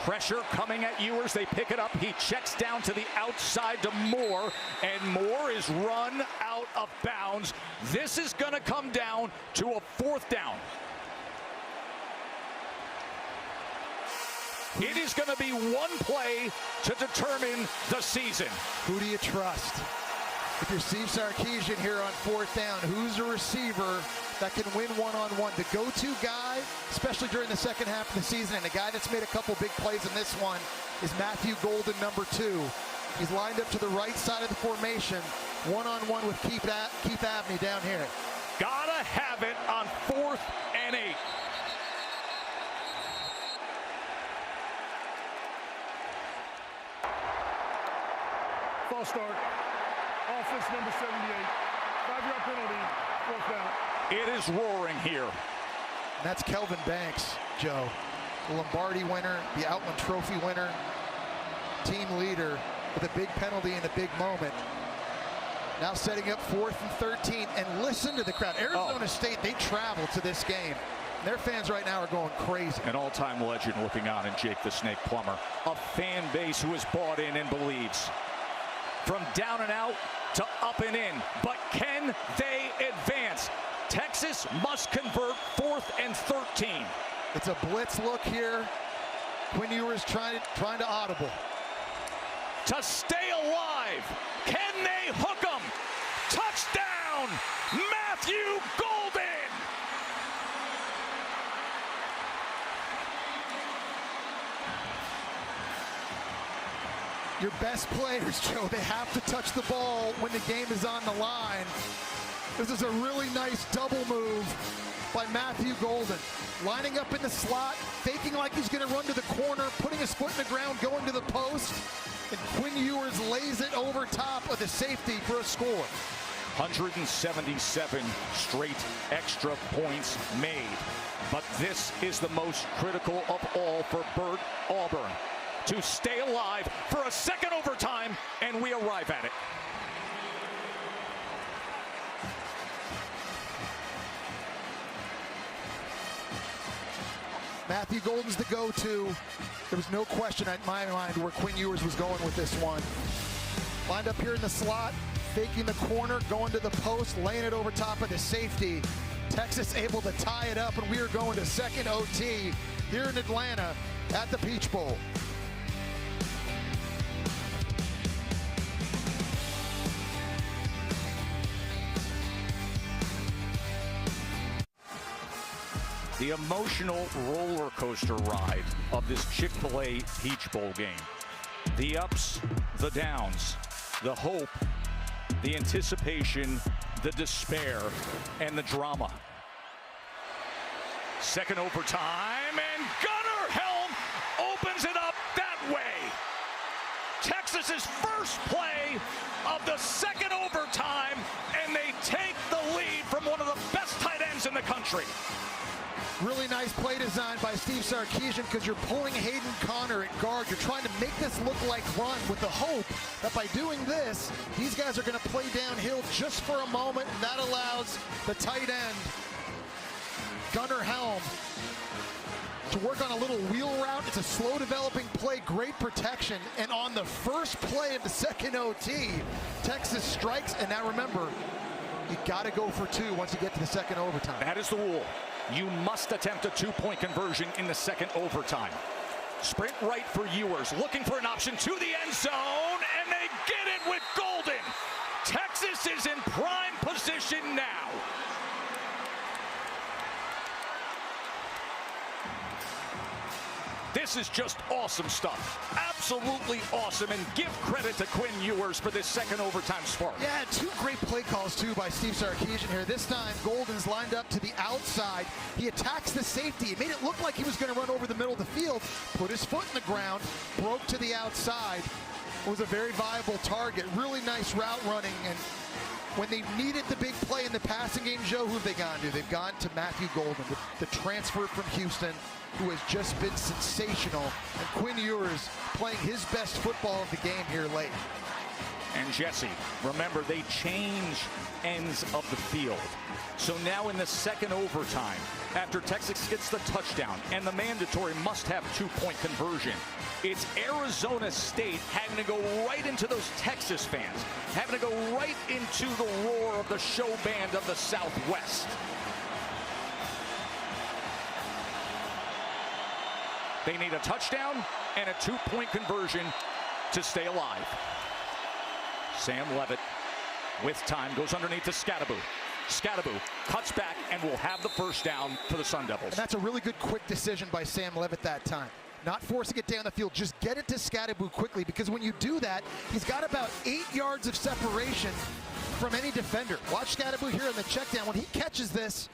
Pressure coming at Ewers. They pick it up. He checks down to the outside to Moore, and Moore is run out of bounds. This is going to come down to a fourth down. It is going to be one play to determine the season. Who do you trust? If you're Steve Sarkisian here on fourth down, who's a receiver that can win one-on-one? The go-to guy, especially during the second half of the season, and a guy that's made a couple big plays in this one, is Matthew Golden, number 2. He's lined up to the right side of the formation, one-on-one with Keith Abney down here. Gotta have it on 4th and 8. False start. Offense number 78. 5-yard penalty. Fourth down. It is roaring here. And that's Kelvin Banks, Joe. The Lombardi winner, the Outland Trophy winner, team leader with a big penalty in a big moment. Now setting up 4th and 13, and listen to the crowd. Arizona State, they travel to this game. Their fans right now are going crazy. An all-time legend looking on in Jake the Snake Plummer. A fan base who is bought in and believes. From down and out to up and in. But can they advance? Texas must convert 4th and 13. It's a blitz look here. Quinn Ewers trying to audible. To stay alive. Can they hook them? Touchdown, Matthew Golden. Your best players, Joe, they have to touch the ball when the game is on the line. This is a really nice double move by Matthew Golden. Lining up in the slot, faking like he's going to run to the corner, putting his foot in the ground, going to the post. And Quinn Ewers lays it over top of the safety for a score. 177 straight extra points made. But this is the most critical of all for Bert Auburn. To stay alive for a second overtime, and we arrive at it. Matthew Golden's the go-to. There was no question in my mind where Quinn Ewers was going with this one. Lined up here in the slot, faking the corner, going to the post, laying it over top of the safety. Texas able to tie it up, and we are going to second OT here in Atlanta at the Peach Bowl. The emotional roller coaster ride of this Chick-fil-A Peach Bowl game. The ups, the downs, the hope, the anticipation, the despair, and the drama. Second overtime, and Gunnar Helm opens it up that way. Texas's first play of the second overtime, and they take the lead from one of the best tight ends in the country. Really nice play design by Steve Sarkisian, because you're pulling Hayden Connor at guard. You're trying to make this look like run with the hope that by doing this, these guys are going to play downhill just for a moment, and that allows the tight end, Gunnar Helm, to work on a little wheel route. It's a slow developing play, great protection. And on the first play of the second OT, Texas strikes. And now remember, you got to go for two once you get to the second overtime. That is the rule. You must attempt a two-point conversion in the second overtime. Sprint right for Ewers, looking for an option to the end zone, and they get it with Golden. Texas is in prime position now. This is just awesome stuff. Absolutely awesome. And give credit to Quinn Ewers for this second overtime spark. Yeah, two great play calls, too, by Steve Sarkisian here. This time, Golden's lined up to the outside. He attacks the safety. He made it look like he was going to run over the middle of the field, put his foot in the ground, broke to the outside. It was a very viable target. Really nice route running. And when they needed the big play in the passing game, Joe, who have they gone to? They've gone to Matthew Golden, the transfer from Houston, who has just been sensational, and Quinn Ewers playing his best football of the game here late. And Jesse, remember, they change ends of the field. So now in the second overtime, after Texas gets the touchdown and the mandatory must-have two-point conversion, it's Arizona State having to go right into those Texas fans, having to go right into the roar of the show band of the Southwest. They need a touchdown and a two-point conversion to stay alive. Sam Levitt with time goes underneath to Scadaboo. Scadaboo cuts back and will have the first down for the Sun Devils. And that's a really good quick decision by Sam Levitt that time. Not forcing it down the field, just get it to Scadaboo quickly, because when you do that, he's got about 8 yards of separation from any defender. Watch Scadaboo here in the check down. When he catches this,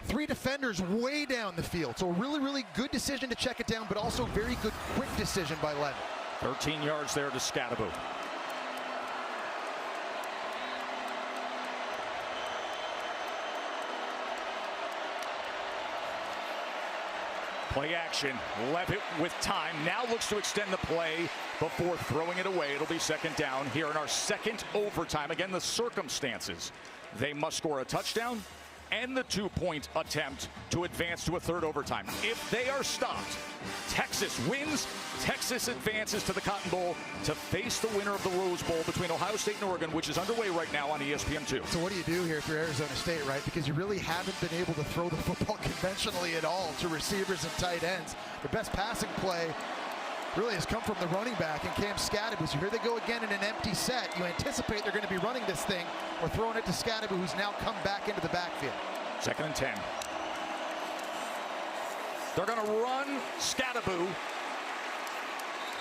3 defenders way down the field. So a really, really good decision to check it down, but also very good quick decision by Levitt. 13 yards there to Scadaboo. Play action. Levitt with time. Now looks to extend the play before throwing it away. It'll be second down here in our second overtime. Again, the circumstances. They must score a touchdown and the two-point attempt to advance to a third overtime. If they are stopped, Texas wins. Texas advances to the Cotton Bowl to face the winner of the Rose Bowl between Ohio State and Oregon, which is underway right now on ESPN2. So what do you do here if you're Arizona State, right? Because you really haven't been able to throw the football conventionally at all to receivers and tight ends. The best passing play really has come from the running back and Cam Scadaboo. So here they go again in an empty set. You anticipate they're going to be running this thing or throwing it to Scadaboo, who's now come back into the backfield. Second and 10. They're going to run Scadaboo,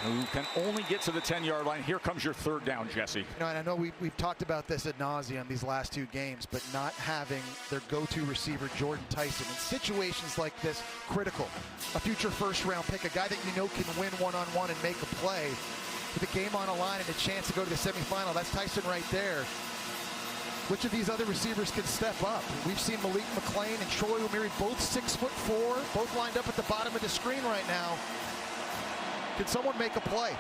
who can only get to the 10-yard line. Here comes your third down, Jesse. You know, and I know we've talked about this ad nauseum these last 2 games, but not having their go-to receiver, Jordan Tyson, in situations like this, critical. A future first-round pick, a guy that you know can win one-on-one and make a play. With the game on a line and a chance to go to the semifinal, that's Tyson right there. Which of these other receivers can step up? We've seen Malik McClain and Troy O'Meary, both 6'4", both lined up at the bottom of the screen right now. Can someone make a play?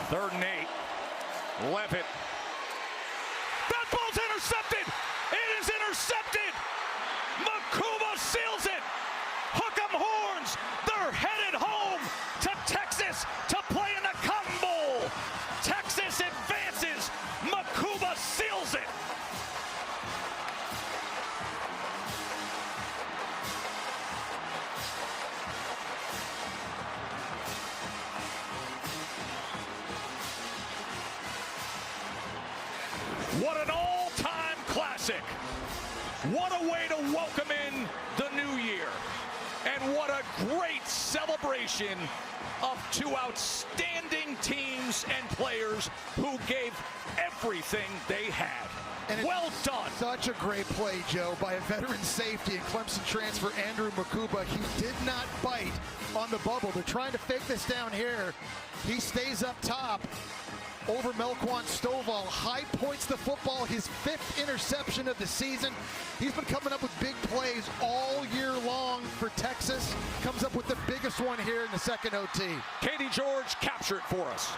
Third and 8. Levitt. That ball's intercepted. It is intercepted. Makuba seals it. Hook 'em horns. They're headed home to Texas to play in the Cotton Bowl. Texas advances. Makuba seals it. What an all-time classic. What a way to welcome in the new year. And what a great celebration of 2 outstanding teams and players who gave everything they had. And well done. Such a great play, Joe, by a veteran safety and Clemson transfer Andrew Makuba. He did not bite on the bubble. They're trying to fake this down here. He stays up top over Melquan Stovall. High points the football, his 5th interception of the season. He's been coming up with big plays all year long for Texas. Comes up with the biggest one here in the second OT. Katie George, capture it for us.